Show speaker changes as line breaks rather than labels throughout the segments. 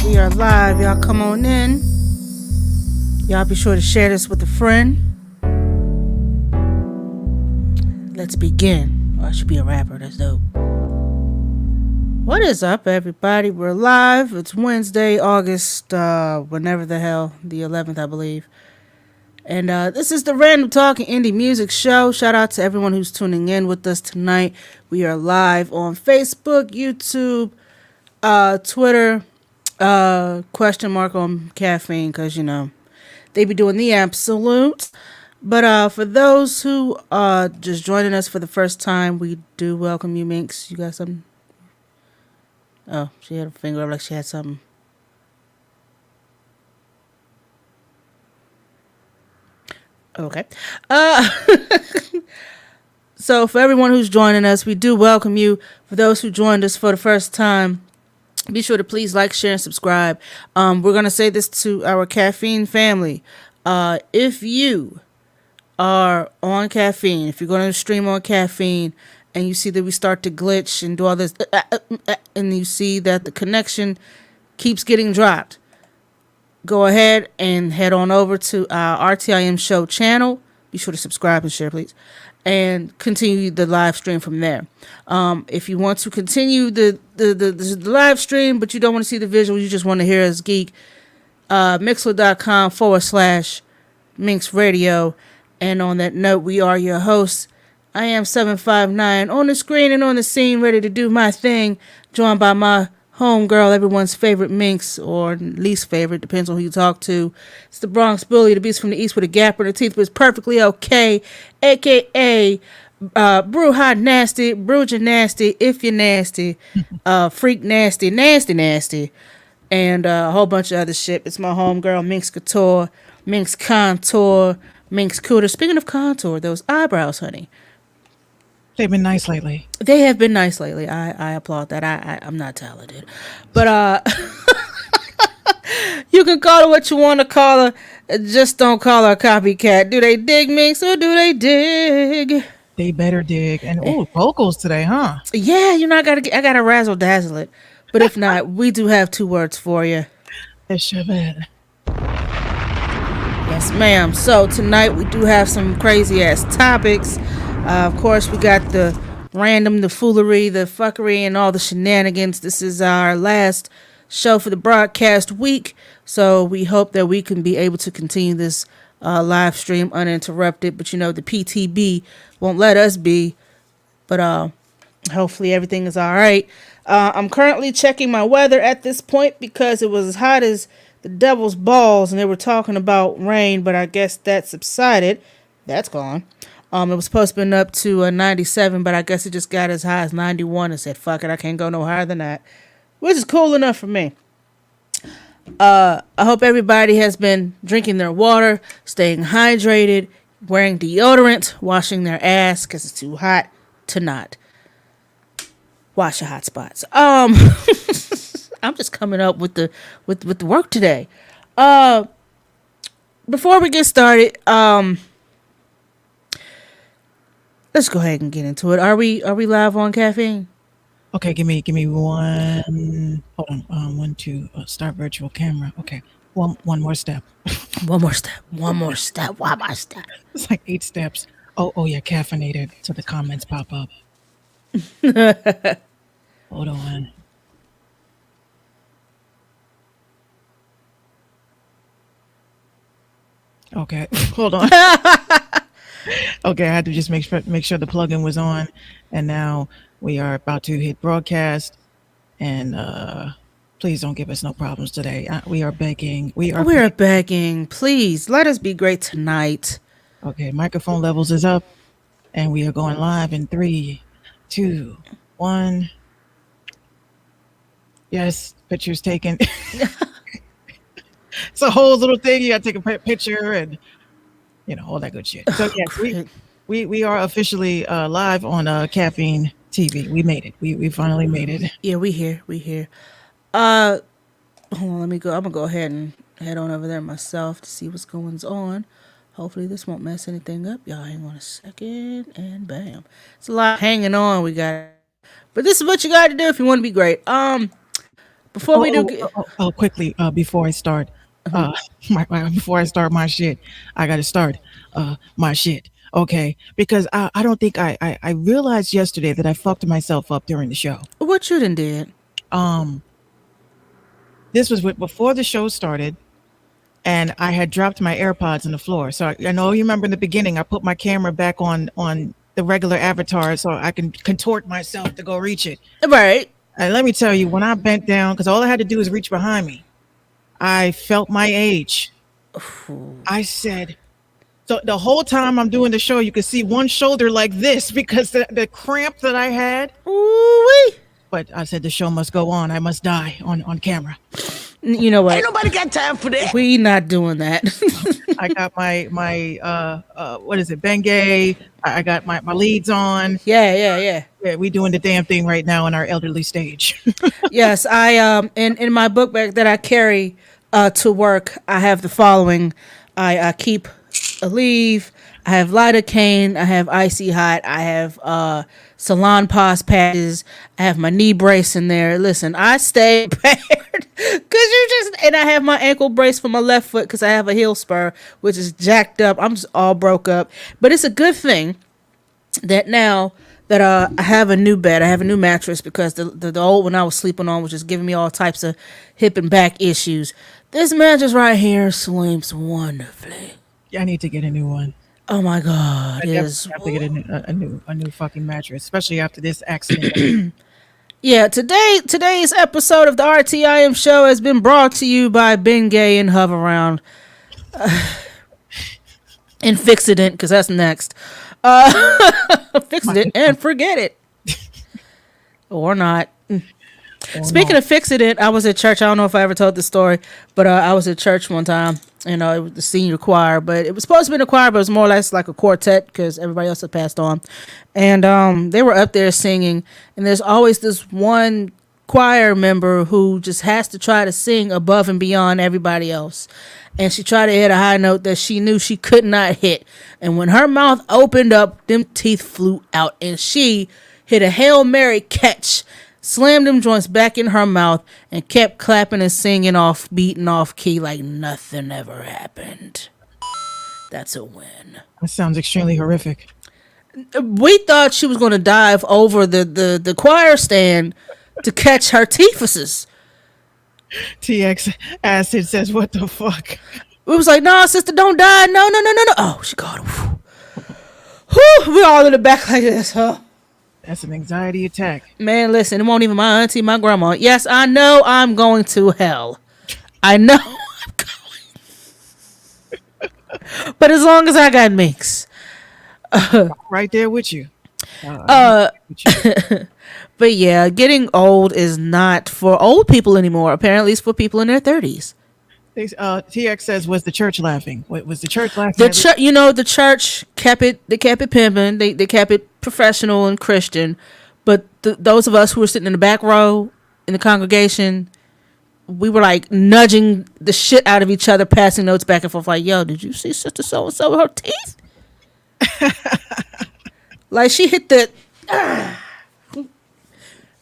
We are live. Y'all come on in. Y'all be sure to share this with a friend. Let's begin. Oh, I should be a rapper. That's dope. What is up, everybody? We're live. It's Wednesday, August, whenever the hell, the 11th, I believe. And this is the Random Talking Indie Music Show. Shout out to everyone who's tuning in with us tonight. We are live on Facebook, YouTube, Twitter, question mark on caffeine, because, you know, they be doing the absolute. But for those who are just joining us for the first time, we do welcome you, Minx. You got something? Oh, she had a finger up like she had something. Okay. So for everyone who's joining us, we do welcome you. For those who joined us for the first time, be sure to please like, share, and subscribe. We're going to say this to our caffeine family. If you are on caffeine, if you're going to stream on caffeine, and you see that we start to glitch and do all this, and you see that the connection keeps getting dropped, go ahead and head on over to our RTIM Show channel. Be sure to subscribe and share, please, and continue the live stream from there. If you want to continue the live stream, but you don't want to see the visual, you just want to hear us geek, mixler.com/Minx Radio. And on that note, we are your hosts. I am 759 on the screen and on the scene, ready to do my thing, joined by my homegirl, everyone's favorite Minx, or least favorite, depends on who you talk to. It's the Bronx Bully, the beast from the east with a gap in her teeth, but it's perfectly okay, a.k.a. Brew hot nasty, brew your nasty, if you're nasty, freak nasty, nasty nasty, and a whole bunch of other shit. It's my homegirl Minx Couture, Minx Contour, Minx Cooter. Speaking of contour, those eyebrows, honey.
They've been nice lately.
They have been nice lately. I applaud that. I'm not talented, but you can call her what you want to call her. Just don't call her a copycat. Do they dig, Minx, or do they dig?
They better dig. And vocals today, huh?
Yeah, I gotta razzle dazzle it. But if not, we do have 2 words for you.
It's Chevette.
Yes, ma'am. So tonight we do have some crazy ass topics. Of course, we got the random, the foolery, the fuckery, and all the shenanigans. This is our last show for the broadcast week, so we hope that we can be able to continue this live stream uninterrupted. But the PTB won't let us be. But hopefully everything is all right. I'm currently checking my weather at this point because it was as hot as the devil's balls, and they were talking about rain, but I guess that subsided. That's gone. It was supposed to be up to 97, but I guess it just got as high as 91 and said, fuck it, I can't go no higher than that, which is cool enough for me. I hope everybody has been drinking their water, staying hydrated, wearing deodorant, washing their ass because it's too hot to not. Wash your hot spots. I'm just coming up with the work today. Before we get started, let's go ahead and get into it. Are we live on Caffeine?
Okay, give me one. Hold on. 1, 2. Start virtual camera. Okay, one more step.
One more step. One more step.
It's like 8 steps. Oh yeah, caffeinated. So the comments pop up. Hold on. Okay, hold on. Okay, I had to just make sure the plugin was on, and now we are about to hit broadcast. And please don't give us no problems today. We are begging. We're
begging. Please let us be great tonight.
Okay, microphone levels is up, and we are going live in 3, 2, 1. Yes, pictures taken. It's a whole little thing. You got to take a picture and all that good shit. So yes, we are officially live on Caffeine TV. We made it. We finally made it.
Yeah, we here. Hold on, let me go. I'm gonna go ahead and head on over there myself to see what's going on. Hopefully this won't mess anything up. Y'all hang on a second, and bam. It's a lot hanging on. We got, but this is what you got to do if you want to be great. Before we do,
quickly before I start. Before I start my shit, I gotta start my shit, okay? Because I don't think I realized yesterday that I fucked myself up during the show.
What you done did?
This was before the show started, and I had dropped my AirPods on the floor. So I know you remember in the beginning, I put my camera back on the regular avatar so I can contort myself to go reach it.
Right.
And let me tell you, when I bent down, because all I had to do was reach behind me, I felt my age. I said, so the whole time I'm doing the show, you could see one shoulder like this because the cramp that I had.
Ooh-wee.
But I said, the show must go on. I must die on camera.
You know what?
Ain't nobody got time for that.
We not doing that.
I got my what is it, Bengay. I got my leads on.
Yeah.
We doing the damn thing right now in our elderly stage.
Yes, I in my book bag that I carry to work, I have the following. I keep Aleve, I have lidocaine, I have icy hot, I have Salon Pause patches, I have my knee brace in there. Listen, I stay prepared because and I have my ankle brace for my left foot because I have a heel spur which is jacked up. I'm just all broke up, but it's a good thing that now that I have a new bed, I have a new mattress because the old one I was sleeping on was just giving me all types of hip and back issues. This mattress right here sleeps wonderfully.
Yeah, I need to get a new one.
Oh my God!
I have to get a new fucking mattress, especially after this accident.
Yeah, today's episode of the RTIM Show has been brought to you by Bengay and Hover Round and Fixident, because that's next. Fix it and forget it, or not.
Or
Speaking
not.
of fixing it, I was at church. I don't know if I ever told this story, but I was at church one time. It was the senior choir, but it was supposed to be in a choir, but it was more or less like a quartet because everybody else had passed on. And they were up there singing, and there's always this one choir member who just has to try to sing above and beyond everybody else. And she tried to hit a high note that she knew she could not hit. And when her mouth opened up, them teeth flew out, and she hit a Hail Mary catch, slammed them joints back in her mouth, and kept clapping and singing off, beating off key like nothing ever happened. That's a win.
That sounds extremely horrific.
We thought she was going to dive over the choir stand to catch her teethuses.
TX acid says, "What the fuck?"
We was like, no, sister, don't die. No, no, no, no, no. Oh, she got him. Whew, we all in the back like this, huh?
That's an anxiety attack.
Man, listen, it won't even my auntie, my grandma. Yes, I know I'm going to hell. I know I'm going. But as long as I got minks.
Right there with you. With you.
But yeah, getting old is not for old people anymore. Apparently, it's for people in their 30s.
TX says, "Was the church laughing? What was the church laughing?"
The church, the church kept it. They kept it pimping. They kept it professional and Christian. But those of us who were sitting in the back row in the congregation, we were like nudging the shit out of each other, passing notes back and forth. Like, yo, did you see Sister So and So with her teeth? Like she hit the.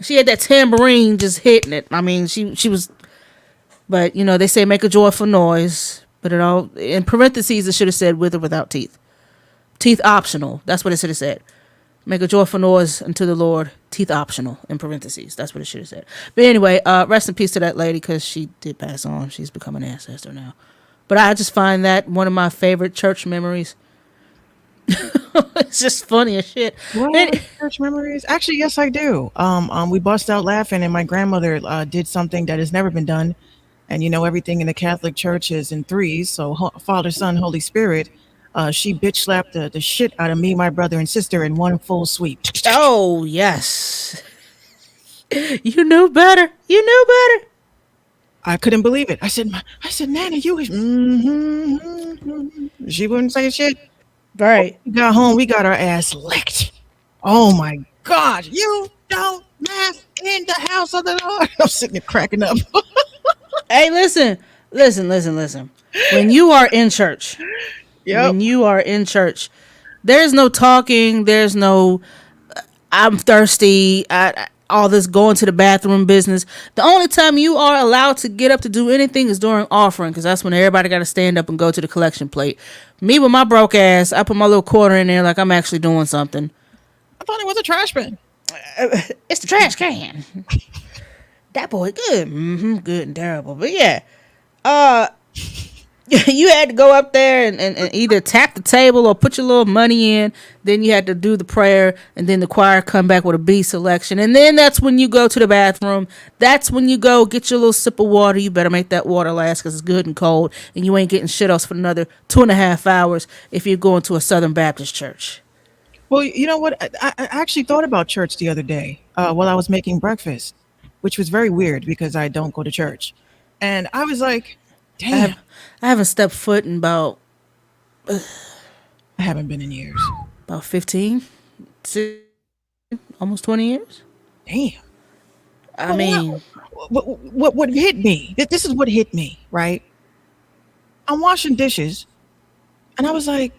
She had that tambourine just hitting it. I mean, she was. But, they say make a joyful noise. But it all, in parentheses, it should have said with or without teeth. Teeth optional. That's what it should have said. Make a joyful noise unto the Lord. Teeth optional, in parentheses. That's what it should have said. But anyway, rest in peace to that lady because she did pass on. She's become an ancestor now. But I just find that one of my favorite church memories. It's just funny as shit.
What church memories? Actually, yes, I do. We bust out laughing, and my grandmother did something that has never been done. And everything in the Catholic Church is in threes. So Father, Son, Holy Spirit. She bitch slapped the shit out of me, my brother, and sister in one full sweep.
Oh yes, you knew better. You knew better.
I couldn't believe it. I said, Nana, you. She wouldn't say shit.
Right.
We got home. We got our ass licked. Oh my God! You don't laugh in the house of the Lord. I'm sitting there cracking up.
Hey, listen. When you are in church, there's no talking. There's no, I'm thirsty. All this going to the bathroom business. The only time you are allowed to get up to do anything is during offering, because that's when everybody got to stand up and go to the collection plate. Me with my broke ass, I put my little quarter in there like I'm actually doing something.
I thought it was a trash bin.
It's the trash can. That boy good. Good and terrible. But yeah. You had to go up there and either tap the table or put your little money in. Then you had to do the prayer, and then the choir come back with a B selection. And then that's when you go to the bathroom. That's when you go get your little sip of water. You better make that water last because it's good and cold. And you ain't getting shit else for another 2.5 hours if you're going to a Southern Baptist church.
Well, you know what? I actually thought about church the other day while I was making breakfast, which was very weird because I don't go to church. And I was like, damn.
I haven't stepped foot in about...
I haven't been in years.
About 15, almost 20 years.
Damn.
I mean...
What hit me? This is what hit me, right? I'm washing dishes, and I was like,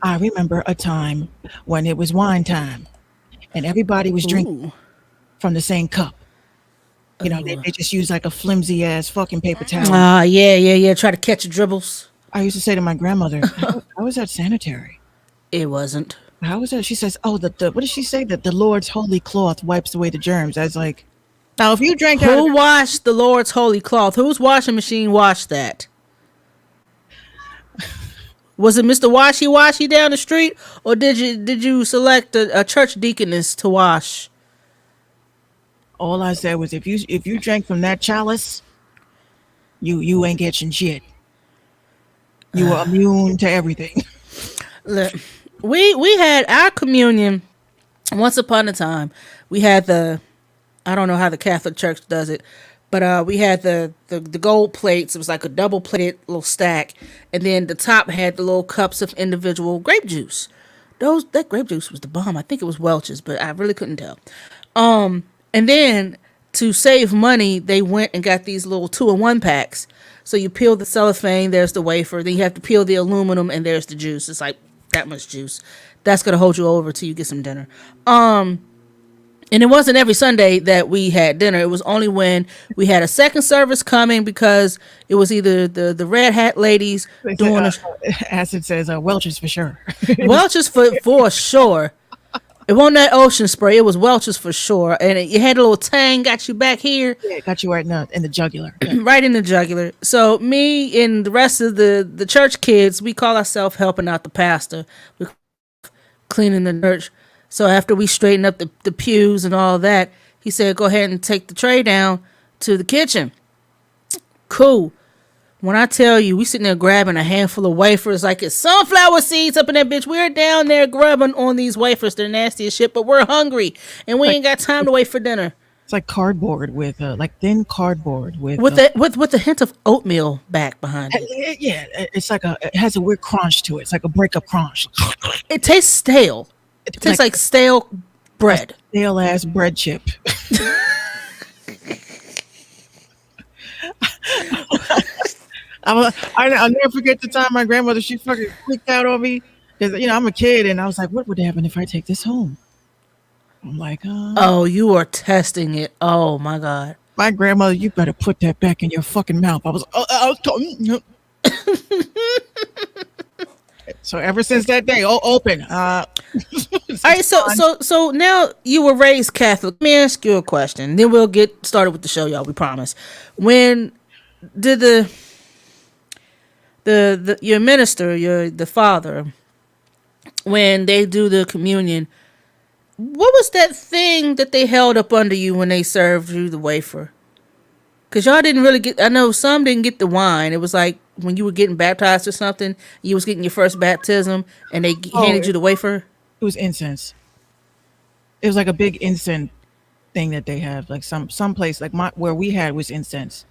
I remember a time when it was wine time, and everybody was drinking from the same cup. They just use like a flimsy ass fucking paper towel.
Yeah. Try to catch your dribbles.
I used to say to my grandmother, how was that sanitary?
It wasn't.
How was that? She says, oh, what did she say? That the Lord's holy cloth wipes away the germs. I was like, now if you drank out
Who washed the Lord's holy cloth? Whose washing machine washed that? Was it Mr. Washy down the street? Or did you select a church deaconess to wash?
All I said was, if you drank from that chalice, you ain't getting shit. You were immune to everything.
Look, we had our communion once upon a time. We had the I don't know how the Catholic Church does it, but we had the gold plates. It was like a double plated little stack, and then the top had the little cups of individual grape juice. That grape juice was the bomb. I think it was Welch's, but I really couldn't tell. And then to save money, they went and got these little 2-in-1 packs. So you peel the cellophane, there's the wafer. Then you have to peel the aluminum, and there's the juice. It's like that much juice. That's gonna hold you over till you get some dinner. And it wasn't every Sunday that we had dinner. It was only when we had a second service coming, because it was either the Red Hat ladies
They
doing
said, Acid says Welch's for sure.
Welch's for sure. It wasn't that ocean spray. It was Welch's for sure. And it had a little tang, got you back here,
Yeah, it got you right in the jugular.
right in the jugular. So me and the rest of the church kids, we call ourselves helping out the pastor. We're cleaning the church. So after we straightened up the pews and all that, he said, go ahead and take the tray down to the kitchen. Cool. When I tell you, we sitting there grabbing a handful of wafers like it's sunflower seeds up in that bitch. We're down there grubbing on these wafers. They're nasty as shit, but we're hungry and we ain't got time to wait for dinner.
It's like cardboard with like thin cardboard with
With a hint of oatmeal back behind it.
yeah, it's like it has a weird crunch to it. It's like a breakup crunch.
It tastes stale. It tastes like stale bread.
Stale ass bread chip. I'll never forget the time my grandmother, she fucking freaked out on me because I'm a kid, and I was like, what would happen if I take this home? I'm like,
oh, you are testing it. Oh my God.
My grandmother, you better put that back in your fucking mouth. I was so ever since that day, open. All
right, so now you were raised Catholic. Let me ask you a question. Then we'll get started with the show, y'all. We promise. When did your minister, the father, when they do the communion, what was that thing that they held up under you when they served you the wafer? Because y'all didn't really get, I know some didn't get the wine. It was like when you were getting baptized or something, you was getting your first baptism, and they handed you the wafer.
It was incense. It was like a big incense thing that they have. Like some place like where we had was incense.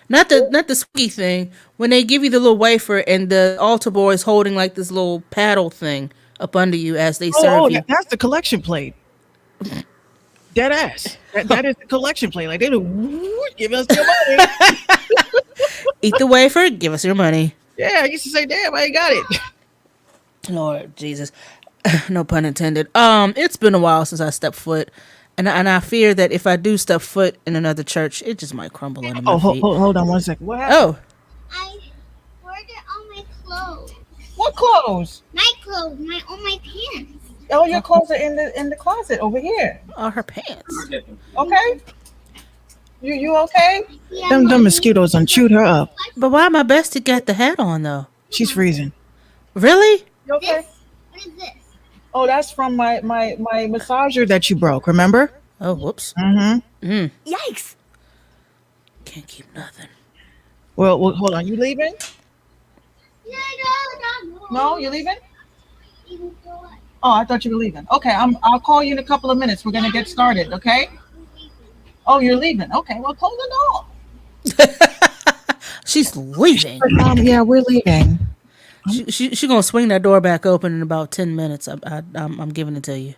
Not the squeaky thing. When they give you the little wafer and the altar boy is holding like this little paddle thing up under you as they serve you.
That's the collection plate. Dead ass. That is the collection plate. Like they do, give us your money.
Eat the wafer, give us your money.
Yeah, I used to say, damn, I ain't got it.
Lord Jesus. No pun intended. It's been a while since I stepped foot. And I fear that if I do step foot in another church, it just might crumble under my feet.
Hold on 1 second. What happened?
Where did all my clothes?
What clothes?
My clothes, all my pants.
Oh, your clothes are in the closet over here.
Oh, her pants.
Okay. You okay?
Yeah,
Them mosquitoes done chewed her up.
But why my bestie got the hat on though?
She's freezing.
Really?
You okay?
What is this?
Oh, that's from my massager that you broke. Remember?
Oh, whoops.
Mm-hmm.
Yikes. Can't keep nothing.
Well, hold on. You leaving?
No.
No, you leaving? Oh, I thought you were leaving. Okay, I'll call you in a couple of minutes. We're gonna get started. Okay? Oh, you're leaving. Okay, well, close the door.
She's leaving.
Yeah, we're leaving.
She gonna swing that door back open in about 10 minutes. I'm giving it to you.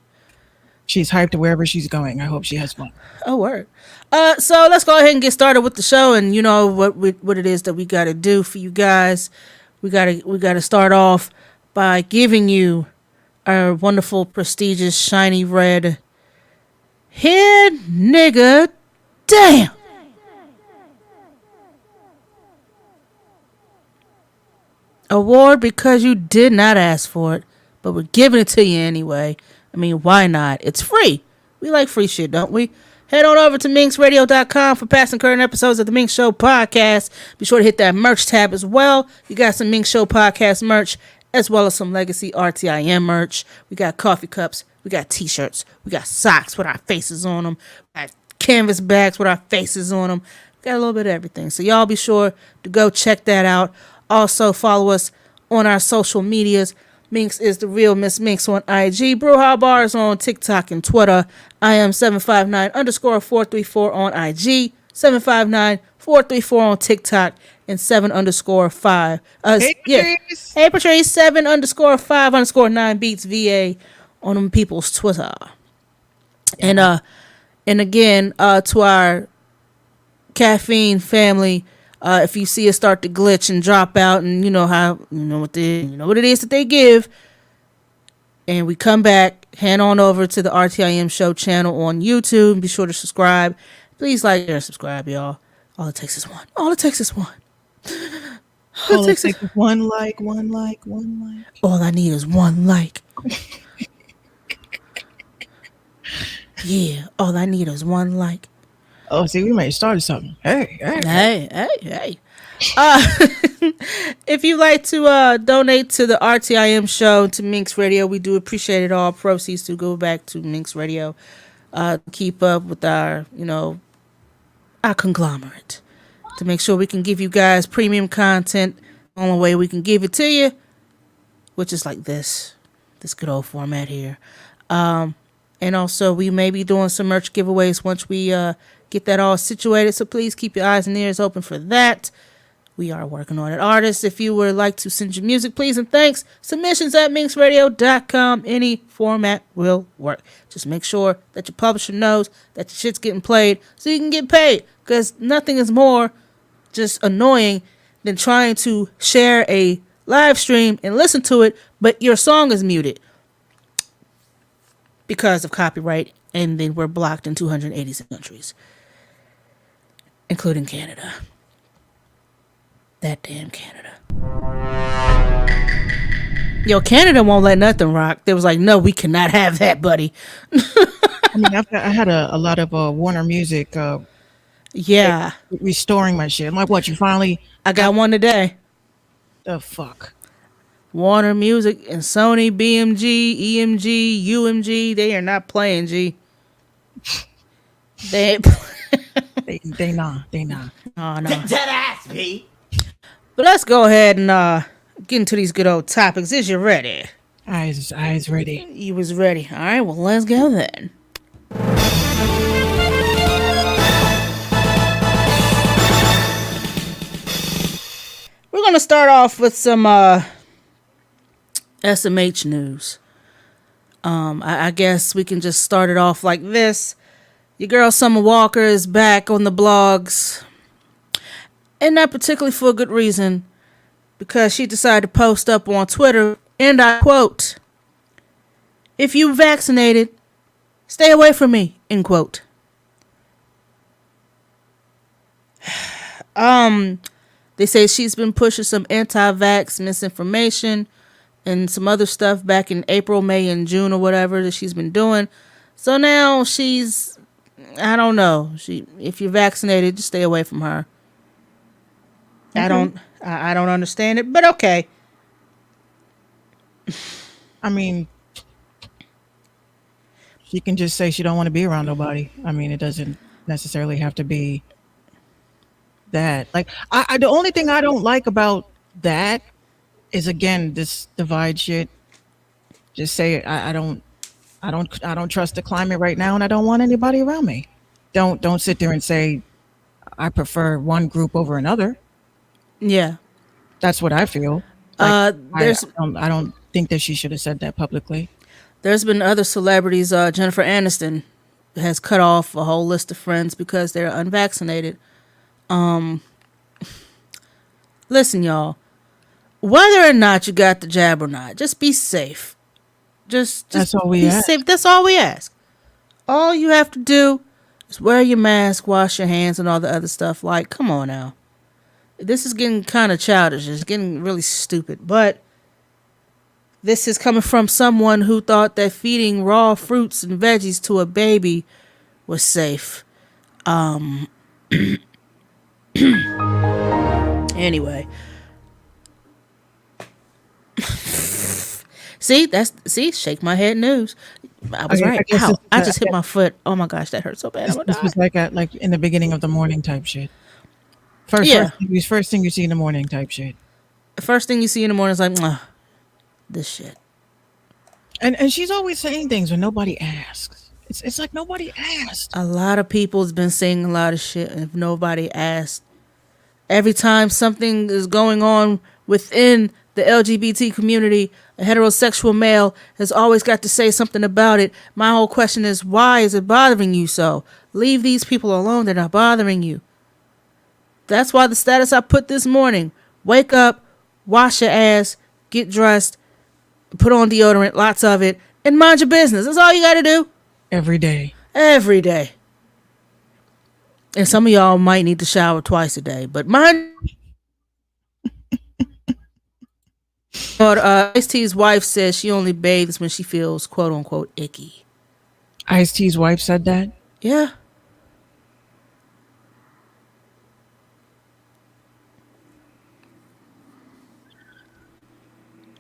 She's hyped to wherever she's going. I hope she has fun.
Oh, word. So let's go ahead and get started with the show, and you know what it is that we got to do for you guys. We gotta start off by giving you our wonderful, prestigious, shiny red head nigga damn award, because you did not ask for it, but we're giving it to you anyway. I mean, why not? It's free. We like free shit, don't we? Head on over to minxradio.com for past and current episodes of the Minx Show podcast. Be sure to hit that merch tab as well. You got some Minx Show podcast merch, as well as some legacy RTIM merch. We got coffee cups. We got t-shirts. We got socks with our faces on them. We got canvas bags with our faces on them. We got a little bit of everything. So y'all be sure to go check that out. Also follow us on our social medias. Minx is the real Miss Minx on IG. Brewha Bars on TikTok and Twitter. I am 759 underscore 434 on IG. 759 434 on TikTok and 7 underscore 5.
Hey,
Yeah.
Patrice.
Hey Patrice, 7 underscore 5 underscore 9 beats VA on them people's Twitter. And again, to our caffeine family, if you see us start to glitch and drop out, and you know what it is that they give, and we come back, hand on over to the RTIM Show channel on YouTube. Be sure to subscribe. Please like, share, and subscribe, y'all. All it takes is one. All it takes is one.
All it takes is one like.
All I need is one like. Yeah, all I need is one like.
Oh, see, we might have started something. Hey.
Hey. If you'd like to donate to the RTIM Show, to Minx Radio, we do appreciate it all. Proceeds to go back to Minx Radio. Keep up with our conglomerate, to make sure we can give you guys premium content. The only way we can give it to you, which is like this good old format here. And also, we may be doing some merch giveaways once we get that all situated. So please keep your eyes and ears open for that. We are working on it. Artists, if you would like to send your music, please and thanks. Submissions at minxradio.com. Any format will work. Just make sure that your publisher knows that your shit's getting played so you can get paid. Because nothing is more just annoying than trying to share a live stream and listen to it, but your song is muted because of copyright, and then we're blocked in 286 countries, including Canada. That damn Canada. Yo, Canada won't let nothing rock. They was like, no, we cannot have that, buddy.
I mean, I had a lot of Warner Music
Yeah.
restoring my shit. I'm like, what, you finally...
I got one today.
The fuck?
Warner Music and Sony, BMG, EMG, UMG, they are not playing, G. They ain't
They not.
Oh, no.
Dead ass, Pete.
But let's go ahead and get into these good old topics. Is you ready?
Eyes ready.
You was ready. All right, well, let's go then. We're going to start off with some SMH news. I guess we can just start it off like this. Your girl Summer Walker is back on the blogs. And not particularly for a good reason. Because she decided to post up on Twitter, and I quote, "If you vaccinated, stay away from me," end quote. They say she's been pushing some anti-vax misinformation and some other stuff back in April, May, and June or whatever that she's been doing. So now she's, I don't know. If you're vaccinated, just stay away from her. Mm-hmm. I don't understand it, but okay.
I mean, she can just say she don't want to be around nobody. I mean, it doesn't necessarily have to be that. Like, the only thing I don't like about that is, again, this divide shit. Just say I don't trust the climate right now, and I don't want anybody around me. Don't sit there and say I prefer one group over another.
Yeah,
that's what I feel. Like, I don't think that she should have said that publicly.
There's been other celebrities. Jennifer Aniston has cut off a whole list of friends because they're unvaccinated. Listen, y'all. Whether or not you got the jab or not, just be safe. Just
that's all we ask.
Safe. That's all we ask. All you have to do is wear your mask, wash your hands, and all the other stuff. Like, come on now. This is getting kind of childish. It's getting really stupid. But this is coming from someone who thought that feeding raw fruits and veggies to a baby was safe. Anyway. See, shake my head news. I was right. Ow, I just hit my foot. Oh my gosh, that hurt so bad.
This was like in the beginning of the morning type shit. First thing you see in the morning type shit.
The first thing you see in the morning is like, this shit.
And she's always saying things when nobody asks. It's like nobody asked.
A lot of people's been saying a lot of shit and if nobody asked. Every time something is going on within the LGBT community, a heterosexual male has always got to say something about it. My whole question is, why is it bothering you so? Leave these people alone. They're not bothering you. That's why the status I put this morning: wake up, wash your ass, get dressed, put on deodorant, lots of it, and mind your business. That's all you got to do.
Every day.
Every day. And some of y'all might need to shower twice a day, but mine. But Ice-T's wife says she only bathes when she feels quote unquote icky.
Ice-T's wife said that?
Yeah.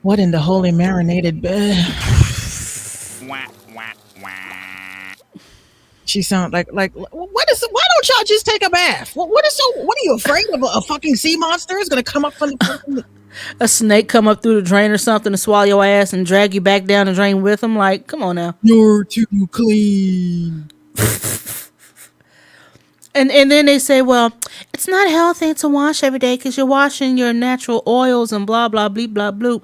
What in the holy marinated bed? She sound like what is it? Why don't y'all just take a bath? What are you afraid of? A fucking sea monster is gonna come up from the
A snake come up through the drain or something to swallow your ass and drag you back down the drain with them? Like, come on now.
You're too clean.
And then they say, well, it's not healthy to wash every day because you're washing your natural oils and blah, blah, bleep, blah, bloop.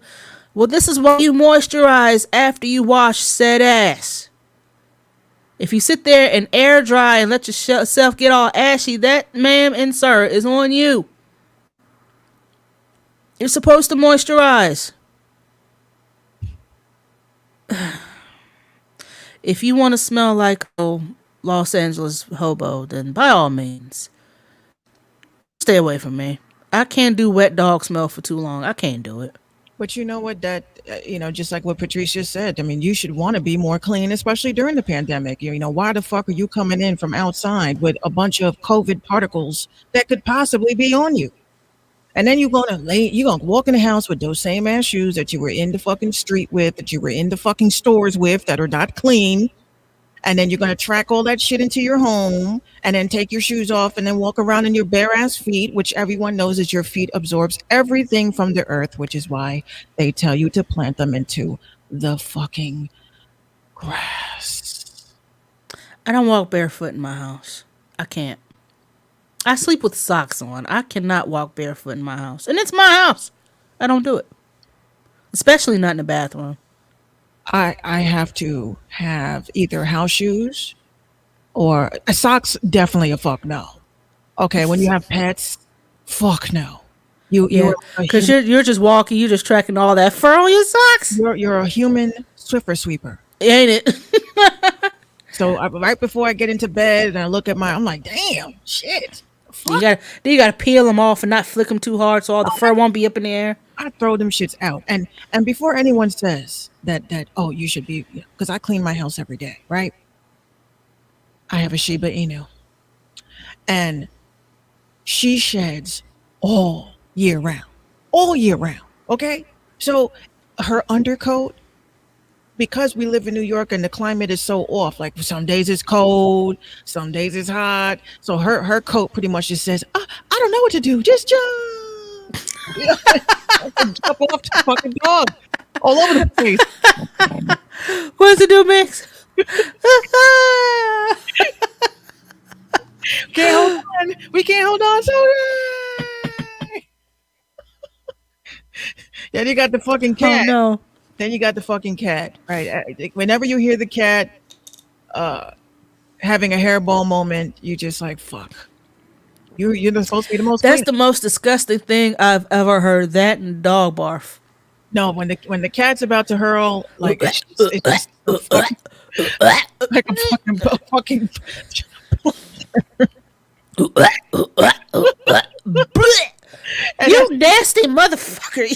Well, this is why you moisturize after you wash said ass. If you sit there and air dry and let yourself get all ashy, that, ma'am and sir, is on you. You're supposed to moisturize. If you want to smell like a Los Angeles hobo, then by all means, stay away from me. I can't do wet dog smell for too long. I can't do it.
But you know what, that, just like what Patricia said, I mean, you should want to be more clean, especially during the pandemic. Why the fuck are you coming in from outside with a bunch of COVID particles that could possibly be on you? And then you're gonna walk in the house with those same ass shoes that you were in the fucking street with, that you were in the fucking stores with, that are not clean. And then you're gonna track all that shit into your home and then take your shoes off and then walk around in your bare ass feet, which everyone knows is your feet absorbs everything from the earth, which is why they tell you to plant them into the fucking grass.
I don't walk barefoot in my house. I can't. I sleep with socks on. I cannot walk barefoot in my house. And it's my house. I don't do it. Especially not in the bathroom.
I have to have either house shoes or socks. Definitely a fuck no. Okay, when you have pets, fuck no.
Because you're just walking, you're just tracking all that fur on your socks.
You're a human Swiffer sweeper,
ain't it?
So right before I get into bed and I look at I'm like, damn, shit.
You gotta peel them off and not flick them too hard so all the fur won't be up in the air.
I throw them shits out. And before anyone says that oh, you should be, because I clean my house every day, right? I have a Shiba Inu, and she sheds all year round. Okay, so her undercoat, because we live in New York and the climate is so off, like some days it's cold, some days it's hot. So her coat pretty much just says, I don't know what to do, just jump. Jump off the fucking dog all over the place.
What does it do, Mix?
We can't hold on. So then you got the fucking cat.
Oh no.
Then you got the fucking cat, right? Whenever you hear the cat having a hairball moment, you just like, fuck. You're supposed to be the most.
That's the most disgusting thing I've ever heard. That and dog barf.
No, when the cat's about to hurl, like it's just like a fucking.
You nasty motherfucker!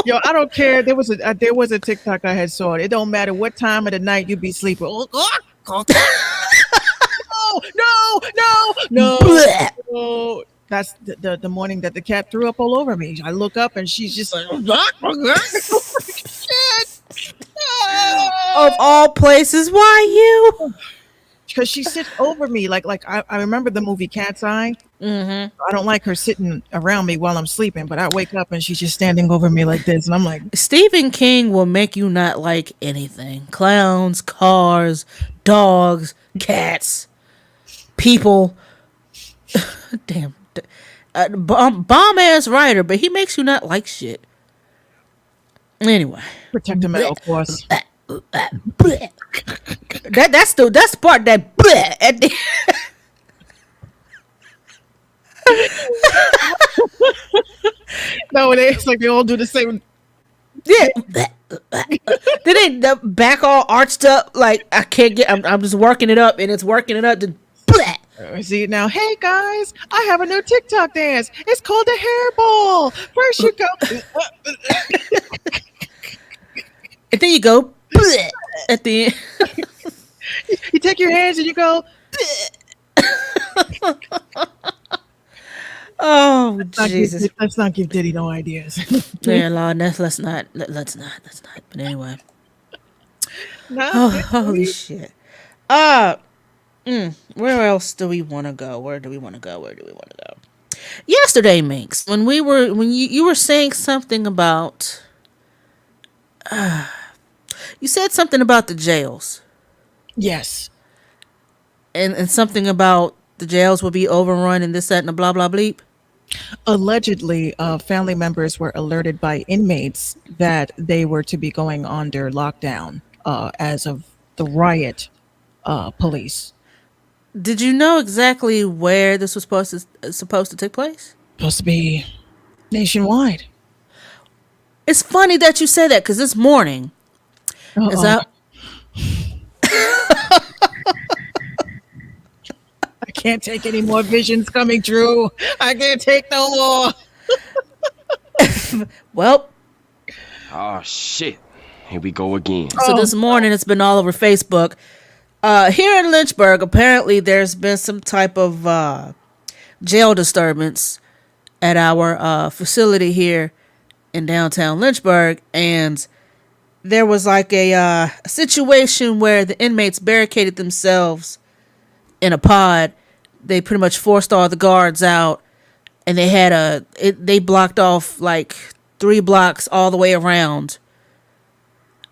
Yo, I don't care. There was a TikTok I had saw. It don't matter what time of the night you be sleeping. No. That's the morning that the cat threw up all over me. I look up and she's just like,
of all places, why you?
Because she sits over me like I remember the movie Cat's Eye. I don't like her sitting around me while I'm sleeping, but I wake up and she's just standing over me like this, and I'm like,
Stephen King will make you not like anything: clowns, cars, dogs, cats, people. Damn, bomb ass writer, but he makes you not like shit. Anyway,
protect him at all costs.
that's the part that at the
No, it's like they all do the same.
yeah. Then the back all arched up like I can't get. I'm just working it up and it's working it up to.
See it now. Hey guys, I have a new TikTok dance. It's called the hairball. First you go,
And then you go at the end.
you take your hands and you go.
Oh Jesus!
Let's not give Diddy no ideas.
Yeah, Lord, let's not. Let's not. But anyway,
No,
oh, holy shit. Where else do we want to go? Where do we want to go? Yesterday, Minx, when you were saying something about, you said something about the jails
yes.
and something about the jails will be overrun and this, that, and the blah blah bleep.
Allegedly, family members were alerted by inmates that they were to be going under lockdown as of the riot police.
Did you know exactly where this was supposed to take place?
Supposed to be nationwide.
It's funny that you say that because this morning, as
I can't take any more visions coming true. I can't take no more.
well,
Oh shit. Here we go again.
so this morning it's been all over Facebook. Here in Lynchburg, apparently there's been some type of jail disturbance at our facility here in downtown Lynchburg, and there was like a situation where the inmates barricaded themselves in a pod. They pretty much forced all the guards out, and they had they blocked off like 3 blocks all the way around.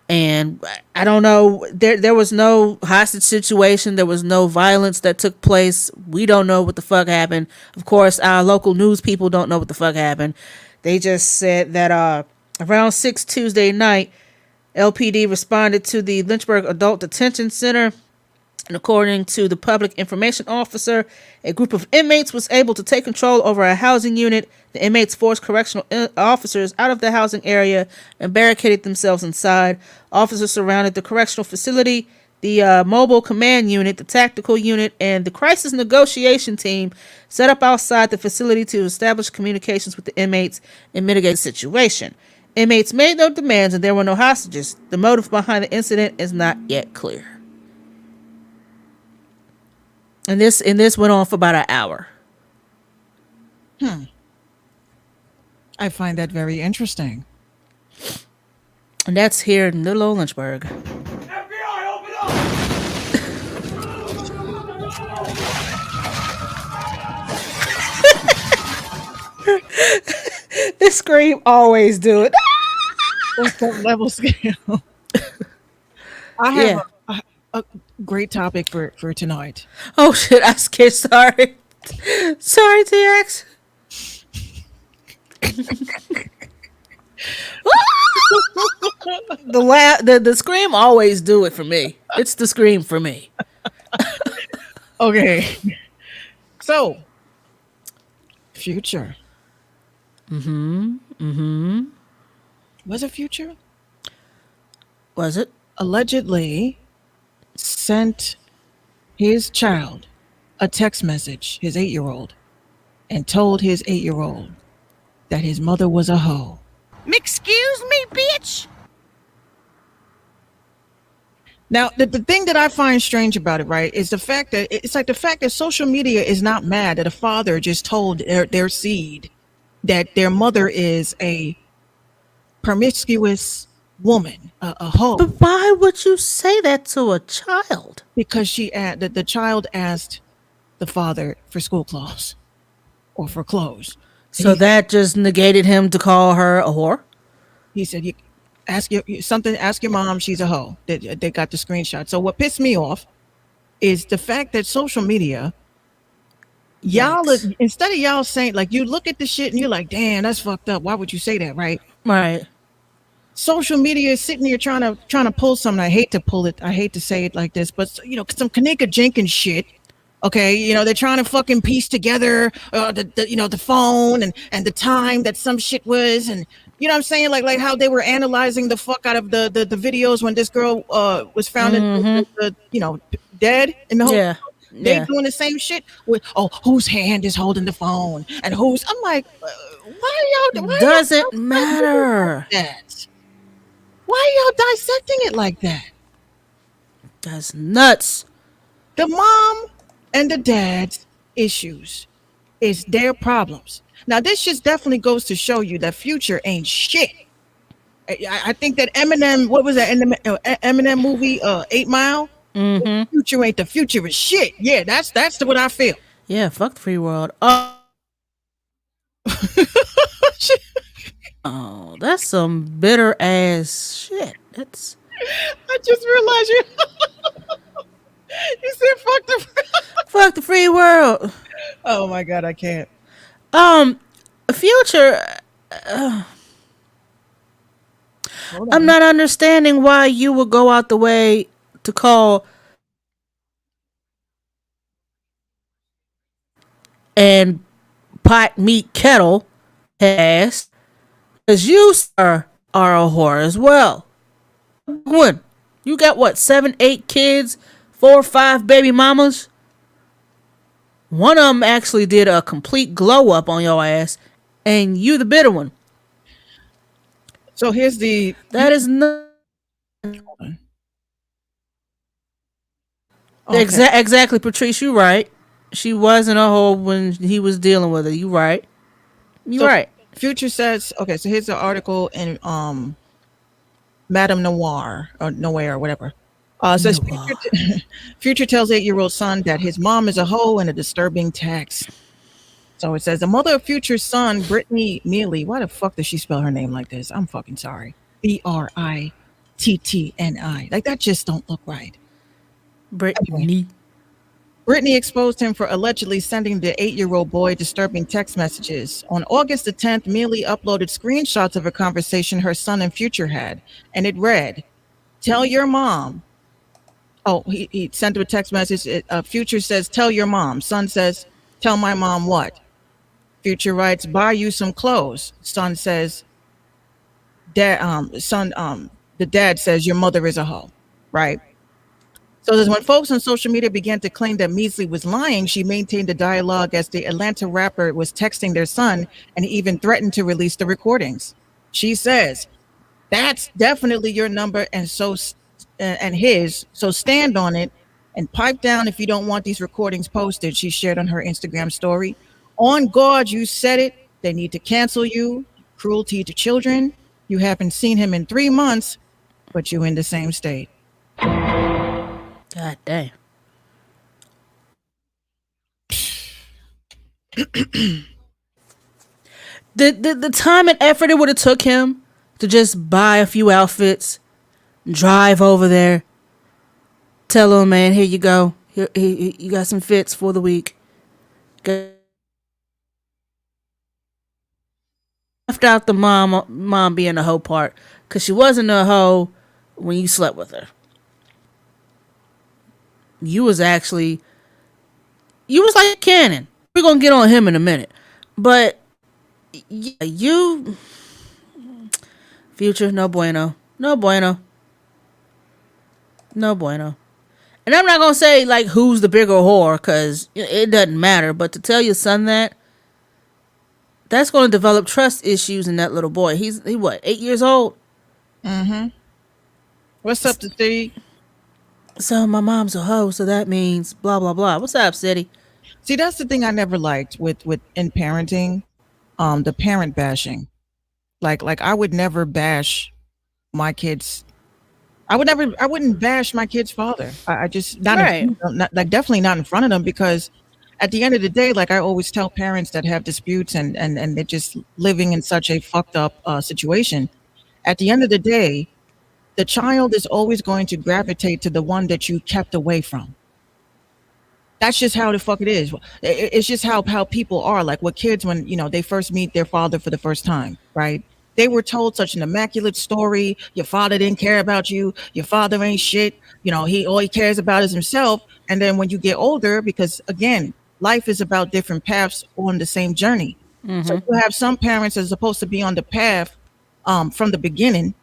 And I don't know, there was no hostage situation. There was no violence that took place. We don't know what the fuck happened. Of course, our local news people don't know what the fuck happened. They just said that around 6 Tuesday night, LPD responded to the Lynchburg Adult Detention Center. And according to the public information officer, a group of inmates was able to take control over a housing unit. The inmates forced correctional officers out of the housing area and barricaded themselves inside. Officers surrounded the correctional facility. The mobile command unit, the tactical unit, and the crisis negotiation team set up outside the facility to establish communications with the inmates and mitigate the situation. Inmates made no demands and there were no hostages. The motive behind the incident is not yet clear. And this went on for about an hour.
I find that very interesting.
And that's here in little old Lynchburg.
FBI, open up!
This scream always do it.
What's that level scale? I have a great topic for tonight.
Oh shit, I scared. Sorry. Sorry, TX. The scream always do it for me. It's the scream for me.
Okay. So, Future. Was it Future?
Was it?
Allegedly sent his child a text message, his 8-year-old, and told his 8-year-old that his mother was a hoe.
Excuse me, bitch.
Now, the thing that I find strange about it, right, is the fact that it's like the fact that social media is not mad that a father just told their seed that their mother is a promiscuous woman, a hoe.
But why would you say that to a child?
Because the child asked the father for school clothes. or for clothes. So
So that just negated him to call her a whore.
he said, "You ask something. Ask your mom. She's a hoe." They got the screenshot. So what pissed me off is the fact that social media,
Yikes.
instead of y'all saying, like, you look at the shit and you're like, "Damn, that's fucked up. Why would you say that?" Right?
Right.
Social media is sitting here trying to pull something. I hate to pull it. I hate to say it like this, but some Kanika Jenkins shit. Okay, they're trying to fucking piece together the phone and the time that some shit was, and what I'm saying, like how they were analyzing the fuck out of the videos when this girl was found dead in the whole.
Yeah.
They
Yeah.
doing the same shit with whose hand is holding the phone and who's. I'm like, why
Doesn't
y'all
matter.
that? Why are y'all dissecting it like that?
That's nuts.
The mom and the dad's issues is their problems. Now, this just definitely goes to show you that Future ain't shit. I think that Eminem, what was that Eminem movie, 8 Mile?
Mm-hmm.
Future ain't the future is shit. Yeah, that's what I feel.
Yeah, fuck the free world. Oh, that's some bitter ass shit. That's
I just realized you said fuck the.
fuck the free world.
Oh my god, I can't.
Future. I'm not understanding why you would go out the way to call and pot meat kettle ass, because you, sir, are a whore as well. When you got what, 7, 8 kids, 4 or 5 baby mamas. One of them actually did a complete glow up on your ass, and you the bitter one.
So here's the.
That is not
Okay.
exactly, Patrice. You right. She wasn't a hoe when he was dealing with her. You right. You
So
right.
Future says, okay, so here's the article in Madame Noir or Noir or whatever. Says
Noir.
Future tells 8-year-old son that his mom is a hoe in a disturbing text. So it says the mother of Future's son, Brittany Neely. Why the fuck does she spell her name like this? I'm fucking sorry. Brittni. Like that just don't look right.
Brittany.
Brittany exposed him for allegedly sending the 8-year-old boy disturbing text messages. On August the 10th, Mealy uploaded screenshots of a conversation her son and Future had, and it read, "Tell your mom." Oh, he sent her a text message. Future says, "Tell your mom." Son says, "Tell my mom what?" Future writes, "Buy you some clothes." Son says, the dad says, "Your mother is a hoe," right? So when folks on social media began to claim that Measley was lying, she maintained a dialogue as the Atlanta rapper was texting their son and even threatened to release the recordings. She says, "That's definitely your number and his, so stand on it and pipe down if you don't want these recordings posted," she shared on her Instagram story. "On God, you said it. They need to cancel you. Cruelty to children. You haven't seen him in 3 months, but you in the same state."
God damn. the time and effort it would have took him to just buy a few outfits, drive over there, tell him, man, here you go. Here, you got some fits for the week. Left out the mom being a hoe part, because she wasn't a hoe when you slept with her. You was like Cannon. We're gonna get on him in a minute, but yeah, you Future, no bueno, no bueno, no bueno. And I'm not gonna say like who's the bigger whore, because it doesn't matter. But to tell your son that's gonna develop trust issues in that little boy. He what, 8 years old?
Mm-hmm. What's up, the city?
So my mom's a hoe, so that means blah blah blah. What's up, city?
See, that's the thing I never liked with in parenting, the parent bashing. Like I would never bash my kids. I wouldn't bash my kid's father. I just not,
Right.
not like definitely not in front of them, because at the end of the day, like I always tell parents that have disputes and they're just living in such a fucked up situation. At the end of the day, the child is always going to gravitate to the one that you kept away from. That's just how the fuck it is. It's just how people are. Like with kids when they first meet their father for the first time, right? They were told such an immaculate story. Your father didn't care about you. Your father ain't shit. He all he cares about is himself. And then when you get older, because again, life is about different paths on the same journey. So you have some parents that are supposed to be on the path from the beginning,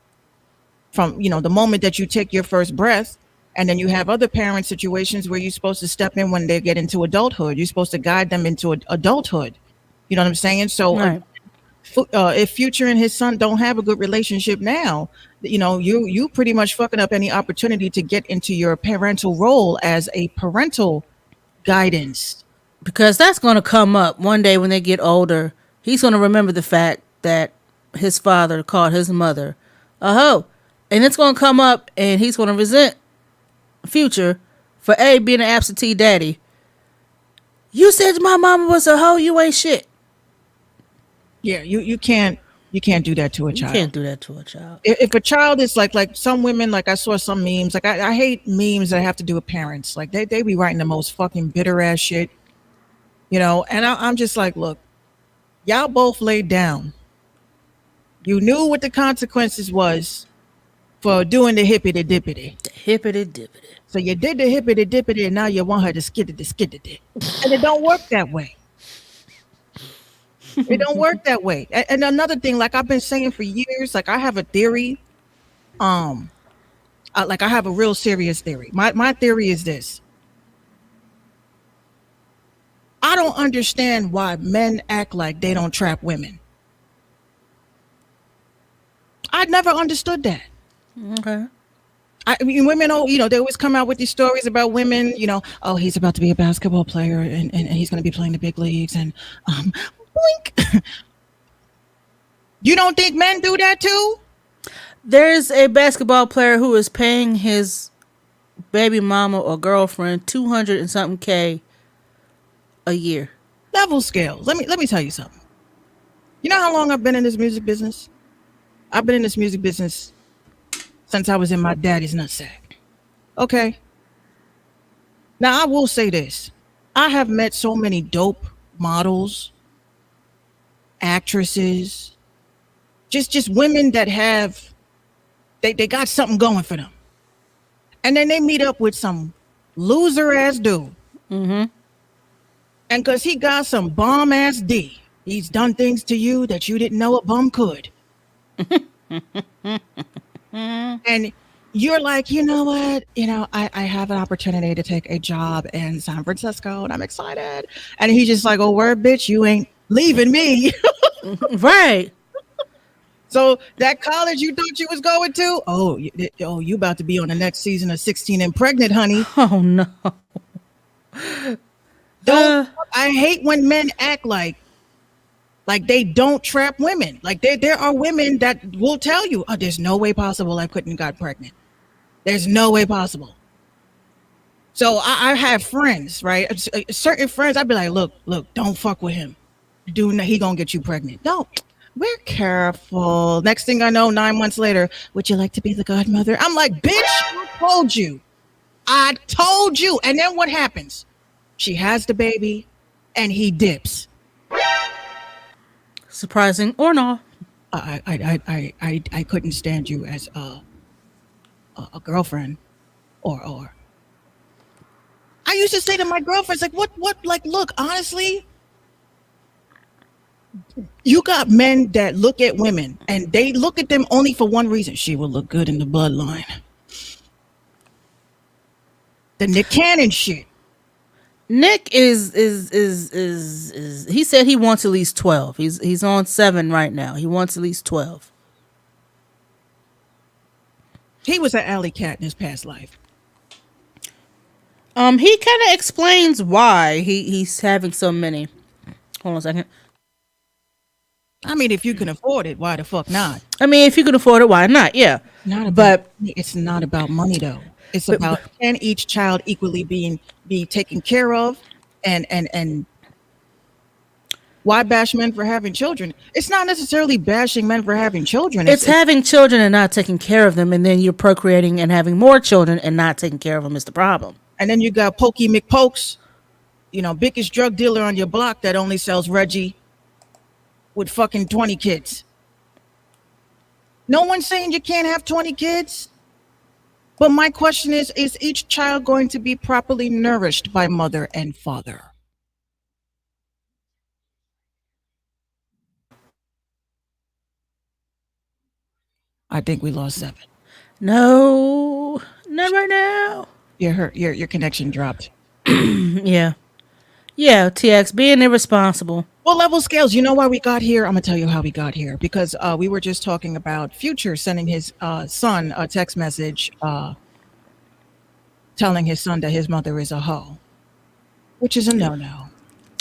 from the moment that you take your first breath. And then you have other parent situations where you're supposed to step in when they get into adulthood. You're supposed to guide them into adulthood. You know what I'm saying? So
Right.
if Future and his son don't have a good relationship now, you pretty much fucking up any opportunity to get into your parental role as a parental guidance.
Because that's going to come up one day when they get older. He's going to remember the fact that his father called his mother a hoe. And it's going to come up and he's going to resent Future for being an absentee daddy. You said my mama was a hoe, you ain't shit.
Yeah, you can't do that to a
You
child.
can't do that to a child.
If a child is like some women, like I saw some memes, like I hate memes that have to do with parents. Like they be writing the most fucking bitter ass shit, and I'm just like, look, y'all both laid down. You knew what the consequences was for doing the hippity dippity.
The hippity dippity.
So you did the hippity dippity and now you want her to skiddity. And it don't work that way. It don't work that way. And another thing, like I've been saying for years, like I have a theory. Like I have a real serious theory. My theory is this. I don't understand why men act like they don't trap women. I never understood that.
Okay.
I mean, women, they always come out with these stories about women, oh, he's about to be a basketball player and he's going to be playing the big leagues and blink. You don't think men do that too?
There's a basketball player who is paying his baby mama or girlfriend 200 and something K a year.
Level scales. Let me tell you something. You know how long I've been in this music business? I've been in this music business since I was in my daddy's nutsack. Okay. Now I will say this. I have met so many dope models, actresses, just women that have they got something going for them. And then they meet up with some loser ass dude.
Mm-hmm.
And cause he got some bomb ass D, he's done things to you that you didn't know a bum could. And you're like, you know what? I have an opportunity to take a job in San Francisco and I'm excited. And he's just like, oh, word, bitch, you ain't leaving me.
Right.
So that college you thought you was going to, you about to be on the next season of 16 and Pregnant, honey.
Oh, no.
I hate when men act like they don't trap women. Like there are women that will tell you, oh, there's no way possible I couldn't got pregnant. There's no way possible. So I have friends, right? Certain friends, I'd be like, look, don't fuck with him. Dude, he gonna get you pregnant. No, we're careful. Next thing I know, 9 months later, would you like to be the godmother? I'm like, bitch, I told you. And then what happens? She has the baby and he dips.
Surprising or not.
I couldn't stand you as a girlfriend or I used to say to my girlfriends, like, what, like, look, honestly, you got men that look at women and they look at them only for one reason. She will look good in the bloodline. The Nick Cannon shit.
Nick is he said he wants at least 12. He's on 7 right now. He wants at least 12.
He was an alley cat in his past life.
He kind of explains why he's having so many. Hold on a second.
I mean, if you can afford it, why the fuck not?
I mean, if you can afford it, why not? Yeah.
It's not about money though. It's about can each child equally be taken care of And why bash men for having children? It's not necessarily bashing men for having children.
It's having children and not taking care of them, and then you're procreating and having more children and not taking care of them is the problem.
And then you got Pokey McPokes, biggest drug dealer on your block that only sells Reggie with fucking 20 kids. No one's saying you can't have 20 kids. But my question is each child going to be properly nourished by mother and father? I think we lost 7.
No, not right now.
Your connection dropped.
Yeah. Yeah, TX, being irresponsible.
Well, level scales, you know why we got here? I'm going to tell you how we got here. Because we were just talking about Future sending his son a text message telling his son that his mother is a hoe, which is a no-no.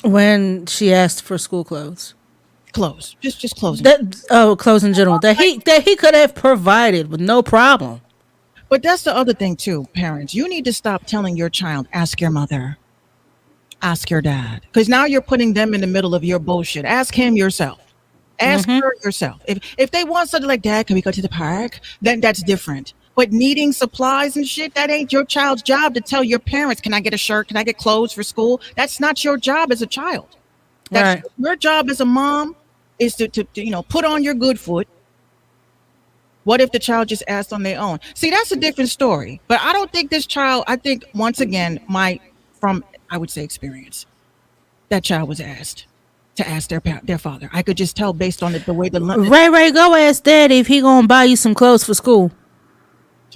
When she asked for school clothes.
Clothes. Just clothes.
Clothes in general. That he could have provided with no problem.
But that's the other thing too, parents. You need to stop telling your child, ask your mother. Ask your dad. Because now you're putting them in the middle of your bullshit. Ask him yourself. Ask her yourself. If they want something like, Dad, can we go to the park? Then that's different. But needing supplies and shit, that ain't your child's job to tell your parents, can I get a shirt? Can I get clothes for school? That's not your job as a child. That's
Right.
Your job as a mom is to put on your good foot. What if the child just asked on their own? See, that's a different story. But I don't think this child, I think once again, from I would say experience, that child was asked to ask their father. I could just tell based on the way the
Ray, go ask Daddy if he gonna buy you some clothes for school.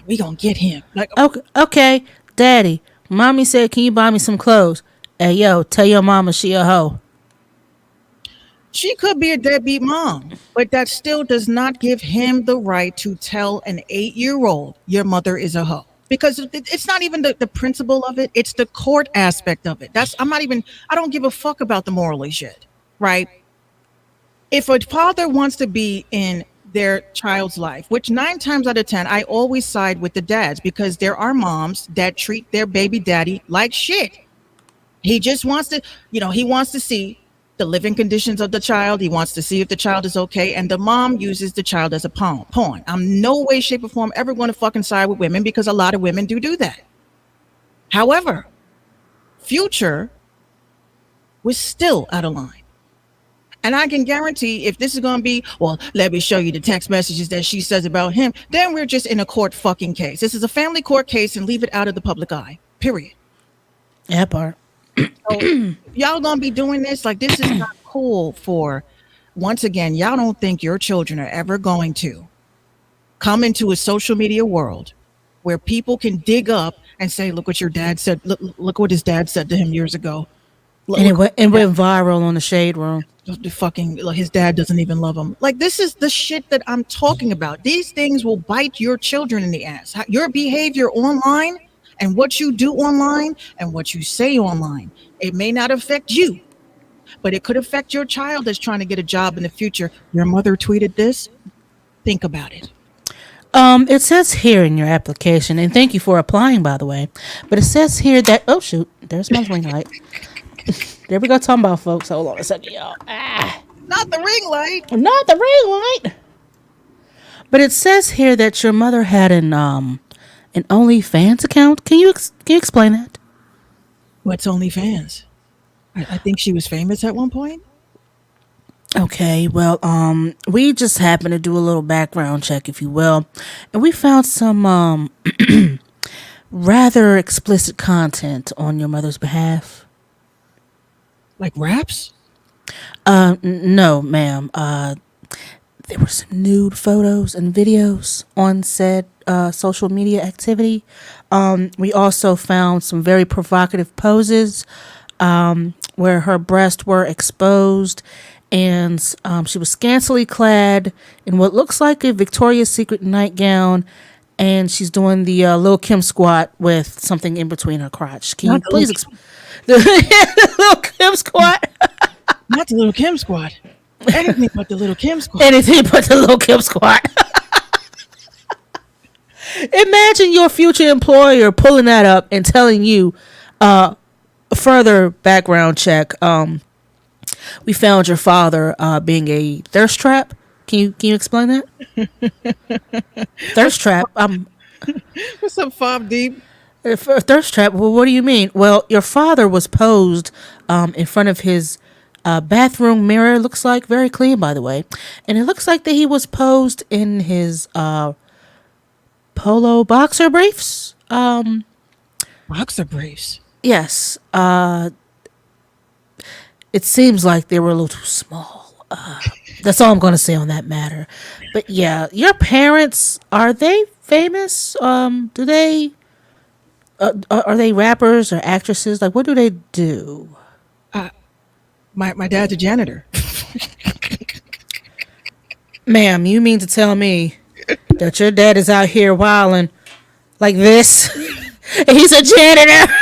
We gonna get him. Like,
Okay, Daddy, Mommy said, can you buy me some clothes? Hey, yo, tell your mama she a hoe.
she could be a deadbeat mom, but that still does not give him the right to tell an 8-year-old your mother is a hoe. Because it's not even the principle of it. It's the court aspect of it. I don't give a fuck about the morally shit, right? If a father wants to be in their child's life, which 9 times out of 10, I always side with the dads, because there are moms that treat their baby daddy like shit. He just wants to, he wants to see the living conditions of the child. He wants to see if the child is okay. And the mom uses the child as a pawn. I'm no way, shape, or form ever going to fucking side with women, because a lot of women do that. However, Future was still out of line. And I can guarantee if this is going to be, well, let me show you the text messages that she says about him, then we're just in a court fucking case. This is a family court case, and leave it out of the public eye, period.
That part.
So y'all gonna be doing this? Like, this is not cool. For once again, y'all don't think your children are ever going to come into a social media world where people can dig up and say, look what your dad said, look what his dad said to him years ago.
And it went viral on the Shade Room.
His dad doesn't even love him. Like, this is the shit that I'm talking about. These things will bite your children in the ass. Your behavior online and what you do online and what you say online, it may not affect you, but it could affect your child that's trying to get a job in the future. Your mother tweeted this. Think about it.
It says here in your application, and thank you for applying, by the way, but it says here that, oh shoot, there's my ring light. There we go, talking about, folks. Hold on a second, y'all.
Not the ring light.
Not the ring light. But it says here that your mother had an OnlyFans account. Can you explain that?
What's OnlyFans? I think she was famous at one point.
Okay, well, we just happened to do a little background check, if you will, and we found some rather explicit content on your mother's behalf.
Like raps?
No, ma'am. There were some nude photos and videos on said social media activity. We also found some very provocative poses where her breasts were exposed, and she was scantily clad in what looks like a Victoria's Secret nightgown, and she's doing the Lil' Kim squat with something in between her crotch. Can you please explain the Lil' Kim squat?
Not the Lil' Kim squat. Anything but the Lil' Kim squat.
Anything but the Lil' Kim squat. Imagine your future employer pulling that up and telling you, further background check, we found your father being a thirst trap. Can you explain that? Thirst trap.
What's up, Fob Deep?
If a thirst trap. Well, what do you mean? Well, your father was posed in front of his bathroom mirror. Looks like very clean, by the way, and it looks like that he was posed in his polo boxer briefs.
Boxer briefs.
Yes. It seems like they were a little too small. That's all I'm going to say on that matter. But yeah, your parents, are they famous? Do they are they rappers or actresses? Like, what do they do?
My dad's a janitor.
Ma'am, you mean to tell me that your dad is out here wilding like this? And he's a janitor.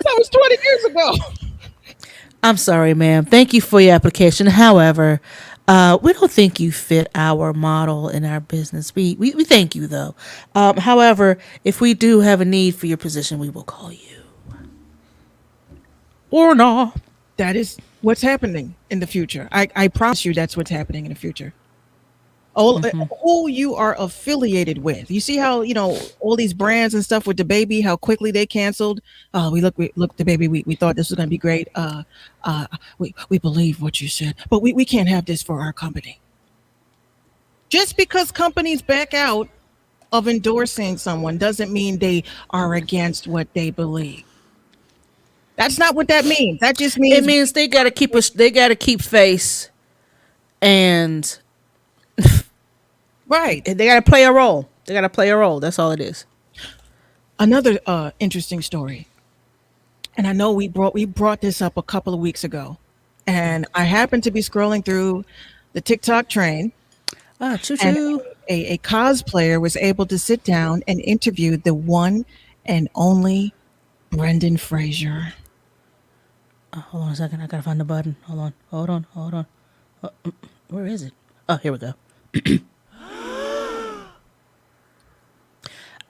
That was 20 years ago.
I'm sorry, ma'am. Thank you for your application. However, we don't think you fit our model in our business. We thank you, though. However, if we do have a need for your position, we will call you. Or not.
That is what's happening in the future. I promise you that's what's happening in the future. Who you are affiliated with. You see how, all these brands and stuff with the baby, how quickly they canceled. We look the baby. We thought this was going to be great. We believe what you said, but we can't have this for our company. Just because companies back out of endorsing someone doesn't mean they are against what they believe. That's not what that means. That just means
It means they gotta keep they gotta keep face, and
right.
they gotta play a role. They gotta play a role. That's all it is.
Another interesting story, and I know we brought this up a couple of weeks ago, and I happened to be scrolling through the TikTok train,
Choo
and
choo.
a cosplayer was able to sit down and interview the one and only Brendan Fraser.
Hold on a second. I gotta find the button. Hold on. Where is it? Oh, here we go.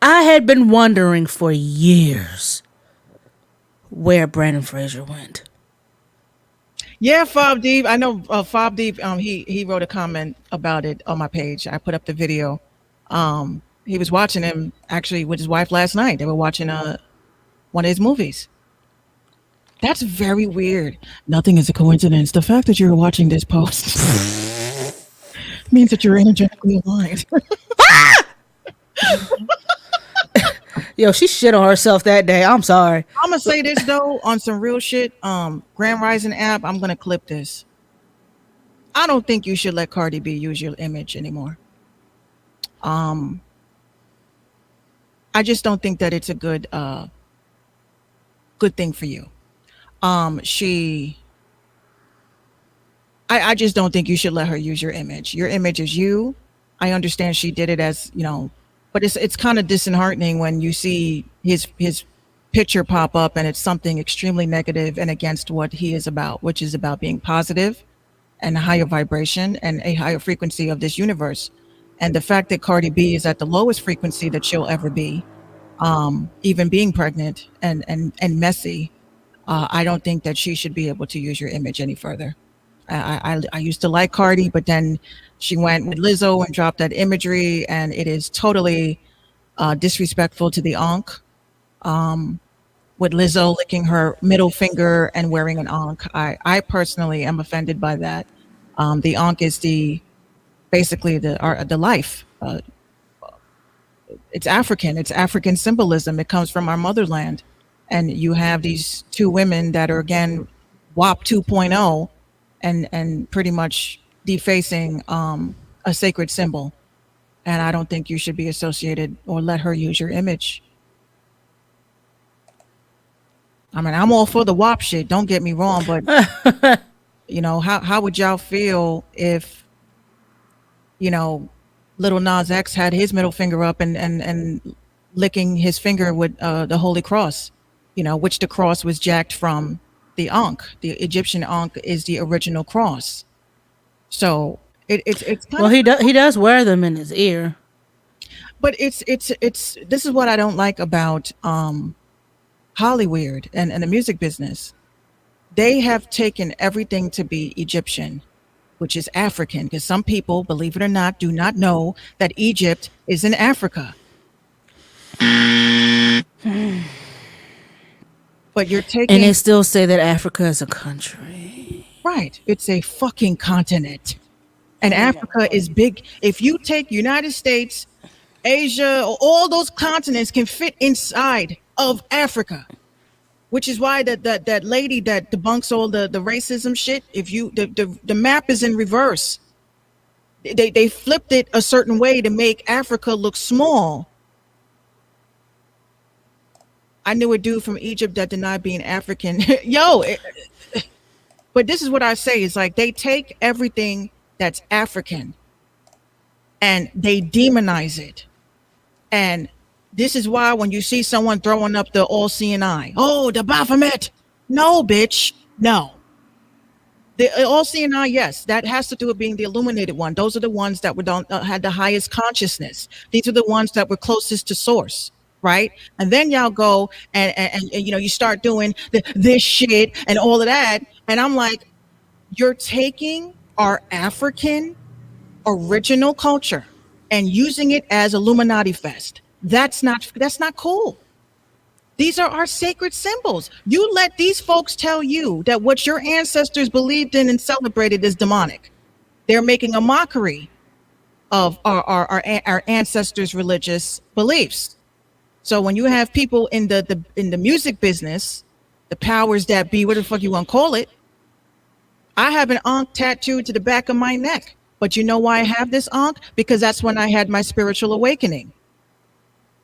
I had been wondering for years where Brandon Fraser went.
Yeah, Fob Deep. I know Fob Deep. He wrote a comment about it on my page. I put up the video. He was watching him actually with his wife last night. They were watching one of his movies. That's very weird. Nothing is a coincidence. The fact that you're watching this post means that you're energetically aligned.
Yo, she shit on herself that day. I'm sorry.
I'm gonna say this though, on some real shit. Grand Rising app. I'm gonna clip this. I don't think you should let Cardi B use your image anymore. I just don't think that it's a good thing for you. I just don't think you should let her use your image. Your image is you. I understand she did it as, but it's kind of disheartening when you see his picture pop up and it's something extremely negative and against what he is about, which is about being positive and a higher vibration and a higher frequency of this universe. And the fact that Cardi B is at the lowest frequency that she'll ever be, even being pregnant and messy, I don't think that she should be able to use your image any further. I used to like Cardi, but then she went with Lizzo and dropped that imagery, and it is totally disrespectful to the Ankh. With Lizzo licking her middle finger and wearing an Ankh, I personally am offended by that. The Ankh is basically the life. It's African. It's African symbolism. It comes from our motherland. And you have these two women that are, again, WAP 2.0 and pretty much defacing a sacred symbol. And I don't think you should be associated or let her use your image. I mean, I'm all for the WAP shit. Don't get me wrong. But, how would y'all feel if, Little Nas X had his middle finger up and licking his finger with the Holy Cross? Which the cross was jacked from the Ankh. The Egyptian Ankh is the original cross. So it's kind
Well, he does wear them in his ear.
but it's this is what I don't like about how Hollywood and the music business, they have taken everything to be Egyptian, which is African, because some people, believe it or not, do not know that Egypt is in Africa. But you're
And
taking,
they still say that Africa is a country.
right, it's a fucking continent. And Africa is big. If you take United States, Asia, all those continents can fit inside of Africa. Which is why that lady that debunks all the racism shit, if you the map is in reverse. They flipped it a certain way to make Africa look small. I knew a dude from Egypt that denied being African. But this is what I say. It's like they take everything that's African and they demonize it. And this is why when you see someone throwing up the all-seeing eye, oh, the Baphomet. No, bitch. No. The all-seeing eye, yes, that has to do with being the illuminated one. Those are the ones that had the highest consciousness. These are the ones that were closest to source, right? And then y'all go and you start doing this shit and all of that. And I'm like, you're taking our African original culture and using it as Illuminati fest. That's not cool. These are our sacred symbols. You let these folks tell you that what your ancestors believed in and celebrated is demonic. They're making a mockery of our ancestors' religious beliefs. So when you have people in the music business, the powers that be, whatever the fuck you want to call it, I have an ankh tattooed to the back of my neck. But you know why I have this ankh? Because that's when I had my spiritual awakening.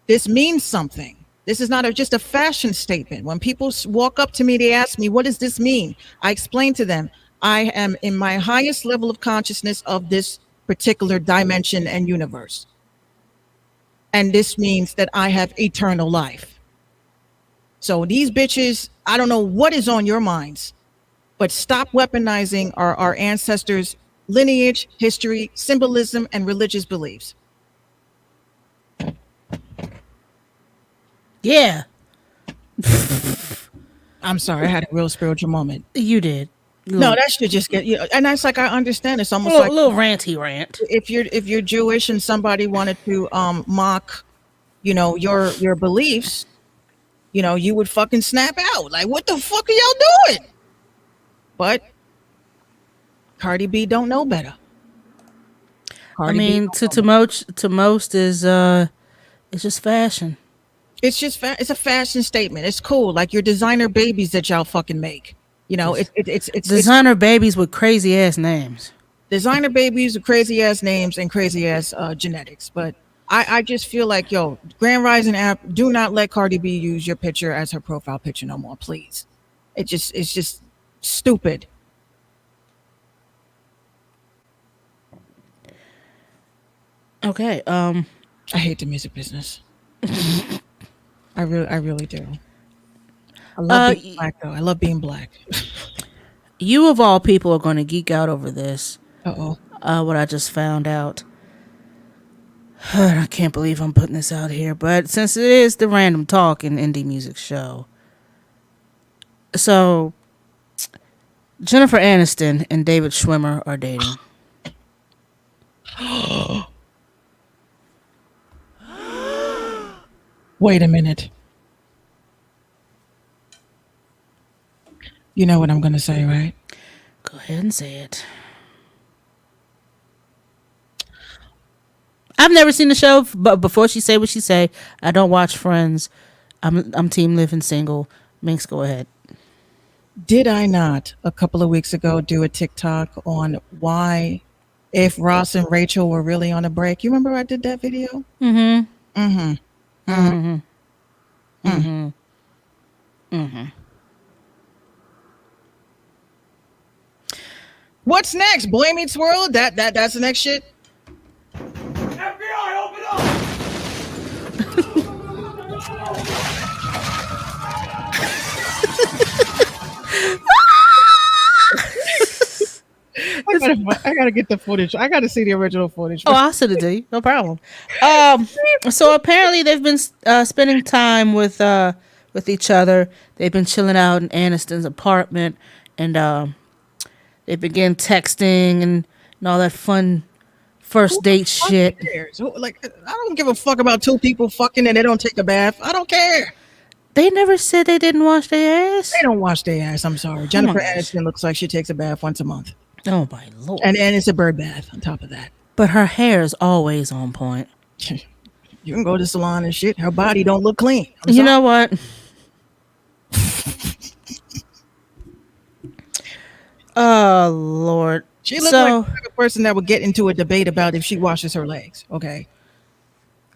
This means something. This is not just a fashion statement. When people walk up to me, they ask me, what does this mean? I explain to them, I am in my highest level of consciousness of this particular dimension and universe. And this means that I have eternal life. So these bitches, I don't know what is on your minds, but stop weaponizing our ancestors' lineage, history, symbolism, and religious beliefs.
Yeah.
I'm sorry, I had a real spiritual moment.
You did.
No, that should just get and that's like I understand. It's almost
like a little ranty rant.
If you're Jewish and somebody wanted to mock, your beliefs, you would fucking snap out. Like, what the fuck are y'all doing? But Cardi B don't know better.
To most is it's just fashion.
It's just it's a fashion statement. It's cool, like your designer babies that y'all fucking make. It's
designer babies with crazy ass names.
Designer babies with crazy ass names and crazy ass genetics. But I just feel like, Grand Rising app, do not let Cardi B use your picture as her profile picture no more, please. It's just stupid.
Okay.
I hate the music business. I really do. I love being black, though. I love being black.
You of all people are going to geek out over this.
Uh-oh.
What I just found out. I can't believe I'm putting this out here, but since it is the Random Talk and Indie Music Show. So, Jennifer Aniston and David Schwimmer are dating.
Wait a minute. You know what I'm going to say, right?
Go ahead and say it. I've never seen the show, but before she say what she say, I don't watch Friends. I'm team living single. Minx, go ahead.
Did I not a couple of weeks ago do a TikTok on why, if Ross and Rachel were really on a break? You remember I did that video?
Mm-hmm. Mm-hmm. Mm-hmm. Mm-hmm. Mm-hmm.
What's next? Boy Meets World? That's the next shit?
FBI, open up!
I gotta get the footage. I gotta see the original footage.
Oh, I'll send it to you. No problem. So apparently they've been spending time with with each other. They've been chilling out in Aniston's apartment, and they begin texting and all that fun first date shit.
Cares? Like, I don't give a fuck about two people fucking and they don't take a bath. I don't care.
They never said they didn't wash their ass.
They don't wash their ass. I'm sorry. Jennifer
gosh.
Aniston looks like she takes a bath once a month.
Oh my lord!
And it's a bird bath on top of that.
But her hair is always on point.
You can go to the salon and shit. Her body don't look clean.
You know what? Oh Lord!
She looks like the type of person that would get into a debate about if she washes her legs. Okay.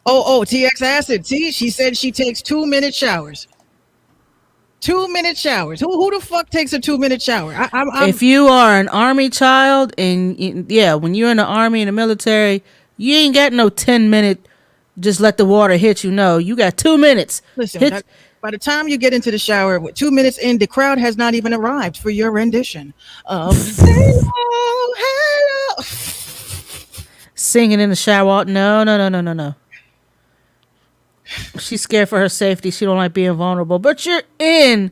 Oh, TX Acid. See, she said she takes 2-minute showers. 2-minute showers. Who the fuck takes a 2-minute shower?
If you are an army child and when you're in the army and the military, you ain't got no 10-minute. Just let the water hit you. No, you got 2 minutes.
Listen, by the time you get into the shower, with 2 minutes in, the crowd has not even arrived for your rendition of hello.
Singing in the shower. No. She's scared for her safety. She don't like being vulnerable. But you're in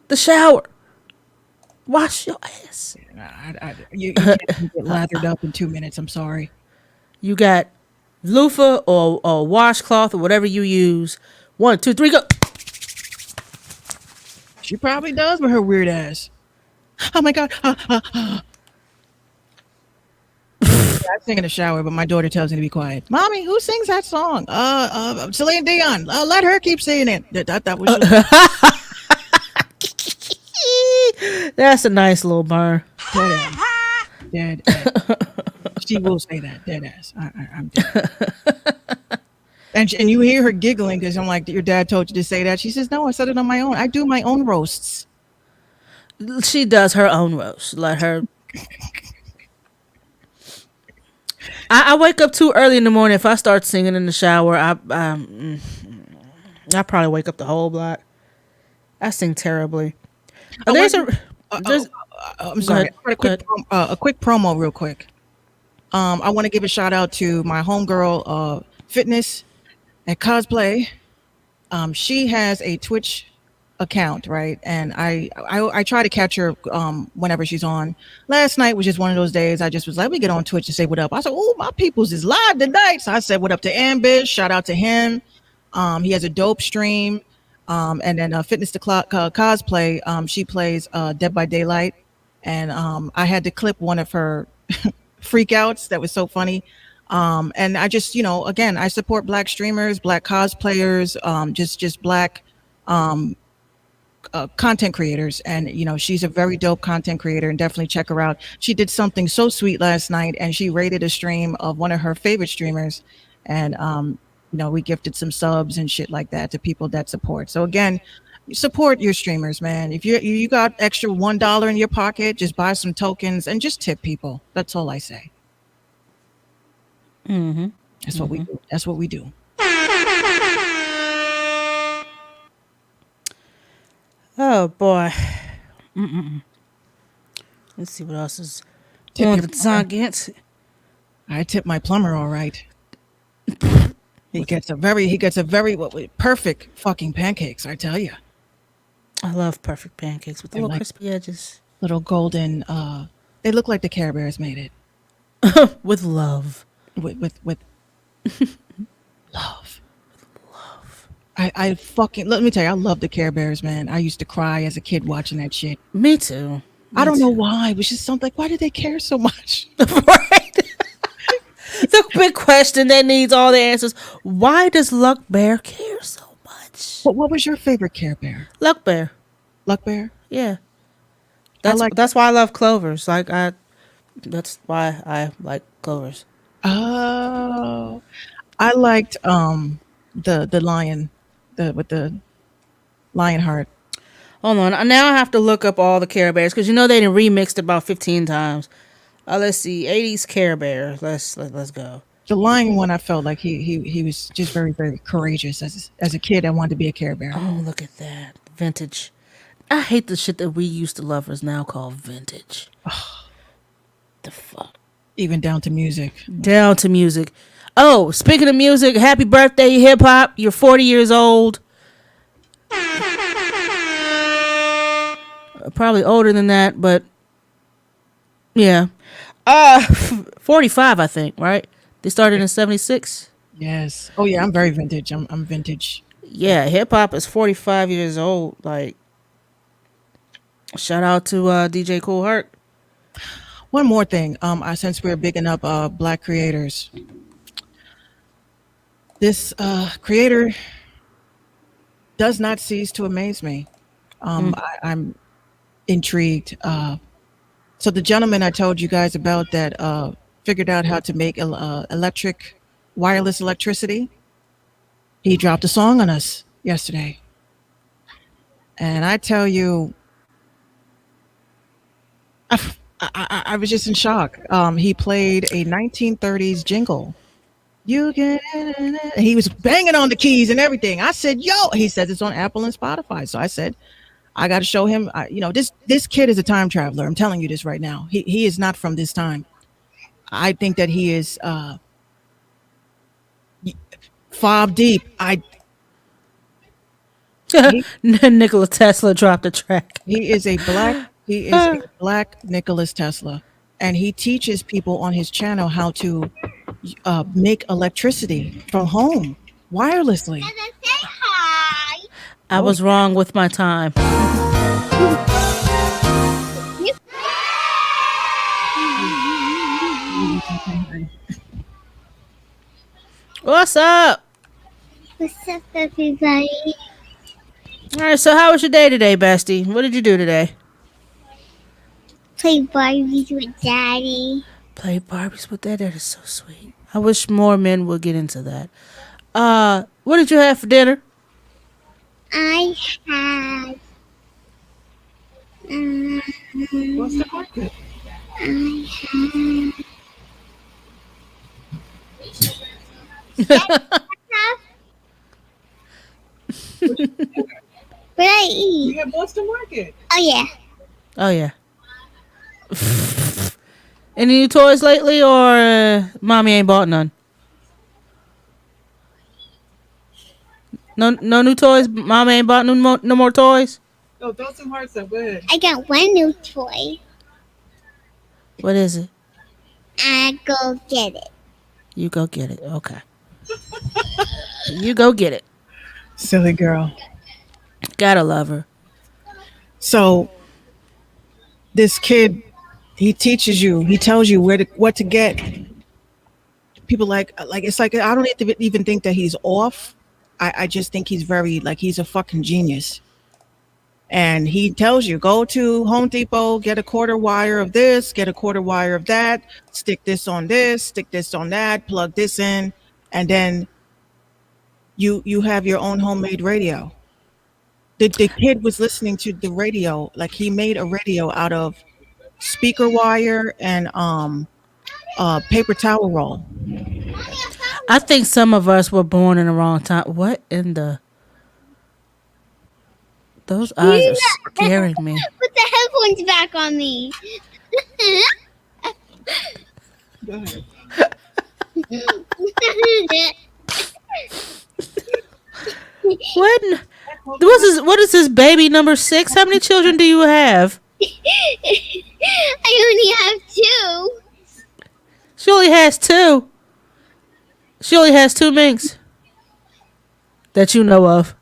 the shower. Wash your ass.
You can't get lathered up in 2 minutes. I'm sorry.
You got loofah or washcloth or whatever you use. 1, 2, 3, go.
She probably does with her weird ass. Oh my God. I sing in the shower, but my daughter tells me to be quiet. Mommy, who sings that song? Celine Dion. Let her keep saying it. That was
That's a nice little burn.
Dead ass. She will say that. Dead ass. I'm dead. And you hear her giggling because I'm like, your dad told you to say that. She says, no, I said it on my own. I do my own roasts.
She does her own roast. Let her. I wake up too early in the morning. If I start singing in the shower, I probably wake up the whole block. I sing terribly. I'm sorry.
A quick promo real quick. I want to give a shout out to my homegirl, Fitness and Cosplay. She has a Twitch account, right? And I try to catch her whenever she's on. Last night was just one of those days. I just was like, let me get on Twitch and say what up. I said, oh, my people's is live tonight. So I said what up to Ambish. Shout out to him. He has a dope stream. And then Fitness to Cosplay. She plays Dead by Daylight. And I had to clip one of her freakouts that was so funny. And I just, again, I support Black streamers, Black cosplayers, just Black content creators. And she's a very dope content creator, and definitely check her out. She did something so sweet last night, and she rated a stream of one of her favorite streamers, and we gifted some subs and shit like that to people that support. So again, support your streamers, man. If you got extra $1 in your pocket, just buy some tokens and just tip people. That's all I say.
Mm-hmm.
That's what we do. That's what we do.
Oh boy. Let's see what else is on the target.
I tip my plumber all right. He gets a very perfect fucking pancakes, I tell you.
I love perfect pancakes with the little crispy edges.
Little golden. They look like the Care Bears made it.
With love.
With love. I fucking, let me tell you, I love the Care Bears, man. I used to cry as a kid watching that shit.
Me too.
I don't know why. It was just something like, why did they care so much?
Right. The big question that needs all the answers. Why does Luck Bear care so much?
What was your favorite Care Bear?
Luck Bear.
Luck Bear?
Yeah. That's why I love Clovers. That's why I like Clovers.
Oh, I liked the lion, with the lion heart.
Hold on. Now I have to look up all the Care Bears because they done remixed about 15 times. Let's see, 80s Care Bears. Let's go.
The lion one, I felt like he was just very, very courageous. As a kid, I wanted to be a Care Bear.
Oh, look at that. Vintage. I hate the shit that we used to love is now called vintage. The fuck.
Even down to music.
Down to music. Oh, speaking of music, happy birthday, hip hop. You're 40 years old. Probably older than that, but yeah. 45, I think, right? They started in 76.
Yes. Oh yeah, I'm very vintage. I'm vintage.
Yeah, hip hop is 45 years old. Like, shout out to DJ Cool Herc.
One more thing. Since we're bigging up black creators, this creator does not cease to amaze me. I'm intrigued. So the gentleman I told you guys about that figured out how to make wireless electricity, he dropped a song on us yesterday. And I tell you, I was just in shock. He played a 1930s jingle. You get it. He was banging on the keys and everything. I said, "Yo!" He says it's on Apple and Spotify. So I said, "I got to show him." This kid is a time traveler. I'm telling you this right now. He is not from this time. I think that he is fob deep.
Nikola Tesla dropped a track.
He is a black Nicholas Tesla, and he teaches people on his channel how to make electricity from home wirelessly.
Say hi.
I was wrong with my time. What's up?
What's up, everybody?
All right, so how was your day today, bestie? What did you do today?
Play Barbies with Daddy.
Play Barbies with that. That is so sweet. I wish more men would get into that. What did you have for dinner?
I had.
What's the market?
What did I eat?
You had Boston Market.
Oh yeah.
Oh yeah. Any new toys lately, or mommy ain't bought none? No new toys. Mommy ain't bought no more toys.
Oh, throw some hearts up. Go ahead.
I got one new toy.
What is it?
I go get it.
You go get it. Okay. You go get it.
Silly girl.
Gotta love her.
So this kid, he teaches you. He tells you what to get. People like it's like I don't even think that he's off. I just think he's he's a fucking genius. And he tells you, go to Home Depot, get a quarter wire of this, get a quarter wire of that, stick this on this, stick this on that, plug this in, and then you have your own homemade radio. The kid was listening to the radio, like he made a radio out of speaker wire and paper towel roll.
I think some of us were born in the wrong time. What in the? Those eyes are scaring me.
Put the headphones back on me.
Go ahead.
What is this baby number 6? How many children do you have?
I only have 2.
She only has 2. She only has 2 minks that you know of.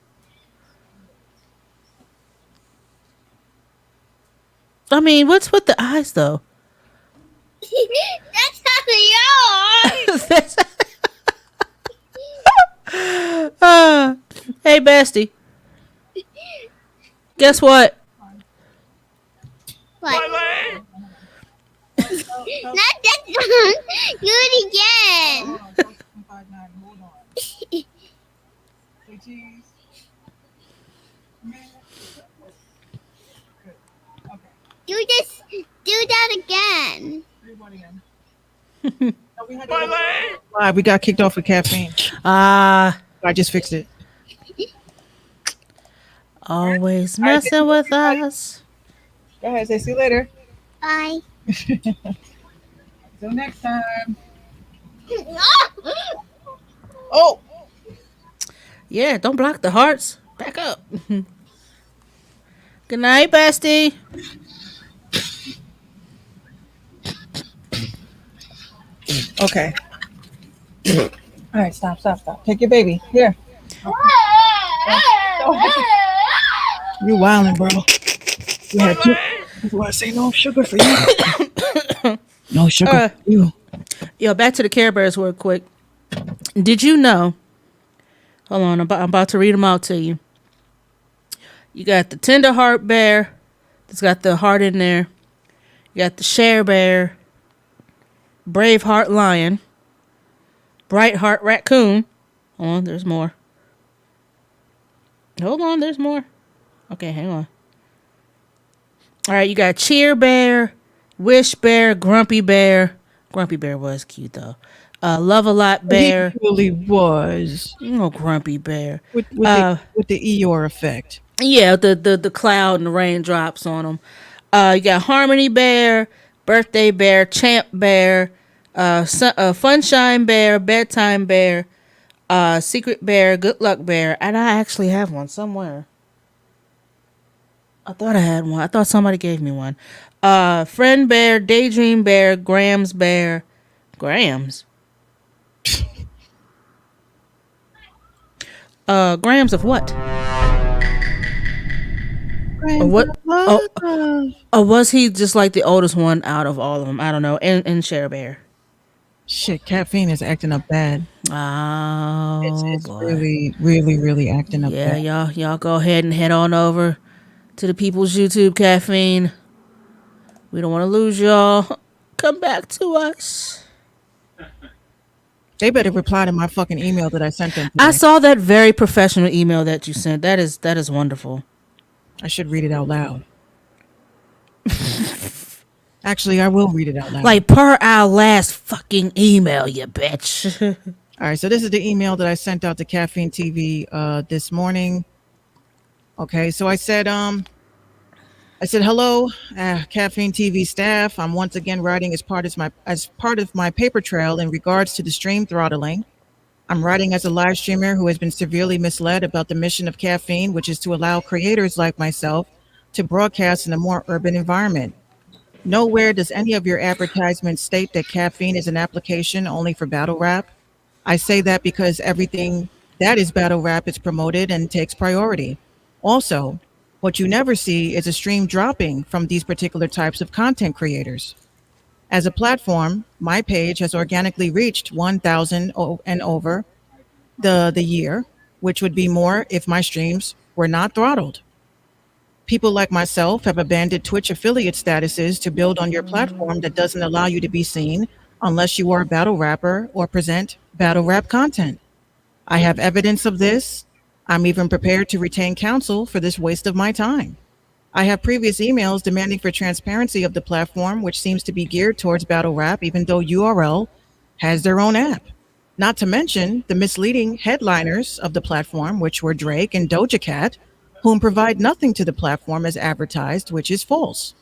I mean, what's with the eyes though?
That's how they are.
Hey, bestie. Guess what?
What? Not that song. Do it again.
Hold on. Cheese.
Do that again.
We got kicked off with caffeine.
Ah,
I just fixed it.
always messing with us.
Go ahead, say see you later.
Bye.
Till next time. Oh,
Yeah, don't block the hearts. Back up. Good night, bestie.
Okay. All right, stop. Take your baby. Here. You wildin', bro. You had two. That's why I say no sugar for you. No sugar for you.
Yo, back to the Care Bears real quick. Did you know? Hold on, I'm about to read them out to you. You got the Tender Heart Bear. That's got the heart in there. You got the Share Bear. Brave Heart Lion. Bright Heart Raccoon. Hold on, there's more. Hold on, there's more. Okay, hang on. All right, you got Cheer Bear, Wish Bear, Grumpy Bear. Grumpy Bear was cute though. Love a Lot Bear.
He really was.
Oh, Grumpy Bear.
With the Eeyore effect.
Yeah, the cloud and the raindrops on them. You got Harmony Bear, Birthday Bear, Champ Bear, Funshine Bear, Bedtime Bear, Secret Bear, Good Luck Bear, and I actually have one somewhere. I thought I had one. I thought somebody gave me one. Friend Bear, Daydream Bear, Grams Bear. Grams? Grams of what? Or what? Or was he just like the oldest one out of all of them? I don't know. And Share Bear.
Shit, Caffeine is acting up bad.
Oh,
It's
boy.
really acting up
Yeah,
bad.
y'all go ahead and head on over to the People's YouTube Caffeine. We don't want to lose y'all. Come back to us.
They better reply to my fucking email that I sent them.
I saw that very professional email that you sent. That is wonderful.
I should read it out loud. Actually, I will read it out loud.
Like per our last fucking email, you bitch.
All right, so this is the email that I sent out to Caffeine TV this morning. Okay, so I said, hello, Caffeine TV staff. I'm once again writing as part of my paper trail in regards to the stream throttling. I'm writing as a live streamer who has been severely misled about the mission of Caffeine, which is to allow creators like myself to broadcast in a more urban environment. Nowhere does any of your advertisements state that Caffeine is an application only for battle rap. I say that because everything that is battle rap is promoted and takes priority. Also, what you never see is a stream dropping from these particular types of content creators. As a platform, my page has organically reached 1,000 and over the year, which would be more if my streams were not throttled. People like myself have abandoned Twitch affiliate statuses to build on your platform that doesn't allow you to be seen unless you are a battle rapper or present battle rap content. I have evidence of this. I'm even prepared to retain counsel for this waste of my time. I have previous emails demanding for transparency of the platform, which seems to be geared towards battle rap, even though URL has their own app. Not to mention the misleading headliners of the platform, which were Drake and Doja Cat, whom provide nothing to the platform as advertised, which is false.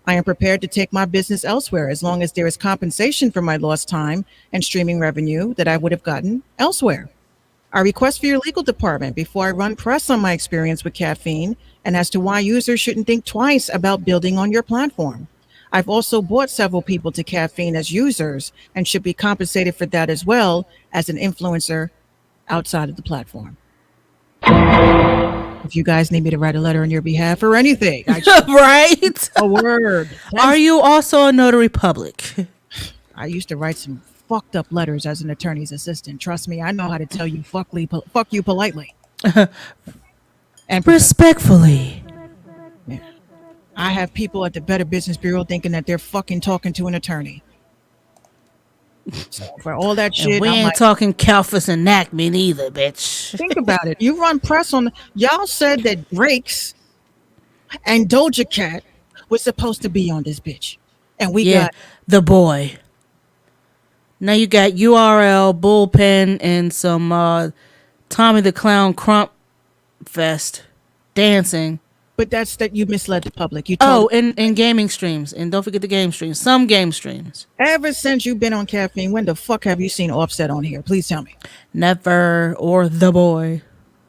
I am prepared to take my business elsewhere as long as there is compensation for my lost time and streaming revenue that I would have gotten elsewhere. I request for your legal department before I run press on my experience with Caffeine and as to why users shouldn't think twice about building on your platform. I've also brought several people to Caffeine as users and should be compensated for that as well as an influencer outside of the platform. If you guys need me to write a letter on your behalf or anything,
Right?
a word.
Are you also a notary public?
I used to write some fucked up letters as an attorney's assistant. Trust me, I know how to tell you fuck you politely. And
Respectfully.
yeah. I have people at the Better Business Bureau thinking that they're fucking talking to an attorney. So for all that
And
shit,
we
I'm
ain't
like,
talking Calphus and Nackman either, bitch.
think about it. You run press on y'all said that Drake's and Doja Cat was supposed to be on this bitch. And we
Yeah,
got
the boy. Now you got URL, Bullpen, and some Tommy the Clown Crump Fest dancing.
but that's that you misled the public. You
Oh,
told
and gaming streams. And don't forget the game streams. Some game streams.
ever since you've been on Caffeine, when the fuck have you seen Offset on here? Please tell me.
Never or the boy.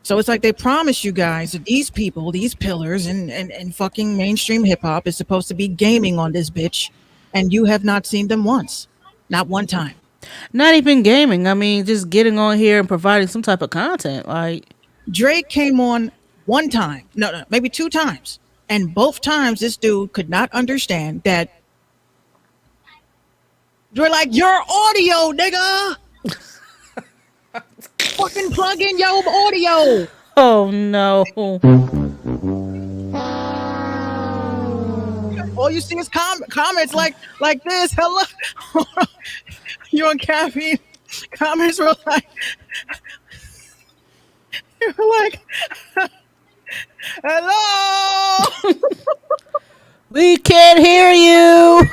So it's like they promise you guys that these people, these pillars and fucking mainstream hip hop is supposed to be gaming on this bitch, and you have not seen them once. Not one time.
Not even gaming. I mean, just getting on here and providing some type of content. Like,
Drake came on one time, no, maybe two times. And both times this dude could not understand that we're like, your audio, nigga. Fucking plug in your audio.
oh no.
All you see is comments like this. Hello. You on caffeine? Comments were like, hello.
We can't hear you.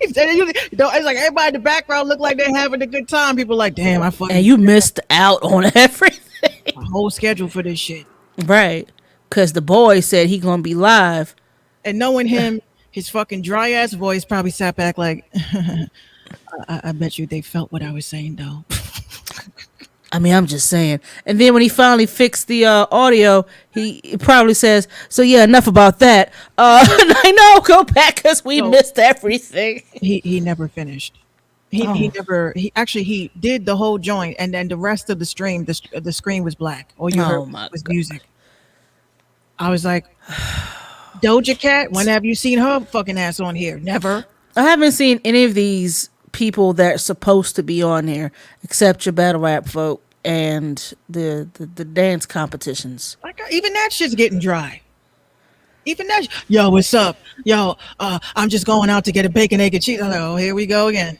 It's like everybody in the background look like they're having a good time. People like, damn, I fucking
And you missed out on everything.
a whole schedule for this shit.
Right. Because the boy said he going to be live.
And knowing him, his fucking dry ass voice probably sat back like, I bet you they felt what I was saying though.
I mean, I'm just saying. And then when he finally fixed the audio, he probably says, so yeah, enough about that. I know, go back because we missed everything.
He never finished. He did the whole joint, and then the rest of the stream, the screen was black. All you heard was music. I was like, Doja Cat, when have you seen her fucking ass on here? Never.
I haven't seen any of these people that are supposed to be on here except your battle rap folk and the dance competitions.
Like, even that shit's getting dry. Even that, yo, what's up? Yo, I'm just going out to get a bacon, egg, and cheese. I'm like, oh, here we go again.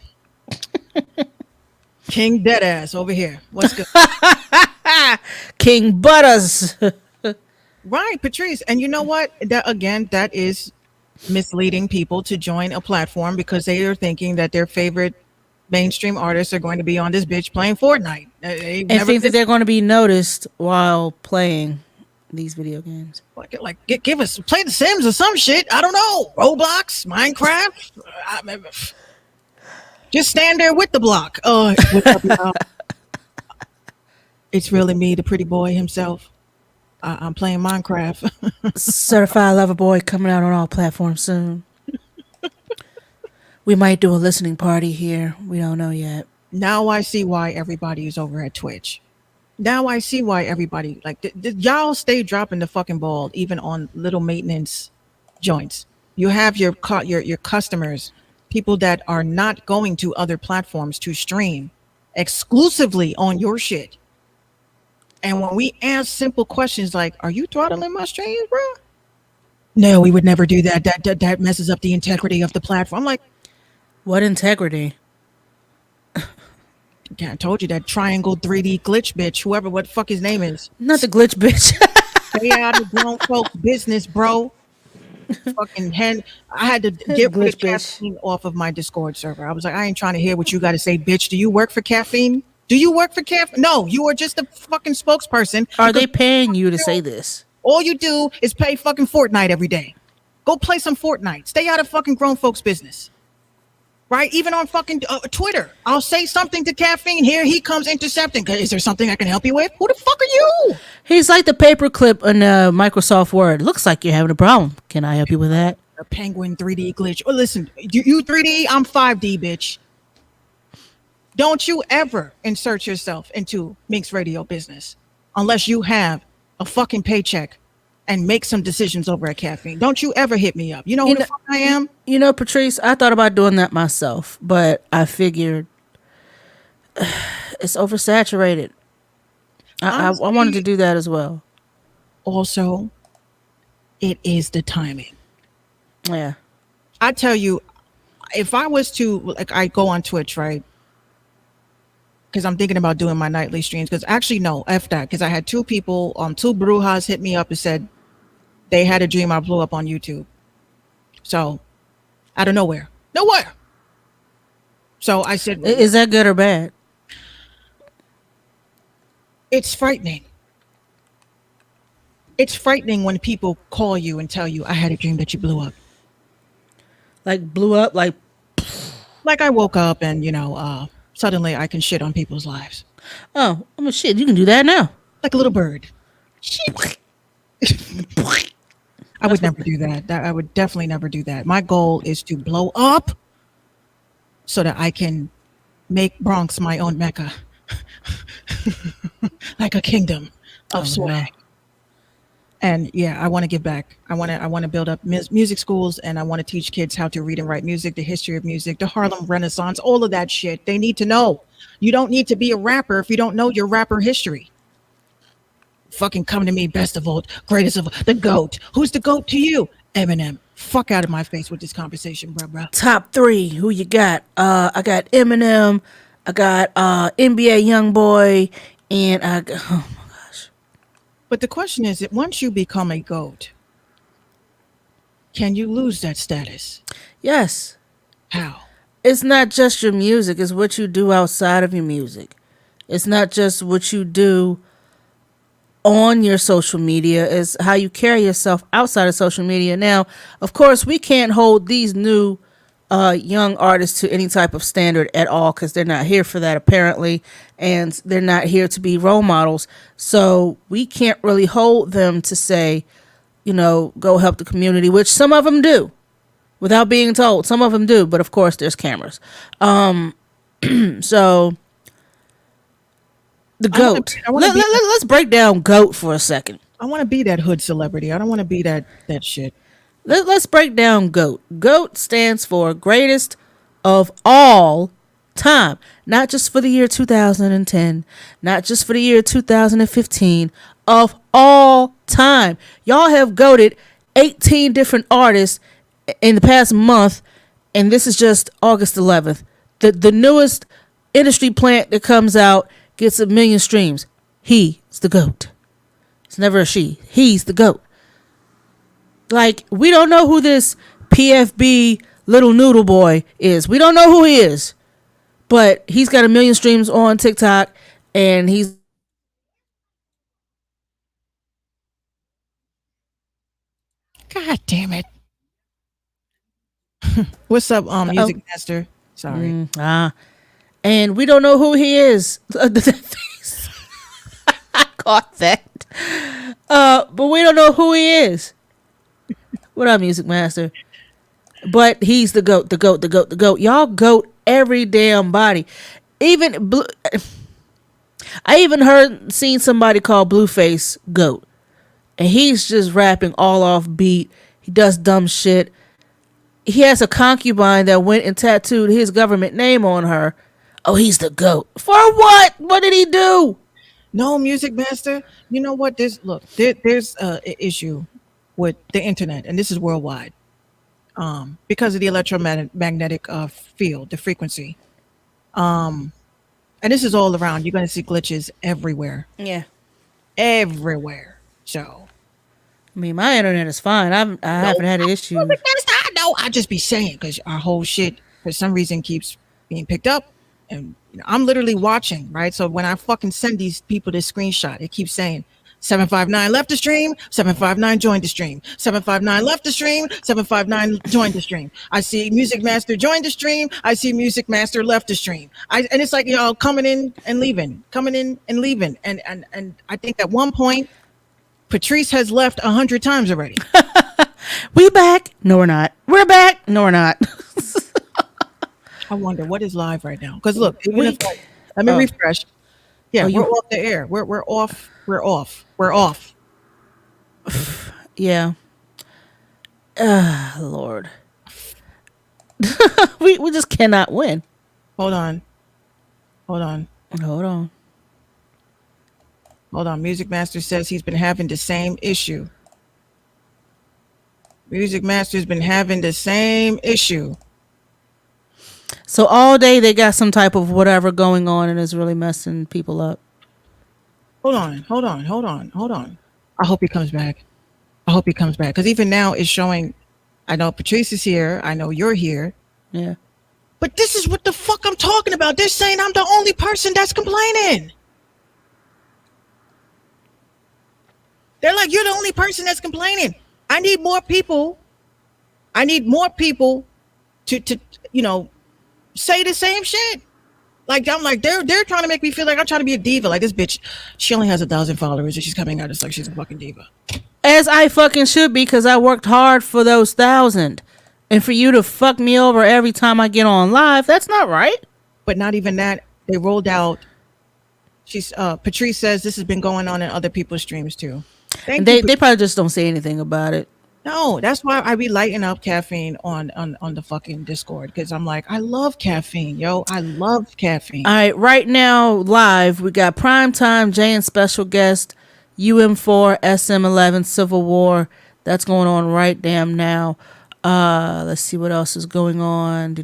King Deadass over here. What's good?
King Butters.
Right, Patrice. And you know what? That is misleading people to join a platform because they are thinking that their favorite mainstream artists are going to be on this bitch playing Fortnite.
And think that they're going to be noticed while playing these video games.
Give us, play The Sims or some shit. I don't know. Roblox, Minecraft. Just stand there with the block. Oh, what's up, y'all? It's really me, the pretty boy himself. I'm playing Minecraft.
Certified Lover Boy coming out on all platforms soon. We might do a listening party here. We don't know yet.
Now I see why everybody is over at Twitch. Now I see why everybody, like, y'all stay dropping the fucking ball even on little maintenance joints. You have your customers, people that are not going to other platforms to stream exclusively on your shit. And when we ask simple questions like, are you throttling my streams, bro? No, we would never do that. That messes up the integrity of the platform. I'm like,
what integrity?
yeah, I told you that triangle 3D glitch bitch, whoever, what the fuck his name is.
Not the glitch bitch.
Stay out of grown folks' business, bro. Fucking I had to get rid of caffeine off of my Discord server. I was like, I ain't trying to hear what you got to say, bitch. Do you work for caffeine? Do you work for caffeine? No, you are just a fucking spokesperson.
Are they paying you to say this?
All you do is play fucking Fortnite every day. Go play some Fortnite. Stay out of fucking grown folks' business. Right? Even on fucking Twitter. I'll say something to caffeine. Here he comes intercepting. Is there something I can help you with? Who the fuck are you?
He's like the paperclip in Microsoft Word. Looks like you're having a problem. Can I help you with that?
A penguin 3D glitch. Oh, listen, you 3D, I'm 5D, bitch. Don't you ever insert yourself into Minx Radio business unless you have a fucking paycheck and make some decisions over at caffeine. Don't you ever hit me up. You know who the fuck I am?
You know, Patrice, I thought about doing that myself, but I figured it's oversaturated. I wanted to do that as well.
Also, it is the timing.
Yeah.
I tell you, if I was to, like, I go on Twitch, right? Because I'm thinking about doing my nightly streams. Because actually, no, F that. Because I had two people, two Brujas hit me up and said they had a dream I blew up on YouTube. So, out of nowhere. Nowhere. So I said,
is that good or bad?
It's frightening. It's frightening when people call you and tell you, I had a dream that you blew up.
Like blew up? Like
I woke up and, suddenly I can shit on people's lives.
Oh, I mean, shit, you can do that now.
like a little bird. I would never do that. I would definitely never do that. My goal is to blow up so that I can make Bronx my own mecca, like a kingdom of swag. And yeah, I want to give back. I want to build up music schools, and I want to teach kids how to read and write music, the history of music, the Harlem Renaissance, all of that shit. They need to know. You don't need to be a rapper if you don't know your rapper history. Fucking come to me, best of all, greatest of all, the GOAT. Who's the GOAT to you? Eminem. Fuck out of my face with this conversation, bruh.
Top three. Who you got? I got Eminem. I got NBA YoungBoy, and I got, oh my gosh.
But the question is that once you become a GOAT, can you lose that status?
Yes.
How?
It's not just your music, it's what you do outside of your music. It's not just what you do on your social media, it's how you carry yourself outside of social media. Now, of course, we can't hold these new young artists to any type of standard at all because they're not here for that apparently, and they're not here to be role models. So we can't really hold them to say, go help the community, which some of them do. Without being told, some of them do, but of course there's cameras. So the GOAT. Let's break down GOAT for a second.
I want to be that hood celebrity. I don't want to be that shit.
Let's break down GOAT. GOAT stands for greatest of all time, not just for the year 2010, not just for the year 2015, of all time. Y'all have GOATed 18 different artists in the past month, and this is just August 11th. The newest industry plant that comes out gets 1 million streams. He's the GOAT. It's never a she. He's the GOAT. Like, we don't know who this PFB little noodle boy is. We don't know who he is. But he's got 1 million streams on TikTok, and he's
God damn it. What's up, Music Master? Sorry.
And we don't know who he is. I caught that. But we don't know who he is. What up, Music Master? But he's the GOAT, the GOAT, the GOAT, the GOAT. Y'all GOAT every damn body. I even seen somebody call Blueface GOAT. And he's just rapping all off beat. He does dumb shit. He has a concubine that went and tattooed his government name on her. Oh, he's the GOAT. For what? What did he do?
No, Music Master. You know what? There's an issue with the internet, and this is worldwide, because of the electromagnetic field, the frequency. And this is all around. You're going to see glitches everywhere.
Yeah.
Everywhere. So.
I mean, my internet is fine. I haven't had an issue.
Music Master, I know. I just be saying because our whole shit, for some reason, keeps being picked up. And I'm literally watching, right? So when I fucking send these people this screenshot, it keeps saying 759 left the stream, 759 joined the stream, 759 left the stream, 759 joined the stream. I see Music Master joined the stream. I see Music Master left the stream. And it's like, y'all coming in and leaving, coming in and leaving. And I think at one point, Patrice has left 100 times already.
We back? No, we're not. We're back? No, we're not.
I wonder what is live right now. Because look, let me refresh. Yeah, we're off the air. We're off. We're off. We're off.
Yeah. Lord. we just cannot win.
Hold on. Music Master says he's been having the same issue. Music Master's been having the same issue.
So all day they got some type of whatever going on, and it's really messing people up.
Hold on. I hope he comes back. Because even now it's showing, I know Patrice is here. I know you're here.
Yeah.
But this is what the fuck I'm talking about. They're saying I'm the only person that's complaining. They're like, you're the only person that's complaining. I need more people to say the same shit. Like I'm like they're trying to make me feel like I'm trying to be a diva. Like this bitch, she only has 1,000 followers and she's coming out as like she's a fucking diva.
As I fucking should be, because I worked hard for those 1,000. And for you to fuck me over every time I get on live, that's not right.
But not even that. They rolled out. She's Patrice says this has been going on in other people's streams too.
They probably just don't say anything about it.
No, that's why I be lighting up caffeine on the fucking Discord, because I'm like, I love caffeine, yo. I love caffeine.
All right, right now, live, we got Primetime, Jay and special guest, UM4, SM11, Civil War. That's going on right damn now. Let's see what else is going on.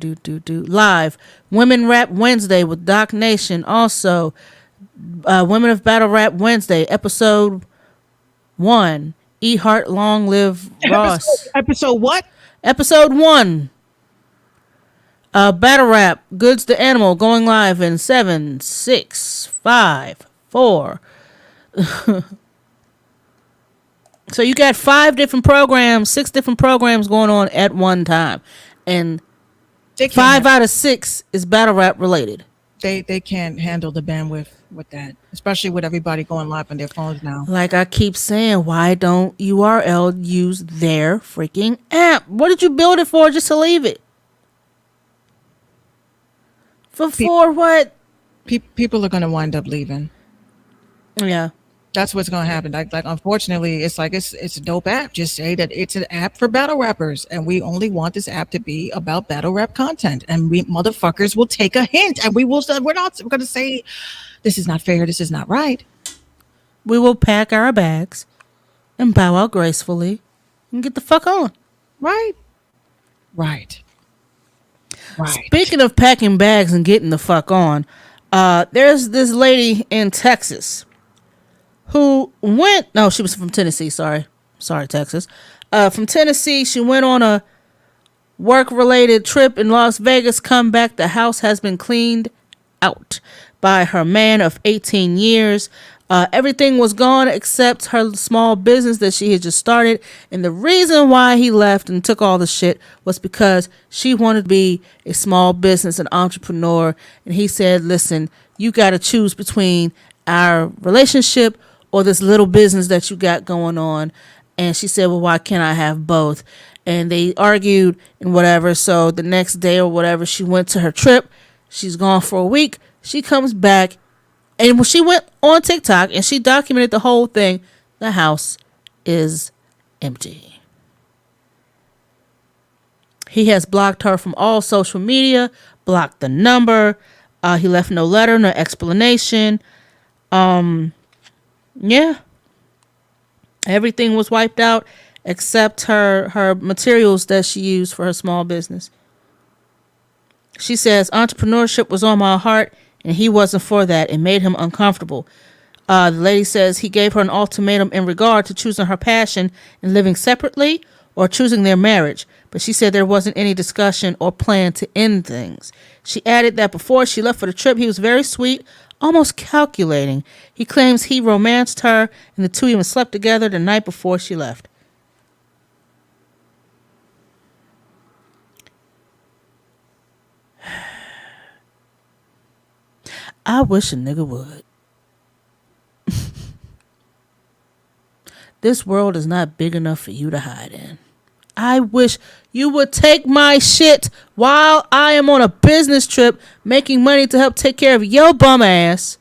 Live, Women Rap Wednesday with Doc Nation. Also, Women of Battle Rap Wednesday, episode 1. E Heart Long Live Ross.
Episode what?
Episode 1. Battle Rap Goods the Animal going live in 7, 6, 5, 4. So you got 5 different programs, 6 different programs going on at one time, and 5 out of 6 is battle rap related.
They can't handle the bandwidth with that, especially with everybody going live on their phones now.
Like I keep saying, why don't URL use their freaking app? What did you build it for? Just to leave it for what?
People are gonna wind up leaving.
Yeah.
That's what's gonna happen. Like unfortunately, it's like it's a dope app. Just say that it's an app for battle rappers, and we only want this app to be about battle rap content. And we motherfuckers will take a hint, and we're gonna say this is not fair. This is not right.
We will pack our bags and bow out gracefully and get the fuck on.
Right.
Speaking of packing bags and getting the fuck on, there's this lady in Texas who went, no, she was from Tennessee, sorry, Texas. From Tennessee, she went on a work-related trip in Las Vegas. Come back, the house has been cleaned out by her man of 18 years. Everything was gone except her small business that she had just started. And the reason why he left and took all the shit was because she wanted to be a small business, an entrepreneur. And he said, listen, you got to choose between our relationship or this little business that you got going on. And she said, well, why can't I have both? And they argued and whatever. So the next day or whatever, she went to her trip. She's gone for a week. She comes back. And when she went on TikTok and she documented the whole thing, the house is empty. He has blocked her from all social media, blocked the number. He left no letter, no explanation. Yeah. Everything was wiped out except her materials that she used for her small business. She says, entrepreneurship was on my heart and he wasn't for that. It made him uncomfortable. The lady says he gave her an ultimatum in regard to choosing her passion and living separately or choosing their marriage. But she said there wasn't any discussion or plan to end things. She added that before she left for the trip, he was very sweet, almost calculating. He claims he romanced her and the two even slept together the night before she left. I wish a nigga would. This world is not big enough for you to hide in. I wish you would take my shit while I am on a business trip making money to help take care of your bum ass.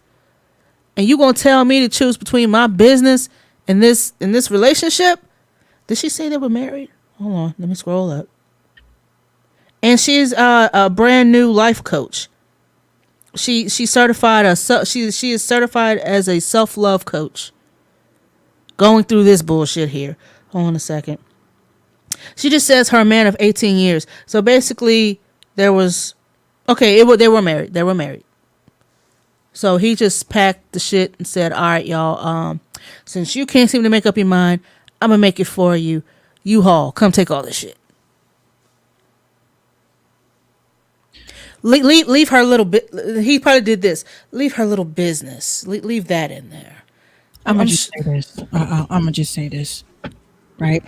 And you gonna tell me to choose between my business and this relationship? Did she say they were married? Hold on, let me scroll up. And she's a brand new life coach. She's certified she is certified as a self-love coach. Going through this bullshit here. Hold on a second. She just says her man of 18 years. So basically, they were married. They were married. So he just packed the shit and said, all right, y'all, since you can't seem to make up your mind, I'm going to make it for you. U-Haul, come take all this shit. Leave her little bit. He probably did this. Leave her little business. Leave that in there.
I'm going to just say this. I'm going to just say this. Right?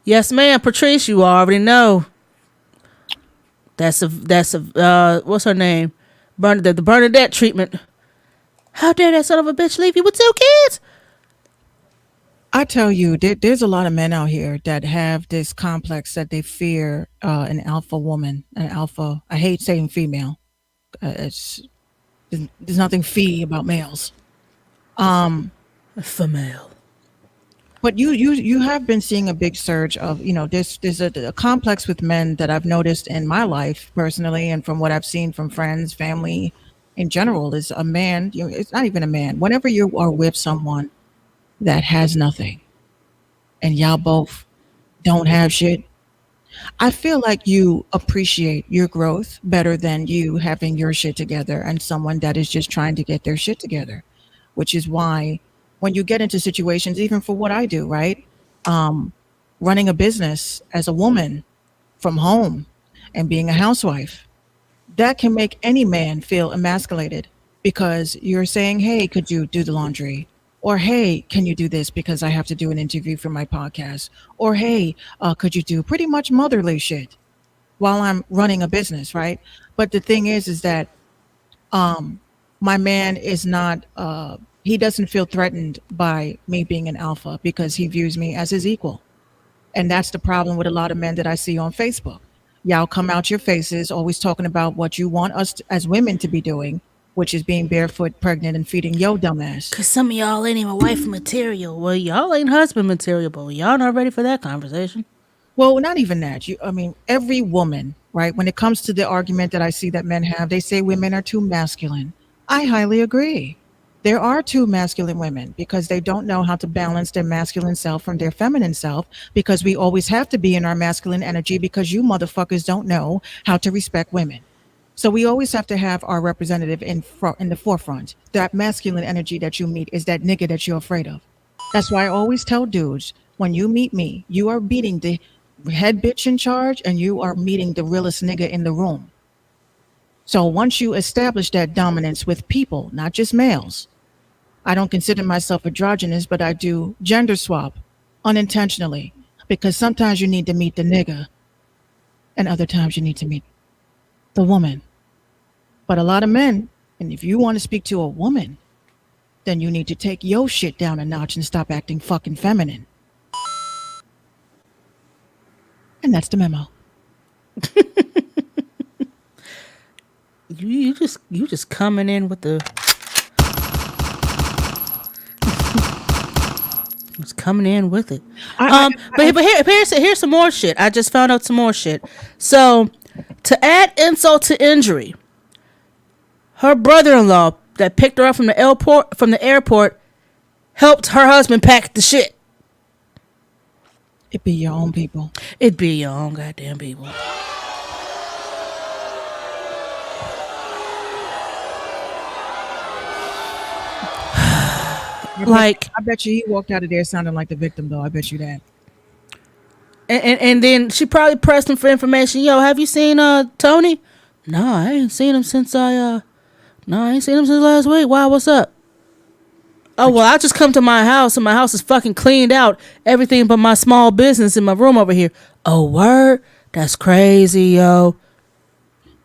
Yes, ma'am. Patrice, you already know. That's what's her name? Bernadette, the Bernadette treatment. How dare that son of a bitch leave you with 2 kids?
I tell you, there's a lot of men out here that have this complex that they fear an alpha woman, an alpha. I hate saying female. It's there's nothing fee about males.
Female.
But you have been seeing a big surge of, there's a complex with men that I've noticed in my life personally, and from what I've seen from friends, family in general, is a man. It's not even a man. Whenever you are with someone that has nothing, and y'all both don't have shit, I feel like you appreciate your growth better than you having your shit together and someone that is just trying to get their shit together, which is why when you get into situations, even for what I do, right? Running a business as a woman from home and being a housewife, that can make any man feel emasculated because you're saying, hey, could you do the laundry? Or, hey, can you do this because I have to do an interview for my podcast? Or, hey, could you do pretty much motherly shit while I'm running a business, right? But the thing is that my man is not, he doesn't feel threatened by me being an alpha because he views me as his equal. And that's the problem with a lot of men that I see on Facebook. Y'all come out your faces always talking about what you want us as women to be doing, which is being barefoot, pregnant, and feeding yo dumbass.
Cause some of y'all ain't even wife material. Well, y'all ain't husband material, but y'all not ready for that conversation.
Well, not even that. Every woman, right? When it comes to the argument that I see that men have, they say women are too masculine. I highly agree. There are too masculine women because they don't know how to balance their masculine self from their feminine self, because we always have to be in our masculine energy because you motherfuckers don't know how to respect women. So we always have to have our representative in the forefront. That masculine energy that you meet is that nigga that you're afraid of. That's why I always tell dudes, when you meet me, you are meeting the head bitch in charge and you are meeting the realest nigga in the room. So once you establish that dominance with people, not just males, I don't consider myself androgynous, but I do gender swap unintentionally because sometimes you need to meet the nigga and other times you need to meet the woman. But a lot of men, and if you want to speak to a woman, then you need to take your shit down a notch and stop acting fucking feminine. And that's the memo.
You just coming in with the just coming in with it. But here's some more shit. I just found out some more shit. So to add insult to injury, her brother-in-law that picked her up from the airport helped her husband pack the shit.
It be your own people.
It be your own goddamn people. Like,
I bet you he walked out of there sounding like the victim, though. I bet you that.
And then she probably pressed him for information. Yo, have you seen Tony? No, I ain't seen him since I ain't seen him since last week. Why? What's up? Oh, well, I just come to my house and my house is fucking cleaned out. Everything but my small business in my room over here. Oh, word? That's crazy, yo.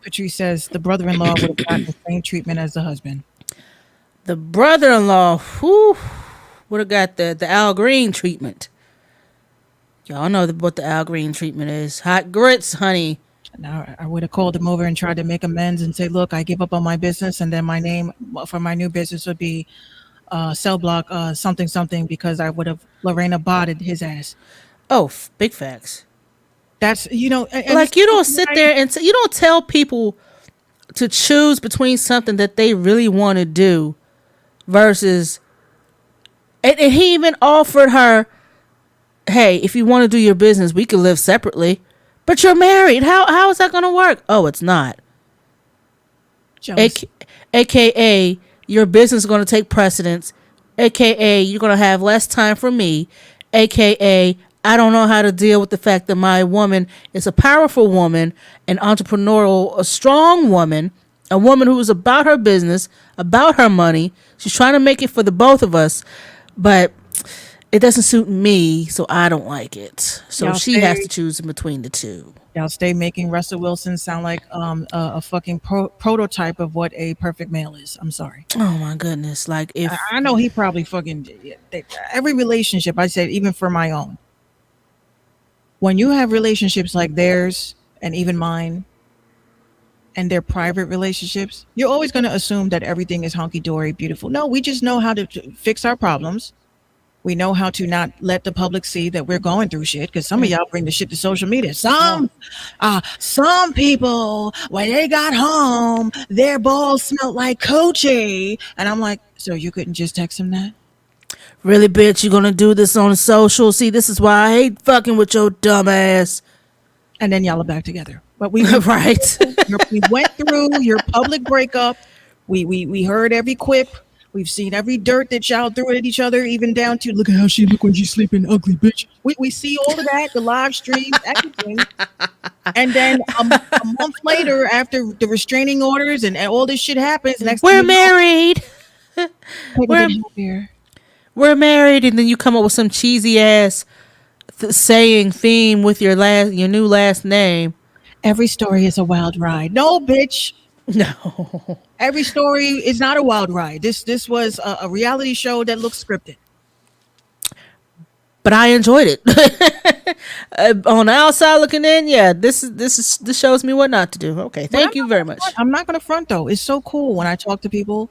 Patrice says the brother-in-law would have gotten the same treatment as the husband.
The brother-in-law, would have got the Al Green treatment. Y'all know what the Al Green treatment is. Hot grits, honey.
Now, I would have called him over and tried to make amends and say, look, I give up on my business, and then my name for my new business would be Cell Block something, because I would have Lorena botted his ass.
Oh, big facts.
That's, and
like, you don't sit there and you don't tell people to choose between something that they really want to do versus, and he even offered her, hey, if you want to do your business, we can live separately, but you're married. How is that going to work? Oh, it's not. AKA, your business is going to take precedence. AKA, you're going to have less time for me. AKA, I don't know how to deal with the fact that my woman is a powerful woman, an entrepreneurial, a strong woman, a woman who is about her business, about her money. She's trying to make it for the both of us, but it doesn't suit me, so I don't like it. So
Y'all
she has to
stay,
choose in between the two.
y'all stay making Russell Wilson sound like a fucking prototype of what a perfect male is. I'm sorry.
Oh my goodness! Like if
I know he probably fucking every relationship. I said even for my own. When you have relationships like theirs and even mine, and they're private relationships, you're always going to assume that everything is honky dory, beautiful. No, we just know how to fix our problems. We know how to not let the public see that we're going through shit. Because some of y'all bring the shit to social media. Some people when they got home, their balls smelled like coochie, and I'm like, so you couldn't just text him that?
really, bitch, you're gonna do this on social. See, this is why I hate fucking with your dumb ass.
And then y'all are back together. But we
Right.
we went through your public breakup. We heard every quip. We've seen every dirt that y'all threw at each other, even down to look at how she look when she's sleeping, ugly bitch. We see all of that, the live stream, everything. And then a month later, after the restraining orders and all this shit happens, next
We're
thing you know,
married. We're
here.
we're married, and then you come up with some cheesy ass saying theme with your new last name.
Every story is a wild ride. No, bitch.
No.
Every story is not a wild ride. This was a reality show that looks scripted.
But I enjoyed it. On the outside looking in, yeah, this shows me what not to do. Okay, thank you very much.
I'm not gonna front though. It's so cool when I talk to people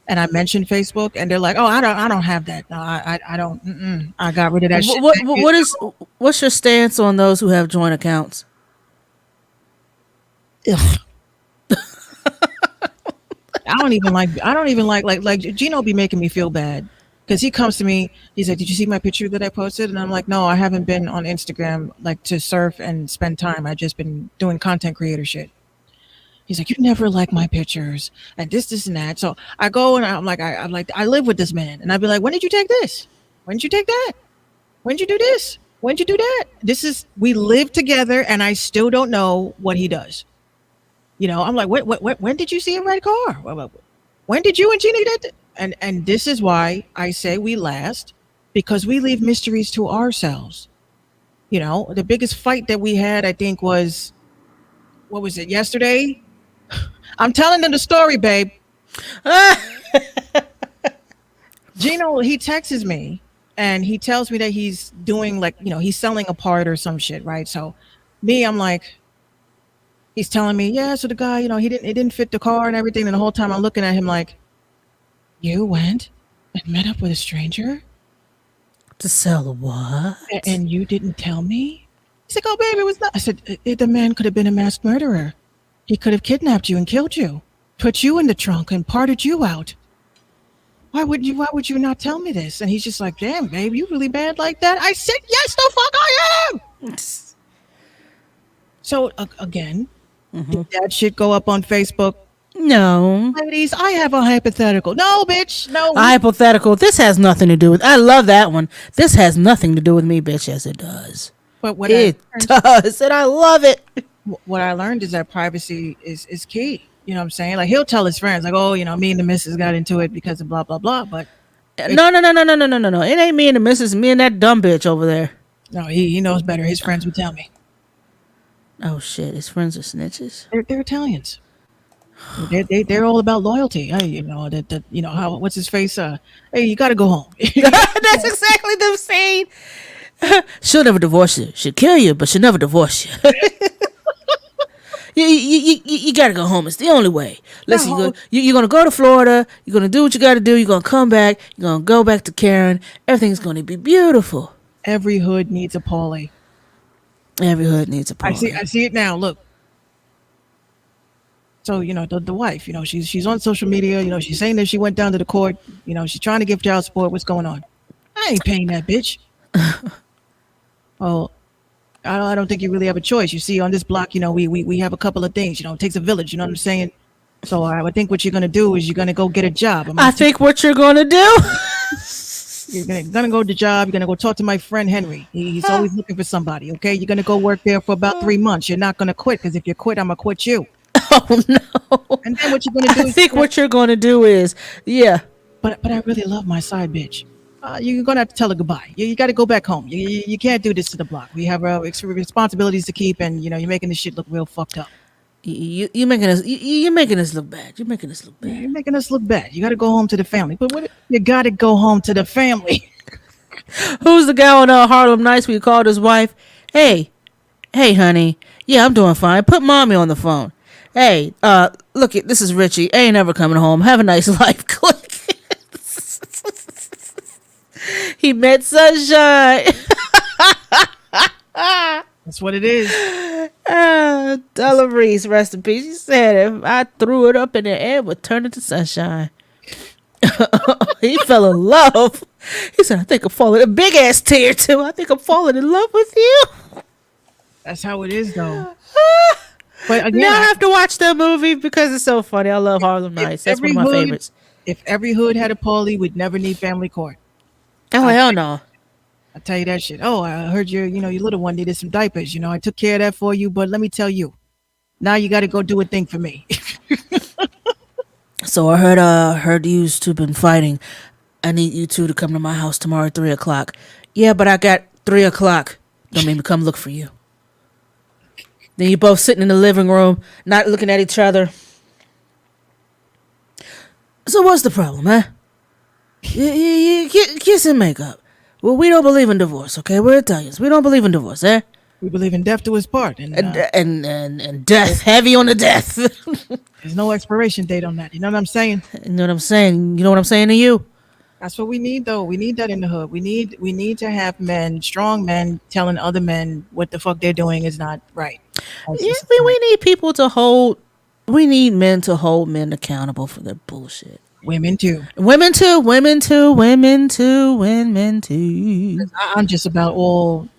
and I mention Facebook and they're like, "Oh, I don't have that. No, I don't. I got rid of that shit."
What's your stance on those who have joint accounts?
Ugh. I don't even like Gino be making me feel bad because he comes to me. He's like, "Did you see my picture that I posted?" And I'm like, "No, I haven't been on Instagram like to surf and spend time. I just been doing content creator shit." He's like, "You never like my pictures and this and that." So I go and I'm like, I live with this man, and I'd be like, "When did you take this? When did you take that? When did you do this? When did you do that?" We live together, and I still don't know what he does. You know, I'm like, when did you see a red car? When did you and Gina get that? And this is why I say we last, because we leave mysteries to ourselves. You know, the biggest fight that we had, I think, was, what was it, yesterday? I'm telling them the story, babe. Gino, he texts me and he tells me that he's doing like, he's selling a part or some shit, right? So I'm like, he's telling me, yeah, so the guy, it didn't fit the car and everything. And the whole time I'm looking at him like, you went and met up with a stranger?
To sell what?
And you didn't tell me? He's like, oh, babe, it was not. I said, the man could have been a masked murderer. He could have kidnapped you and killed you, put you in the trunk and parted you out. Why would you not tell me this? And he's just like, damn, babe, you really bad like that? I said, yes, the fuck I am. So again, did that shit go up on Facebook?
No.
Ladies, I have a hypothetical. No, bitch. No.
Hypothetical. This has nothing to do with. I love that one. This has nothing to do with me, bitch. Yes, it does.
But what
it does, and I love it.
What I learned is that privacy is key. You know what I'm saying? Like he'll tell his friends, like, oh, me and the missus got into it because of blah blah blah. But
no. It ain't me and the missus. Me and that dumb bitch over there.
No, he knows better. His friends would tell me.
Oh shit! His friends are snitches.
They're Italians. They're all about loyalty. How what's his face? Hey, you got to go home.
That's exactly the saying. She'll never divorce you. She'll kill you, but she'll never divorce you. You got to go home. It's the only way. Listen, you're going to go to Florida. You're going to do what you got to do. You're going to come back. You're going to go back to Karen. Everything's going to be beautiful.
Every hood needs a Paulie.
Every hood needs a Paulie.
I see it now. Look. So, the wife, she's on social media, she's saying that she went down to the court, she's trying to give child support. What's going on? I ain't paying that bitch. Well, I don't think you really have a choice. You see, on this block, we have a couple of things, it takes a village, you know what I'm saying? So I would think what you're going to do is you're going to go get a job.
I think what you're going to do.
You're going to go to the job. You're going to go talk to my friend Henry. He's always looking for somebody, okay? You're going to go work there for about 3 months. You're not going to quit, because if you quit, I'm going to quit you.
Oh, no.
And then what you're going to do
I think what you're going to do is, yeah.
But I really love my side bitch. you're gonna have to tell her goodbye. You got to go back home. You can't do this to the block. We have responsibilities to keep, and you're making this shit look real fucked up.
You making us you're making us look bad. You're making us look bad.
You're making us look bad. You got to go home to the family. But what? You got to go home to the family.
Who's the guy on Harlem Nights where he called his wife? Hey, honey. Yeah, I'm doing fine. Put mommy on the phone. Hey, look, this is Richie. Ain't ever coming home. Have a nice life. Click. He met sunshine.
That's what it is.
Della Reese, rest in peace. She said if I threw it up in the air, it would turn into sunshine. He fell in love. He said, I think I'm falling. A big ass tear, too. I think I'm falling in love with you.
That's how it is, though. But again,
Now I have to watch that movie because it's so funny. I love Harlem Nights. That's one of my favorites.
If every hood had a Paulie, we'd never need family court.
Oh, hell no.
I tell you that shit. Oh, I heard your little one needed some diapers. I took care of that for you, but let me tell you, now you got to go do a thing for me.
So I heard you two been fighting. I need you two to come to my house tomorrow at 3:00. Yeah, but I got 3:00. Don't make me come look for you. Then you both sitting in the living room, not looking at each other. So what's the problem, huh? You kiss and make up. Well, we don't believe in divorce, okay? We're Italians. We don't believe in divorce, eh?
We believe in death to his part,
And death, heavy on the death.
There's no expiration date on that. You know what I'm saying?
You know what I'm saying? You know what I'm saying to you?
That's what we need, though. We need that in the hood. We need to have men, strong men, telling other men what the fuck they're doing is not right.
Yeah, we need people to hold. We need men to hold men accountable for their bullshit.
Women too.
Women too. Women too. Women too. Women too.
I'm just about all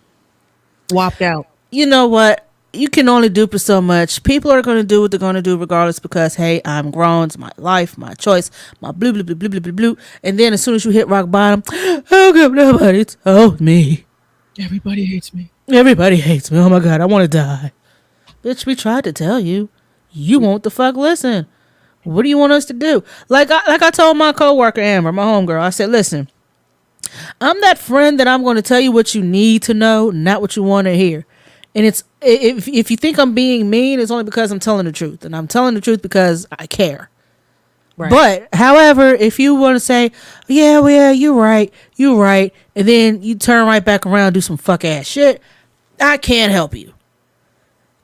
whopped out.
You know what? You can only do for so much. People are going to do what they're going to do regardless because, hey, I'm grown. It's my life, my choice, my blue, blue, blue, blue, blue, blue, blue. And then as soon as you hit rock bottom, how come nobody told me?
Everybody hates me.
Everybody hates me. Oh, my God. I want to die. Bitch, we tried to tell you. You won't the fuck listen. What do you want us to do? Like I told my coworker, Amber, my homegirl, I said, listen, I'm that friend that I'm going to tell you what you need to know, not what you want to hear. And it's if you think I'm being mean, it's only because I'm telling the truth. And I'm telling the truth because I care. Right. But, however, if you want to say, yeah, you're right, and then you turn right back around and do some fuck ass shit, I can't help you.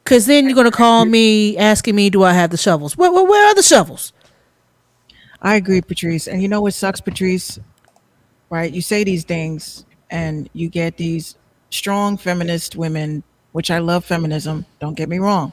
Because then you're going to call me asking me, do I have the shovels? Where are the shovels?
I agree, Patrice. And you know what sucks, Patrice? Right? You say these things and you get these strong feminist women, which I love feminism. Don't get me wrong.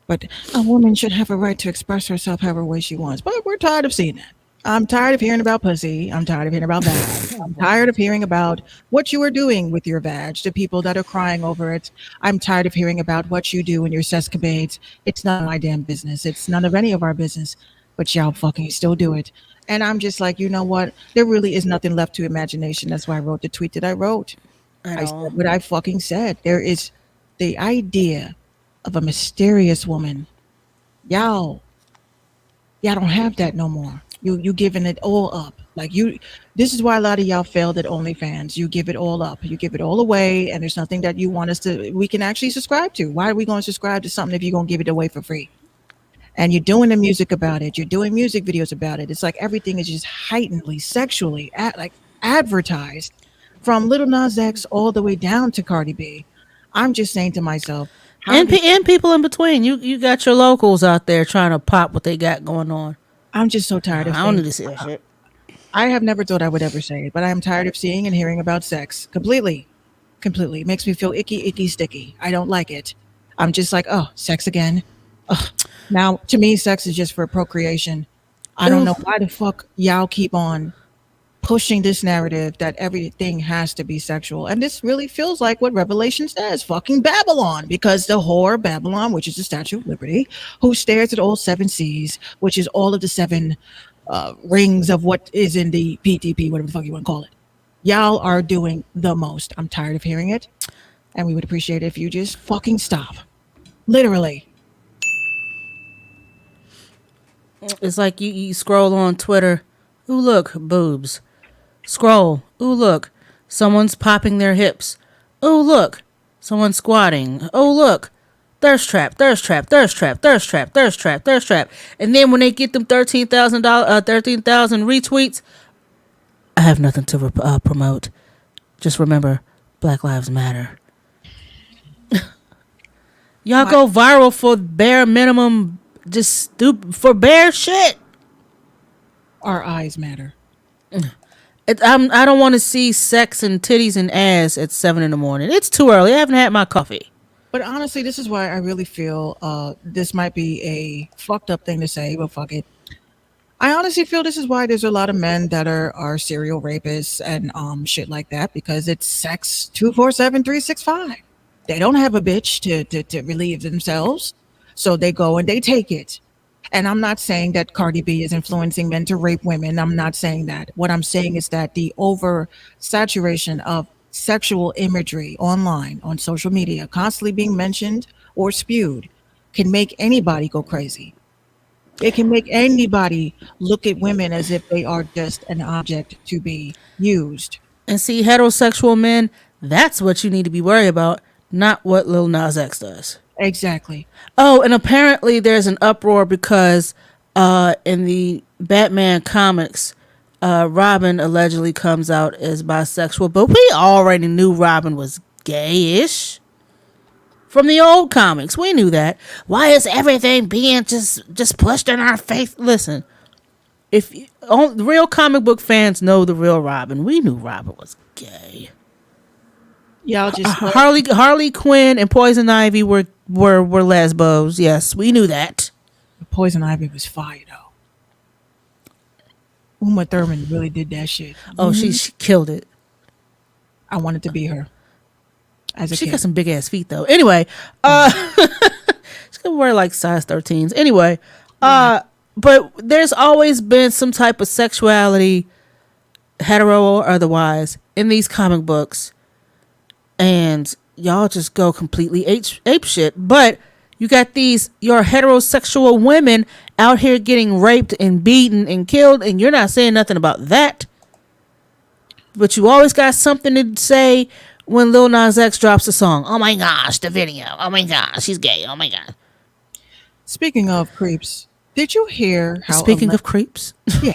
But a woman should have a right to express herself however way she wants. But we're tired of seeing that. I'm tired of hearing about pussy. I'm tired of hearing about that. I'm tired of hearing about what you are doing with your vag to people that are crying over it. I'm tired of hearing about what you do in your sescapades. It's none of my damn business. It's none of any of our business. But y'all fucking still do it. And I'm just like, you know what? There really is nothing left to imagination. That's why I wrote the tweet that I wrote. I said what I fucking said. There is the idea of a mysterious woman. Y'all don't have that no more. You giving it all up. Like this is why a lot of y'all failed at OnlyFans. You give it all up. You give it all away, and there's nothing that you want we can actually subscribe to. Why are we going to subscribe to something if you're going to give it away for free? And you're doing the music about it. You're doing music videos about it. It's like everything is just heightenedly sexually advertised, from Lil Nas X all the way down to Cardi B. I'm just saying to myself,
and people in between. You got your locals out there trying to pop what they got going on.
I'm just so tired of
I don't need to see that shit.
I have never thought I would ever say it, but I am tired of seeing and hearing about sex. Completely. It makes me feel icky, sticky. I don't like it. I'm just like, oh, sex again. Ugh. Now, to me, sex is just for procreation. I don't know why the fuck y'all keep on pushing this narrative that everything has to be sexual. And this really feels like what Revelation says, fucking Babylon, because the whore Babylon, which is the Statue of Liberty, who stares at all seven seas, which is all of the seven rings of what is in the PTP, whatever the fuck you want to call it. Y'all are doing the most. I'm tired of hearing it. And we would appreciate it if you just fucking stop. Literally.
It's like you scroll on Twitter. Ooh, look, boobs. Scroll. Ooh, look. Someone's popping their hips. Ooh, look. Someone's squatting. Oh, look. Thirst trap, thirst trap, thirst trap, thirst trap, thirst trap, thirst trap. And then when they get them $13,000, 13,000 retweets, I have nothing to promote. Just remember, Black Lives Matter. Y'all go viral for bare minimum, just stupid, for bare shit.
Our eyes matter.
I don't want to see sex and titties and ass at 7 in the morning. It's too early. I haven't had my coffee.
But honestly, this is why I really feel this might be a fucked up thing to say, but fuck it. I honestly feel this is why there's a lot of men that are serial rapists and shit like that, because it's sex 24/7, 365. They don't have a bitch to relieve themselves, so they go and they take it. And I'm not saying that Cardi B is influencing men to rape women. I'm not saying that. What I'm saying is that the oversaturation of sexual imagery online, on social media, constantly being mentioned or spewed, can make anybody go crazy. It can make anybody look at women as if they are just an object to be used.
And see, heterosexual men, that's what you need to be worried about, not what Lil Nas X does.
Exactly.
Oh, and apparently there's an uproar because in the Batman comics, Robin allegedly comes out as bisexual, but we already knew Robin was gayish from the old comics. We knew that. Why is everything being just pushed in our face? Listen, if the real comic book fans know the real Robin, we knew Robin was gay.
Y'all just
Harley Quinn and Poison Ivy were lesbos. Yes, we knew that.
Poison Ivy was fire though. Uma Thurman really did that shit.
Oh, she killed it.
I wanted to be her as a
She
kid.
got some big ass feet though. Anyway, she's gonna wear like size 13s. Anyway, but there's always been some type of sexuality, hetero or otherwise, in these comic books, and y'all just go completely ape shit. But you got your heterosexual women out here getting raped and beaten and killed, and you're not saying nothing about that. But you always got something to say when Lil Nas X drops a song. Oh my gosh, the video. Oh my gosh, he's gay. Oh my god.
Speaking of creeps, did you hear how?
Speaking of creeps,
yeah,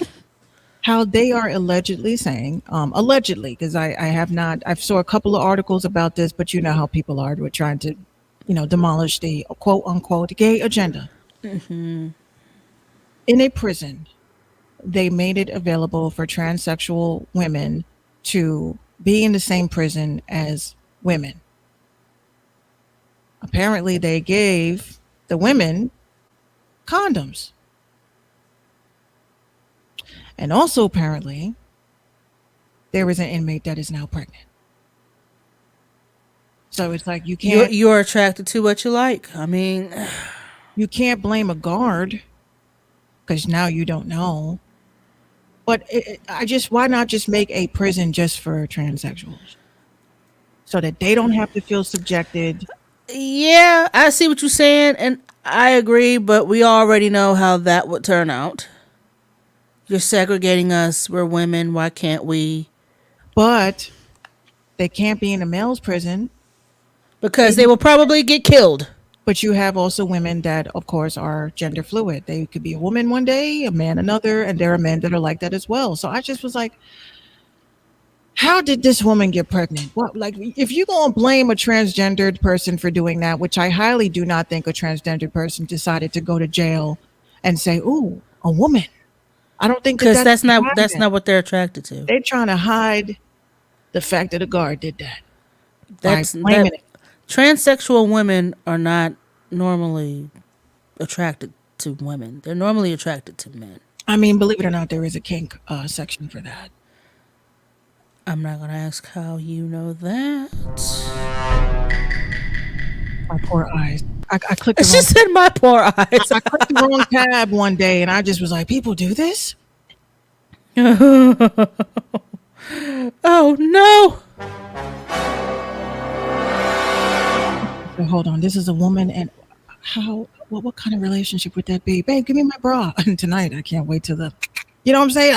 how they are allegedly saying, allegedly, because I have not. I've saw a couple of articles about this, but you know how people are. We're trying to, demolish the quote unquote gay agenda. Mm-hmm. In a prison, they made it available for transsexual women to be in the same prison as women. Apparently, they gave the women condoms. And also, apparently, there is an inmate that is now pregnant. So it's like
you're attracted to what you like. I mean,
you can't blame a guard because now you don't know. But why not just make a prison just for transsexuals so that they don't have to feel subjected?
Yeah, I see what you're saying, and I agree, but we already know how that would turn out. You're segregating us. We're women. Why can't we?
But they can't be in a male's prison.
Because they will probably get killed.
But you have also women that, of course, are gender fluid. They could be a woman one day, a man another, and there are men that are like that as well. So I just was like, how did this woman get pregnant? What, like, if you're going to blame a transgendered person for doing that, which I highly do not think a transgendered person decided to go to jail and say, ooh, a woman. I don't think
because that's not what they're attracted to.
They're trying to hide the fact that a guard did that.
That's
blaming it.
Transsexual women are not normally attracted to women. They're normally attracted to men.
I mean, believe it or not, there is a kink section for that.
I'm not going to ask how you know that.
My poor eyes. I clicked the
She said my poor eyes.
I clicked the wrong tab one day, and I just was like, people do this?
Oh, no.
So hold on. This is a woman, and what kind of relationship would that be? Babe, give me my bra. And tonight, I can't wait till you know what I'm saying?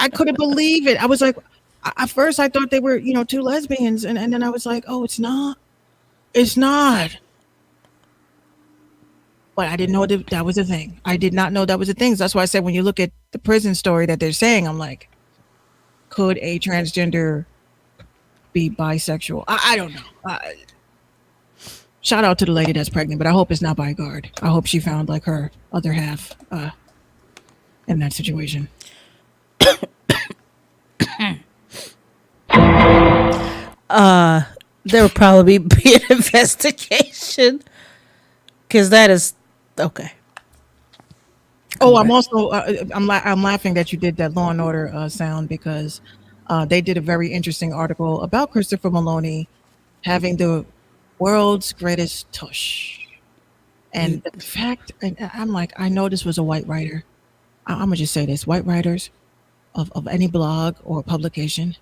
I couldn't believe it. I was like, at first I thought they were, two lesbians, and then I was like, oh, it's not. It's not. But I didn't know that was a thing. I did not know that was a thing. So that's why I said when you look at the prison story that they're saying, I'm like, could a transgender be bisexual? I don't know. Shout out to the lady that's pregnant, but I hope it's not by guard. I hope she found like her other half in that situation.
There will probably be an investigation because that is okay.
Oh, I'm also I'm laughing that you did that Law and Order sound because they did a very interesting article about Christopher Maloney having the world's greatest tush, and the fact, and I'm like, I know this was a white writer. I'm gonna just say this: white writers of any blog or publication,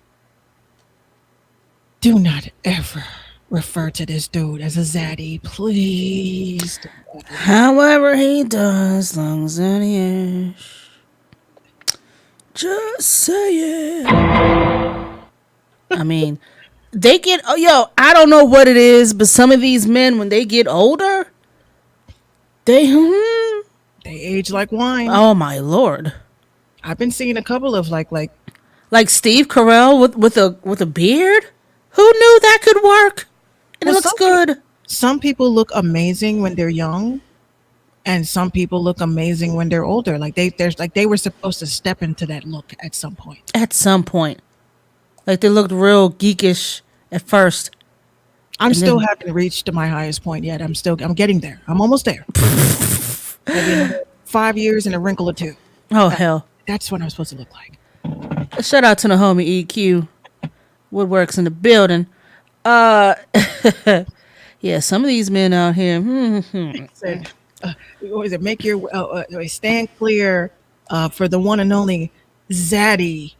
do not ever refer to this dude as a zaddy, please.
However he does, long as any is. Just say it. I mean, they get, I don't know what it is, but some of these men, when they get older, they
age like wine.
Oh my Lord.
I've been seeing a couple of like
Steve Carell with a beard. Who knew that could work? And it looks good.
Some people look amazing when they're young, and some people look amazing when they're older. Like they were supposed to step into that look at some point.
At some point, like they looked real geekish at first.
I'm still haven't reached my highest point yet. I'm getting there. I'm almost there. Maybe 5 years and a wrinkle or two.
Oh hell.
That's what I'm supposed to look like.
Shout out to the homie EQ. Woodworks in the building. Yeah, some of these men out here.
Said, what is it? Make your stand clear for the one and only Zaddy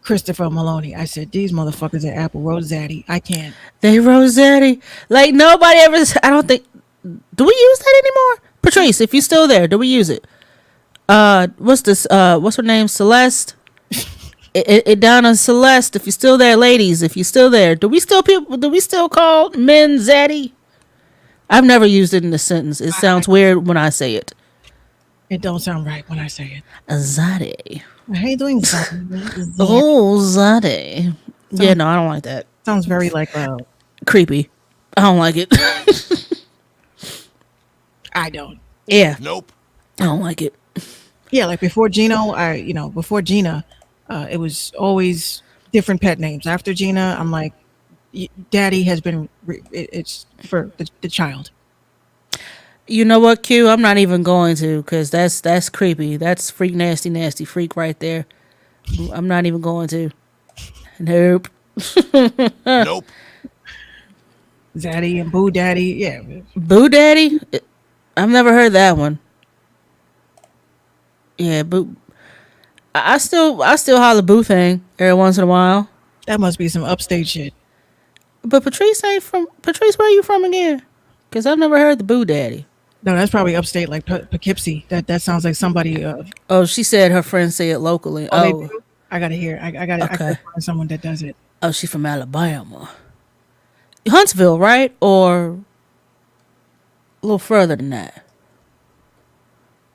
Christopher Maloney. I said, these motherfuckers at Apple Rose Zaddy. I can't.
They Rose Zaddy. Like nobody ever. I don't think. Do we use that anymore? Patrice, if you're still there, do we use it? What's this? What's her name? Celeste. It down on Celeste. If you're still there, ladies, if you're still there, do we still call men zaddy? I've never used it in a sentence. It sounds weird when I say it.
It don't sound right when I say it.
A zaddy.
How you doing, zaddy?
Oh, zaddy. Yeah, no, I don't like that.
Sounds very like
creepy. I don't like it.
I don't.
Yeah.
Nope.
I don't like it.
Yeah, like before before Gina, it was always different pet names. After Gina, I'm like, Daddy has been. It's for the child.
You know what, Q? I'm not even going to because that's creepy. That's freak nasty freak right there. I'm not even going to. Nope.
Nope.
Zaddy and Boo Daddy, yeah.
Boo Daddy? I've never heard that one. Yeah, Boo. I still holler Boo thing every once in a while.
That must be some upstate shit.
But Patrice ain't from. Patrice, where are you from again? Because I've never heard the Boo Daddy.
No, that's probably upstate, like Poughkeepsie. That sounds like somebody.
Oh, she said her friends say it locally. Oh,
I gotta hear. I gotta find someone that does it.
Oh, she's from Alabama. Huntsville, right? Or a little further than that.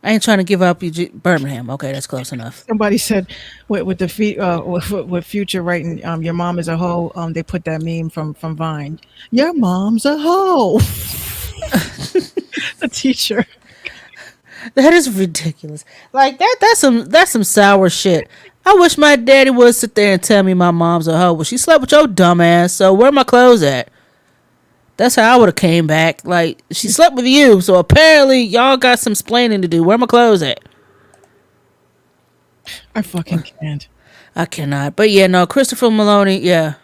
I ain't trying to give up Birmingham. Okay, that's close enough.
Somebody said with the with Future writing, your mom is a hoe. They put that meme from Vine. Your mom's a hoe. The teacher.
That is ridiculous. Like that's some sour shit. I wish my daddy would sit there and tell me my mom's a hoe. Well, she slept with your dumb ass, so where my clothes at? That's how I would have came back. Like, she slept with you, so apparently y'all got some splaining to do. Where my clothes at?
I fucking can't.
I cannot. But yeah, no, Christopher Maloney, yeah.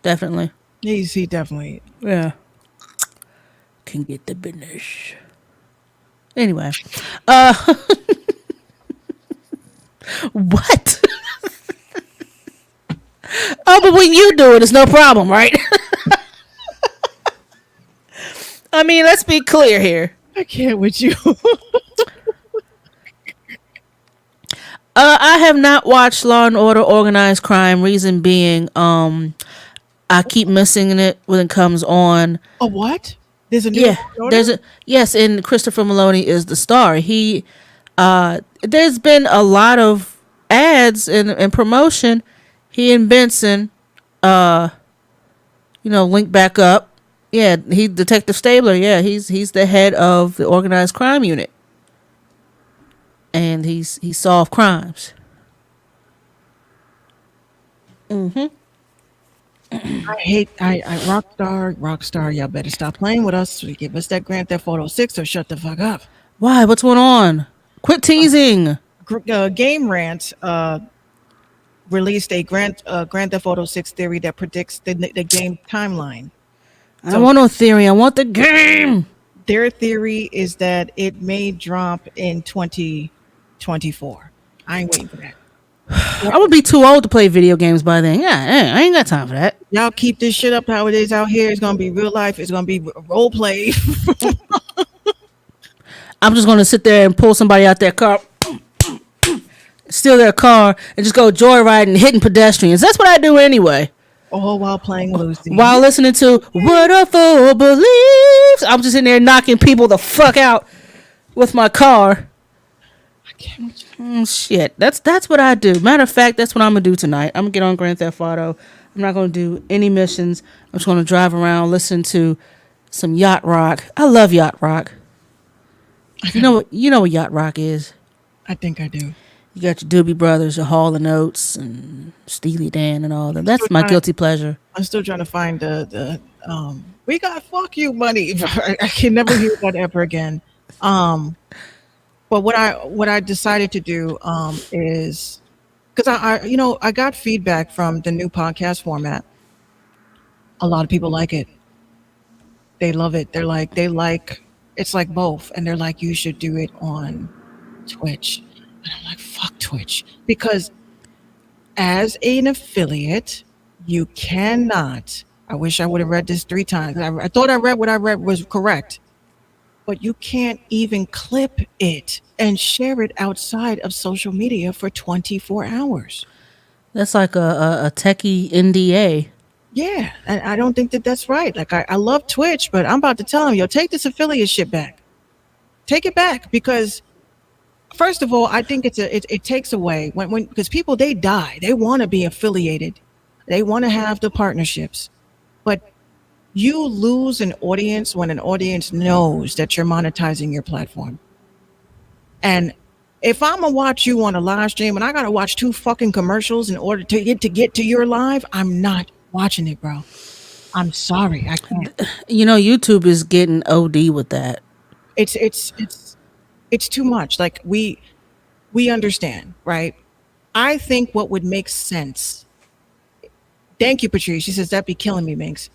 Definitely.
He definitely.
Yeah. Can get the business. Anyway. What? Oh, but when you do it, it's no problem, right? I mean, let's be clear here.
I can't with you.
I have not watched Law and Order Organized Crime. Reason being, I keep missing it when it comes on.
A what? There's a new
Yeah,
Law and Order?
there's a yes, and Christopher Maloney is the star. There's been a lot of ads and promotion. He and Benson, link back up. Yeah, he Detective Stabler. Yeah, he's the head of the organized crime unit, and he solved crimes.
I Rockstar, y'all better stop playing with us. Give us that Grand Theft Auto 6 or shut the fuck up.
Why? What's going on? Quit teasing.
Game Rant released a Grand Theft Auto 6 theory that predicts the game timeline.
I don't want no theory. I want the game.
Their theory is that it may drop in 2024. I ain't waiting for that.
I would be too old to play video games by then. Yeah, I ain't got time for that.
Y'all keep this shit up how it is out here. It's gonna be real life. It's gonna be role play.
I'm just gonna sit there and pull somebody out their car, steal their car, and just go joyriding, hitting pedestrians. That's what I do anyway.
All while playing Lucy.
While listening to What a Fool Believes, I'm just in there knocking people the fuck out with my car.
I can't.
Shit, that's what I do. Matter of fact, that's what I'm gonna do tonight. I'm gonna get on Grand Theft Auto. I'm not gonna do any missions. I'm just gonna drive around, listen to some yacht rock. I love yacht rock. You know what yacht rock is.
I think I do.
You got your Doobie Brothers, your Hall and Oates, and Steely Dan, and all that. That's my guilty pleasure.
I'm still trying to find the we got fuck you money. I can never hear that ever again. But what I decided to do is because I got feedback from the new podcast format. A lot of people like it. They love it. They like it's like both, and they're like, you should do it on Twitch. And I'm like, fuck Twitch, because as an affiliate, you cannot. I wish I would have read this 3 times. I thought I read what I read was correct. But you can't even clip it and share it outside of social media for 24 hours.
That's like a techie NDA.
Yeah, and I don't think that that's right. Like, I love Twitch, but I'm about to tell them, yo, take this affiliate shit back. Take it back, because first of all, I think it takes away when because people, they die. They want to be affiliated. They want to have the partnerships. But you lose an audience when an audience knows that you're monetizing your platform. And if I'm gonna watch you on a live stream and I gotta watch 2 fucking commercials in order to get to your live, I'm not watching it, bro. I'm sorry, I can't.
YouTube is getting OD with that.
It's too much. Like, we understand, right? I think what would make sense. Thank you, Patrice. She says that'd be killing me, Minx.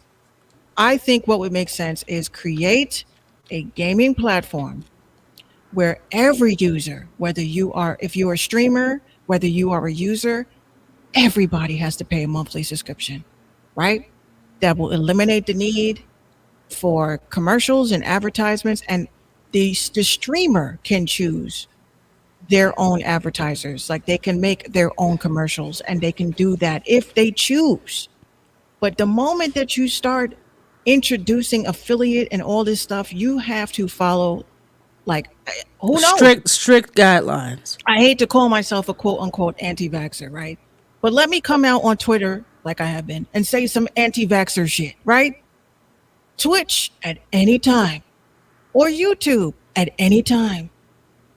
I think what would make sense is create a gaming platform where every user, if you're a streamer, whether you are a user, everybody has to pay a monthly subscription, right? That will eliminate the need for commercials and advertisements, and the streamer can choose their own advertisers. Like, they can make their own commercials, and they can do that if they choose. But the moment that you start introducing affiliate and all this stuff, you have to follow, like, who knows?
Strict guidelines.
I hate to call myself a quote unquote anti-vaxxer, right? But let me come out on Twitter, like I have been, and say some anti-vaxxer shit, right? Twitch at any time, or YouTube at any time,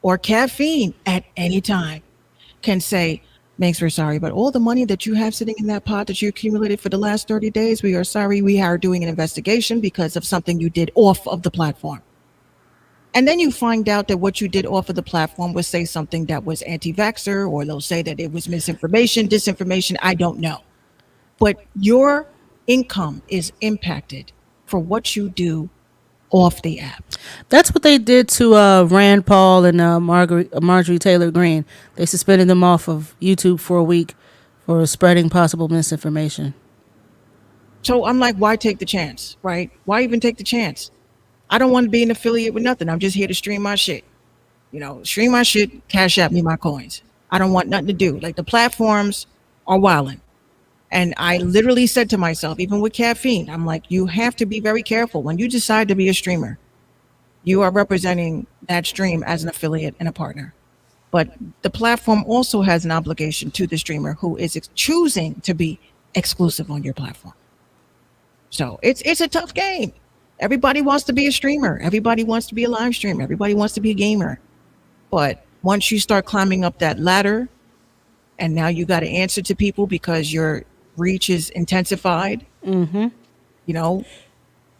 or Caffeine at any time can say, Makes we're sorry, but all the money that you have sitting in that pot that you accumulated for the last 30 days, we are sorry. We are doing an investigation because of something you did off of the platform. And then you find out that what you did off of the platform was say something that was anti-vaxxer, or they'll say that it was misinformation, disinformation, I don't know. But your income is impacted for what you do off the app.
That's what they did to Rand Paul and Marjorie Taylor Greene. They suspended them off of YouTube for a week for spreading possible misinformation.
So I'm like, why take the chance, right? Why even take the chance? I don't want to be an affiliate with nothing. I'm just here to stream my shit. Stream my shit, cash out me my coins. I don't want nothing to do. Like the platforms are wilding. And I literally said to myself, even with caffeine, I'm like, you have to be very careful when you decide to be a streamer. You are representing that stream as an affiliate and a partner. But the platform also has an obligation to the streamer who is choosing to be exclusive on your platform. So it's a tough game. Everybody wants to be a streamer. Everybody wants to be a live streamer. Everybody wants to be a gamer. But once you start climbing up that ladder, and now you got to answer to people because your reach is intensified. You know,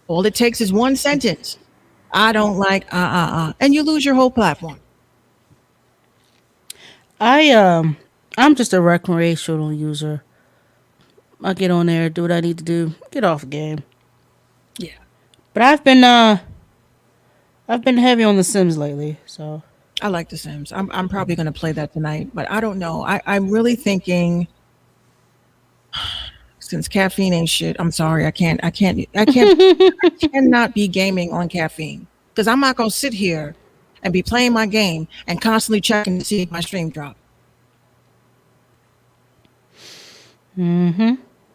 all it takes is one sentence. I don't like and you lose your whole platform.
I'm just a recreational user. I get on there, do what I need to do, get off the game.
Yeah.
But I've been heavy on The Sims lately, so
I like The Sims. I'm probably going to play that tonight, but I don't know. I'm really thinking, since caffeine ain't shit. I'm sorry. I cannot be gaming on caffeine because I'm not going to sit here and be playing my game and constantly checking to see if my stream dropped.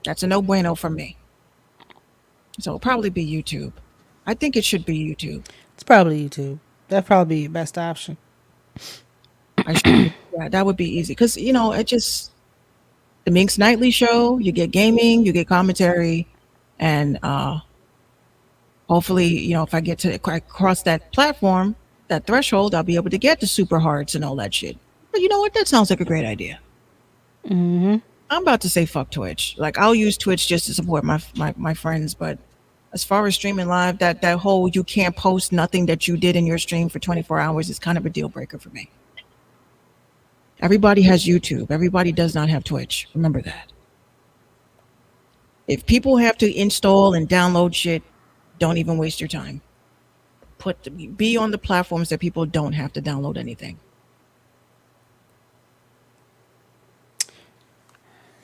That's a no bueno for me. So it'll probably be YouTube. I think it should be YouTube.
it's probably YouTube. That'd probably be your best option.
Yeah, that would be easy because it just the Minx Nightly Show. You get gaming, you get commentary, and hopefully, if I get to cross that platform, that threshold, I'll be able to get the super hearts and all that shit. But you know what? That sounds like a great idea. I'm about to say fuck Twitch. Like I'll use Twitch just to support my friends, but as far as streaming live, that whole you can't post nothing that you did in your stream for 24 hours is kind of a deal breaker for me. Everybody has YouTube. Everybody does not have Twitch. Remember that. If people have to install and download shit, don't even waste your time. Be on the platforms that people don't have to download anything.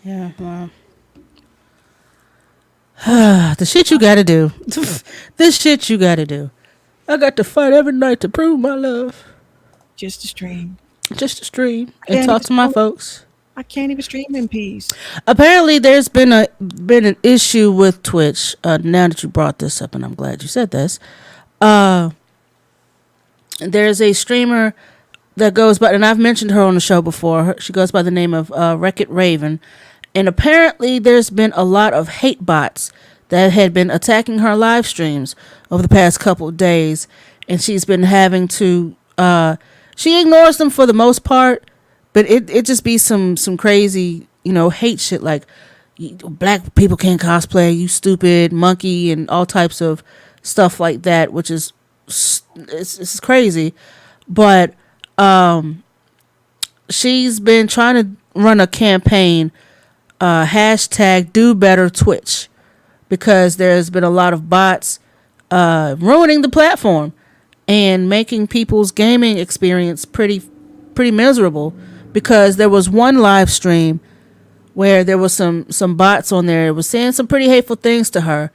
Yeah, well. The shit you gotta do. This shit you gotta do. I got to fight every night to prove my love.
Just to stream.
Just to stream and talk to my folks.
I can't even stream in peace.
Apparently, there's been an issue with Twitch. Now that you brought this up, and I'm glad you said this. There's a streamer that goes by, and I've mentioned her on the show before. She goes by the name of Wreck-It Raven. And apparently there's been a lot of hate bots that had been attacking her live streams over the past couple of days. And she's been having to, she ignores them for the most part, but it just be some crazy, hate shit like black people can't cosplay, you stupid monkey, and all types of stuff like that, which is, it's crazy. But, she's been trying to run a campaign, hashtag do better Twitch, because there's been a lot of bots ruining the platform and making people's gaming experience pretty miserable, because there was one live stream where there was some bots on there. It was saying some pretty hateful things to her,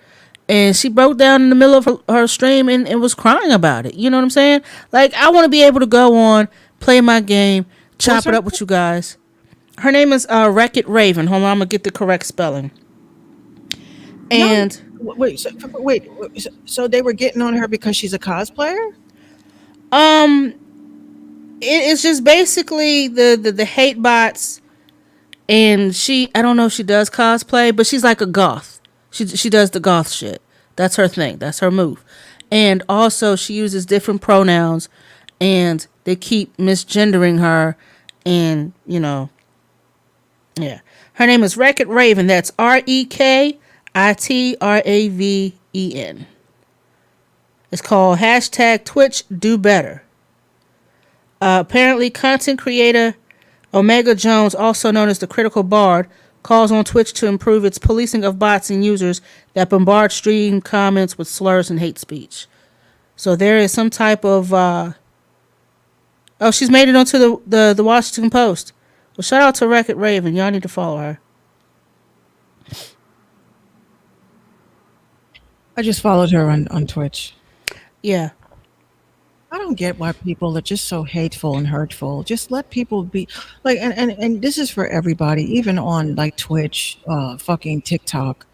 and she broke down in the middle of her stream and was crying about it. You know what I'm saying? Like, I want to be able to go on, play my game, chop it up with you guys. Her name is Wreck-It Raven. Hold on, I'm gonna get the correct spelling. And
Wait, so they were getting on her because she's a cosplayer?
it's just basically the hate bots, and I don't know if she does cosplay, but she's like a goth. She does the goth shit. That's her thing. That's her move. And also she uses different pronouns, and they keep misgendering her, and yeah. Her name is Wreck-It Raven. That's REKITRAVEN. It's called hashtag Twitch Do Better. Apparently, content creator Omega Jones, also known as the Critical Bard, calls on Twitch to improve its policing of bots and users that bombard stream comments with slurs and hate speech. So there is some type of... she's made it onto the Washington Post. Well, shout out to Wreck-It Raven. Y'all need to follow her.
I just followed her on Twitch.
Yeah.
I don't get why people are just so hateful and hurtful. Just let people be like, and this is for everybody, even on like Twitch, fucking TikTok.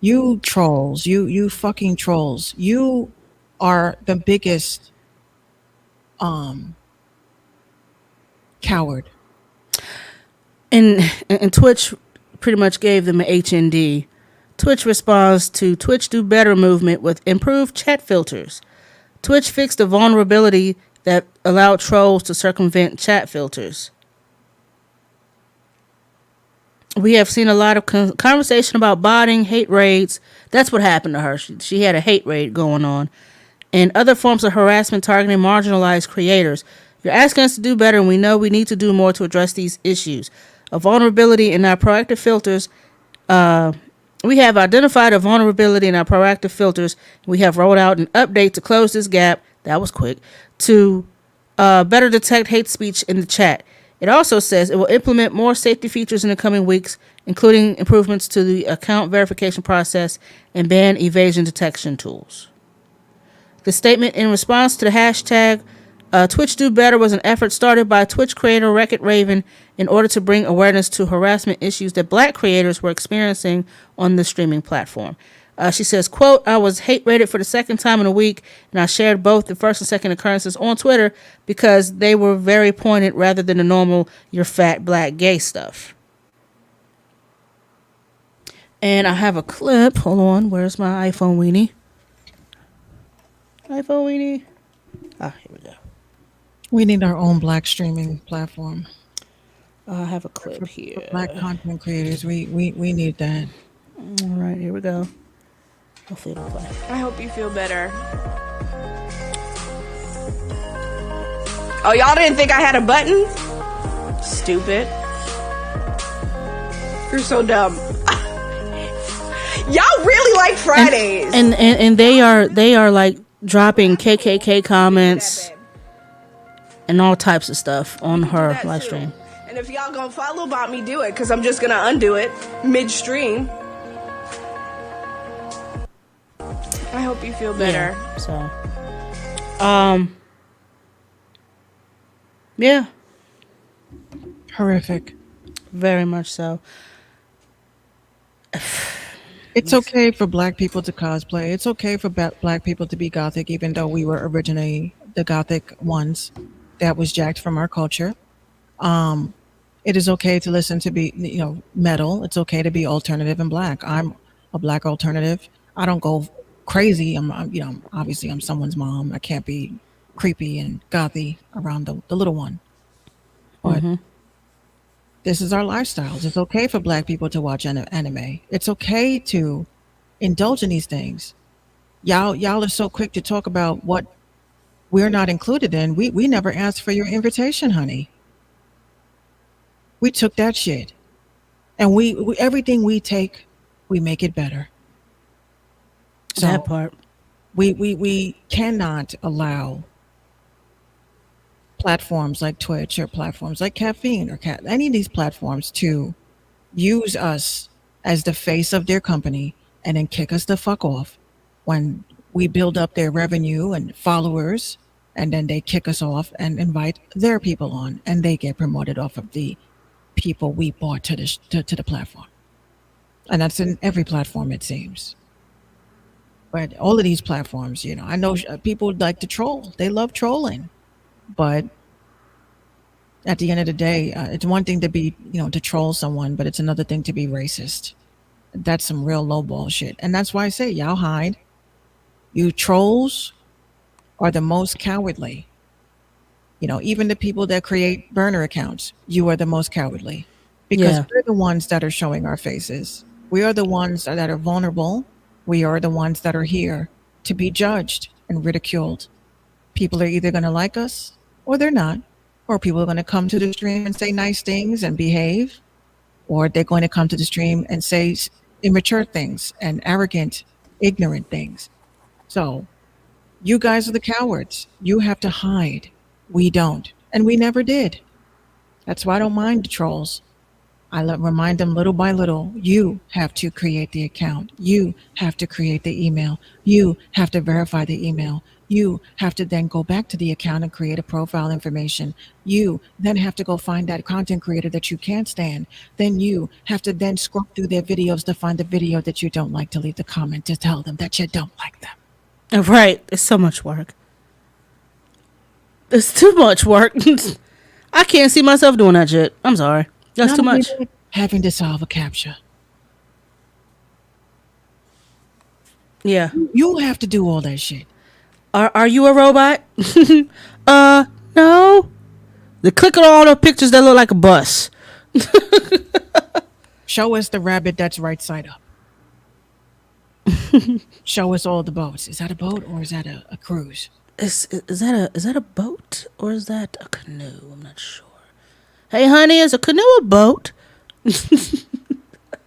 You trolls, you fucking trolls. You are the biggest coward.
And Twitch pretty much gave them an HND. Twitch responds to Twitch Do Better movement with improved chat filters. Twitch fixed a vulnerability that allowed trolls to circumvent chat filters. We have seen a lot of conversation about botting, hate raids. That's what happened to her. She had a hate raid going on. And other forms of harassment targeting marginalized creators. You're asking us to do better, and we know we need to do more to address these issues. A vulnerability in our proactive filters. We have identified a vulnerability in our proactive filters. We have rolled out an update to close this gap. That was quick. To better detect hate speech in the chat. It also says it will implement more safety features in the coming weeks, including improvements to the account verification process and ban evasion detection tools. The statement in response to the hashtag Twitch Do Better was an effort started by Twitch creator Wreck-It Raven in order to bring awareness to harassment issues that black creators were experiencing on the streaming platform. She says, quote, I was hate rated for the second time in a week, and I shared both the first and second occurrences on Twitter because they were very pointed rather than the normal you're fat, black, gay stuff. And I have a clip. Hold on. Where's my iPhone weenie? iPhone weenie. Ah, here we go.
We need our own black streaming platform.
I have a clip here.
For black content creators, we need that.
All right, here we go. Hopefully it'll play.
I hope you feel better. Oh, y'all didn't think I had a button? Stupid. You're so dumb. Y'all really like Fridays.
And they are like dropping KKK comments and all types of stuff on her live stream.
And if y'all gonna follow about me, do it, because I'm just gonna undo it midstream. I hope you feel better.
Yeah, so, yeah,
Horrific.
very much so.
It's okay for black people to cosplay. It's okay for black people to be gothic, even though we were originally the gothic ones. That was jacked from our culture. It is okay to listen to be, metal. It's okay to be alternative and black. I'm a black alternative. I don't go crazy. Obviously I'm someone's mom. I can't be creepy and gothy around the little one. But this is our lifestyles. It's okay for black people to watch anime. It's okay to indulge in these things. Y'all are so quick to talk about what we're not included in. We never asked for your invitation, honey. We took that shit. And we everything we take, we make it better. So
That part.
we cannot allow platforms like Twitch or platforms like Caffeine or any of these platforms to use us as the face of their company and then kick us the fuck off when we build up their revenue and followers, and then they kick us off and invite their people on, and they get promoted off of the people we brought to the platform. And that's in every platform, it seems. But all of these platforms, I know people like to troll. They love trolling. But at the end of the day, it's one thing to be, to troll someone, but it's another thing to be racist. That's some real lowball shit. And that's why I say, y'all hide. You trolls are the most cowardly. Even the people that create burner accounts, you are the most cowardly. Because we're the ones that are showing our faces. We are the ones that are vulnerable. We are the ones that are here to be judged and ridiculed. People are either going to like us or they're not. Or people are going to come to the stream and say nice things and behave. Or they're going to come to the stream and say immature things and arrogant, ignorant things. So you guys are the cowards. You have to hide. We don't. And we never did. That's why I don't mind the trolls. I remind them little by little, you have to create the account. You have to create the email. You have to verify the email. You have to then go back to the account and create a profile information. You then have to go find that content creator that you can't stand. Then you have to then scroll through their videos to find the video that you don't like, to leave the comment to tell them that you don't like them.
Right. It's so much work. It's too much work. I can't see myself doing that shit. I'm sorry. That's
Not
too
only
much.
that, having to solve a captcha.
Yeah.
You have to do all that shit.
Are you a robot? No. They click on all the pictures that look like a bus.
Show us the rabbit that's right side up. Show us all the boats. Is that a boat or is that a cruise?
Is that a boat or is that a canoe? I'm not sure. Hey, honey, is a canoe a boat?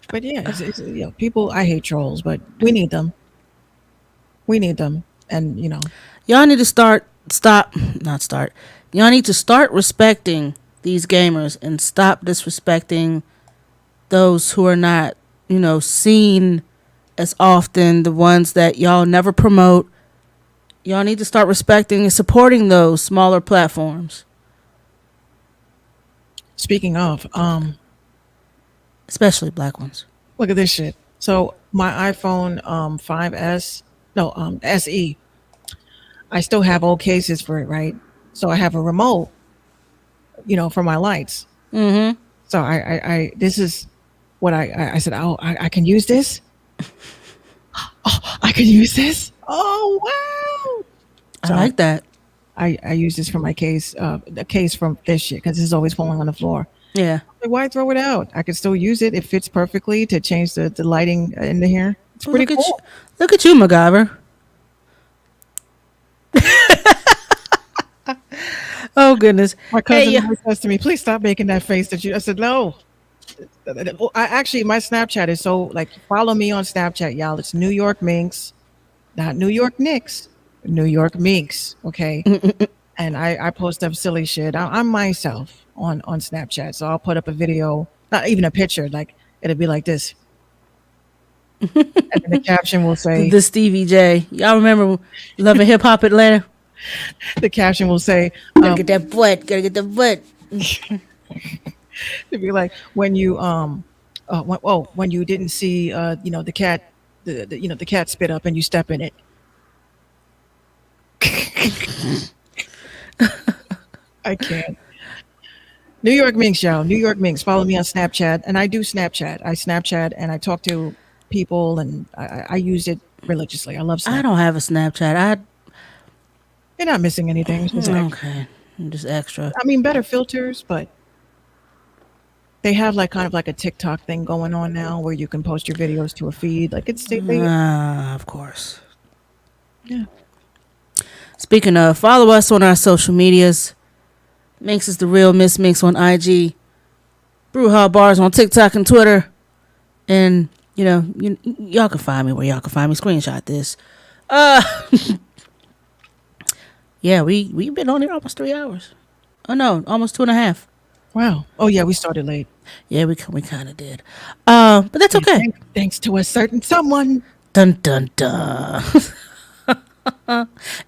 But yeah, people. I hate trolls, but we need them. We need them, and
Y'all need to Y'all need to start respecting these gamers and stop disrespecting those who are not, seen as often, the ones that y'all never promote. Y'all need to start respecting and supporting those smaller platforms.
Speaking of,
Especially black ones.
look at this shit. So my iPhone 5S, no, SE, I still have old cases for it, right? So I have a remote, for my lights.
Mm-hmm.
So I this is what I said, oh, I can use this? Oh, I can use this? Oh, wow.
I like that.
I use this for my case, the case from this shit, because it's always falling on the floor.
Yeah.
Like, why throw it out? I can still use it. It fits perfectly to change the lighting in the here. It's pretty cool.
Look at you, MacGyver. Oh, goodness.
My cousin
Hey,
always says to me, please stop making that face that you. I said, no. My Snapchat is so, like, follow me on Snapchat, y'all. It's New York Minx, not New York Knicks, New York Minx, okay? And I post up silly shit. I'm myself on Snapchat. So I'll put up a video, not even a picture, like, it'll be like this. And then the caption will say,
the Stevie J. Y'all remember Love and Hip Hop Atlanta?
the caption will say,
Gotta get that butt. Gotta get the butt.
it'd be like, when you when you didn't see the cat, the cat spit up and you step in it. I can't. New York Minx, y'all. New York Minx. Follow me on Snapchat, and I do Snapchat. I Snapchat and I talk to people, and I use it religiously. I love Snapchat.
I don't have a Snapchat.
You're not missing anything. It's just
Okay. Just extra.
I mean, better filters, but they have like kind of like a TikTok thing going on now where you can post your videos to a feed. Like it's
Of course.
yeah.
Speaking of, follow us on our social medias. Minx is the real Miss Minx on IG. Brewha Bars on TikTok and Twitter. And, y'all can find me where y'all can find me. Screenshot this. Yeah, we've been on here almost 3 hours. Oh, no, almost 2.5.
Wow. Oh yeah, we started late.
Yeah, we kind of did. But that's okay.
Thanks to a certain someone.
Dun, dun, dun.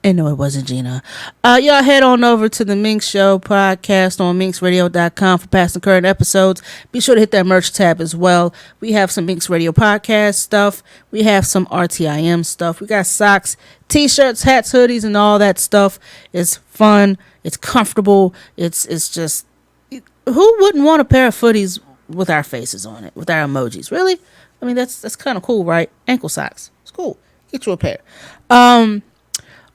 And no, it wasn't Gina. Y'all head on over to the Minx Show podcast on minxradio.com for past and current episodes. Be sure to hit that merch tab as well. We have some Minx Radio podcast stuff. We have some RTIM stuff. We got socks, t-shirts, hats, hoodies, and all that stuff. It's fun. It's comfortable. It's just, who wouldn't want a pair of footies with our faces on it, with our emojis? Really? I mean, that's kind of cool, right? Ankle socks. It's cool. Get you a pair.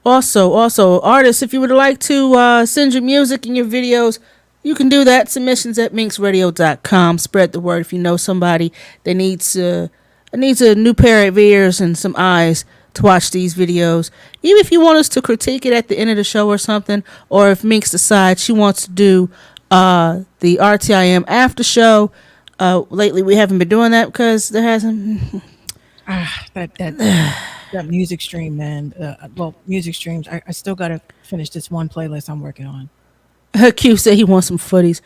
Also, artists, if you would like to send your music and your videos, you can do that. Submissions at minxradio.com. Spread the word if you know somebody that needs a new pair of ears and some eyes to watch these videos. Even if you want us to critique it at the end of the show or something, or if Minx decides she wants to do the RTIM after show. Lately, we haven't been doing that because there hasn't...
That music stream, man. Music streams. I still got to finish this one playlist I'm working on.
Q said he wants some footies.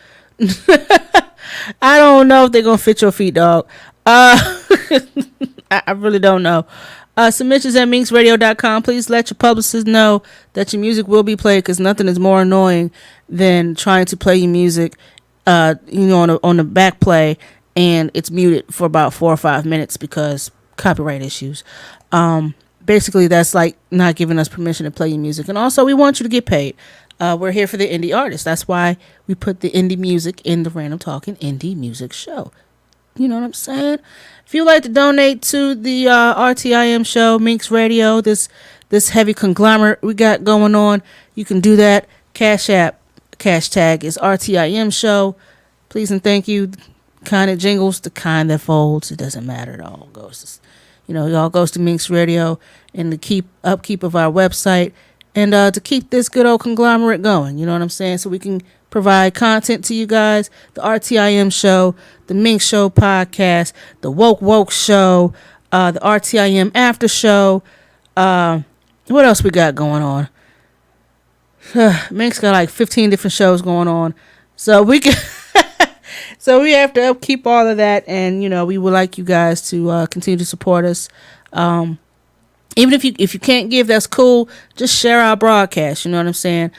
I don't know if they're going to fit your feet, dog. I really don't know. Submissions at minxradio.com. Please let your publicist know that your music will be played, because nothing is more annoying than trying to play your music, on the back play, and it's muted for about 4 or 5 minutes because copyright issues. Basically, that's like not giving us permission to play your music. And also, we want you to get paid. We're here for the indie artists. That's why we put the indie music in the Random Talking Indie Music Show. You know what I'm saying? If you'd like to donate to the RTIM Show, Minx Radio, this heavy conglomerate we got going on, you can do that. Cash App, cash tag is RTIM Show. Please and thank you. Kind that jingles, the kind that folds. It doesn't matter. It all goes to, it all goes to Minx Radio and the upkeep of our website, and to keep this good old conglomerate going. You know what I'm saying? So we can provide content to you guys. The RTIM Show, the Minx Show podcast, the Woke Show, the RTIM After Show. What else we got going on? Minx got like 15 different shows going on. So we can... So we have to upkeep all of that, and we would like you guys to continue to support us. Even if you can't give, that's cool. Just share our broadcast. You know what I'm saying?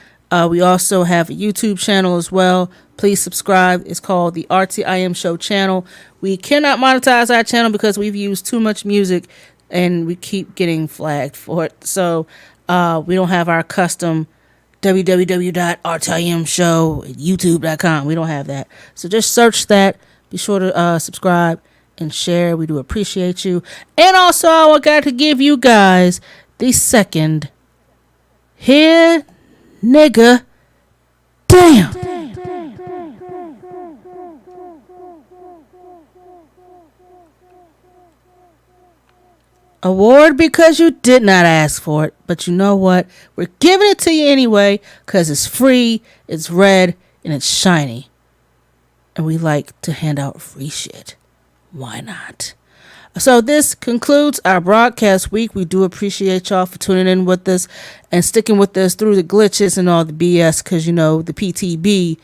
We also have a YouTube channel as well. Please subscribe. It's called the RTIM Show channel. We cannot monetize our channel because we've used too much music, and we keep getting flagged for it. So we don't have our custom www.rtimshow.youtube.com. We don't have that. So just search that. Be sure to subscribe and share. We do appreciate you. And also, I got to give you guys the second here, nigga. Damn. Award because you did not ask for it, but you know what? We're giving it to you anyway because it's free, it's red, and it's shiny. And we like to hand out free shit. Why not? So this concludes our broadcast week. We do appreciate y'all for tuning in with us and sticking with us through the glitches and all the BS, because the PTB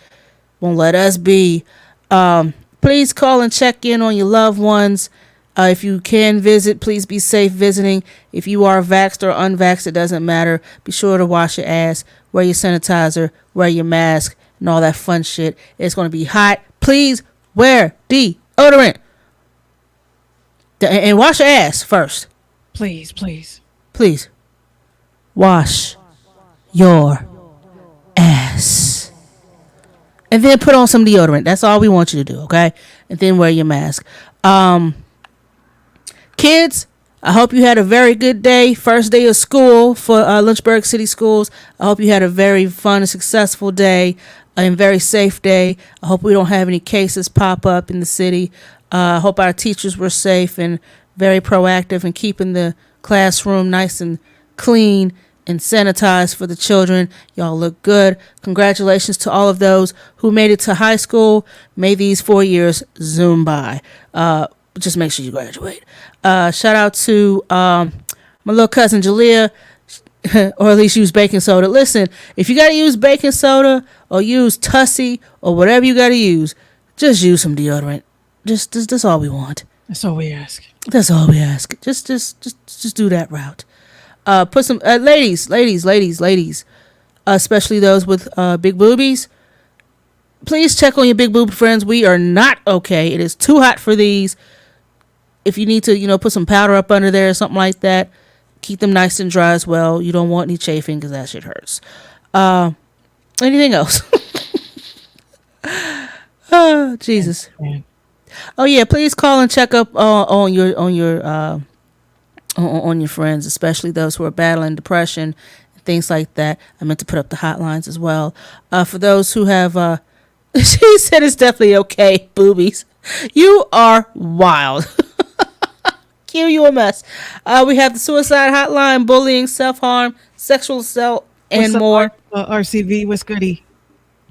won't let us be. Please call and check in on your loved ones. If you can visit, please be safe visiting. If you are vaxxed or unvaxxed, it doesn't matter. Be sure to wash your ass, wear your sanitizer, wear your mask, and all that fun shit. It's going to be hot. Please wear deodorant. And wash your ass first.
Please.
Please. Wash your ass. And then put on some deodorant. That's all we want you to do, okay? And then wear your mask. Kids, I hope you had a very good day. First day of school for Lynchburg City Schools. I hope you had a very fun and successful day and very safe day. I hope we don't have any cases pop up in the city. I hope our teachers were safe and very proactive in keeping the classroom nice and clean and sanitized for the children. Y'all look good. Congratulations to all of those who made it to high school. May these 4 years zoom by. Just make sure you graduate. Shout out to my little cousin Jalea, or at least use baking soda. Listen, if you got to use baking soda or use Tussie or whatever you got to use, just use some deodorant. Just that's all we want.
That's all we ask.
That's all we ask. Just do that route. Put some ladies, especially those with big boobies. Please check on your big boob friends. We are not okay. It is too hot for these. If you need to, put some powder up under there or something like that, keep them nice and dry as well. You don't want any chafing because that shit hurts. Anything else? Oh, Jesus. Oh yeah, please call and check up on your friends, especially those who are battling depression and things like that. I meant to put up the hotlines as well. For those who have, she said it's definitely okay, boobies. You are wild. Q, you a mess. We have the suicide hotline, bullying, self-harm, sexual assault, and more.
RCV, what's goody?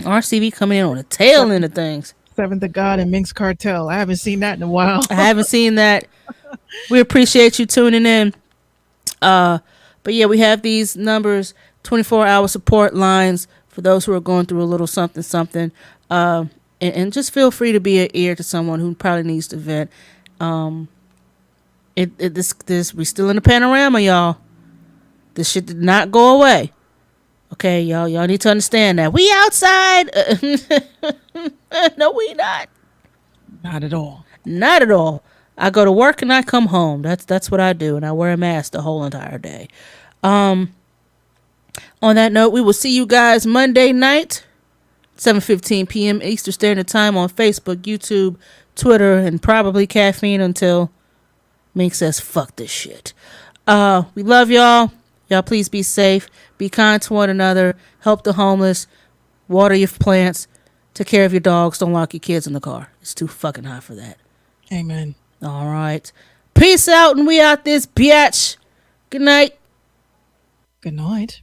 RCV coming in on the tail end of things.
Seventh of God and Minx Cartel. I haven't seen that in a while.
I haven't seen that. We appreciate you tuning in. But yeah, we have these numbers, 24-hour support lines for those who are going through a little something. And just feel free to be an ear to someone who probably needs to vent. This we still in the panorama, y'all. This shit did not go away. Okay, y'all need to understand that we outside. No, we not.
Not at all.
Not at all. I go to work and I come home. That's what I do, and I wear a mask the whole entire day. On that note, we will see you guys Monday night, 7:15 p.m. Eastern Standard Time on Facebook, YouTube, Twitter, and probably Caffeine until Mink says fuck this shit. We love y'all. Y'all please be safe. Be kind to one another. Help the homeless. Water your plants. Take care of your dogs. Don't lock your kids in the car. It's too fucking hot for that.
Amen.
All right. Peace out, and we out this bitch. Good night.
Good night.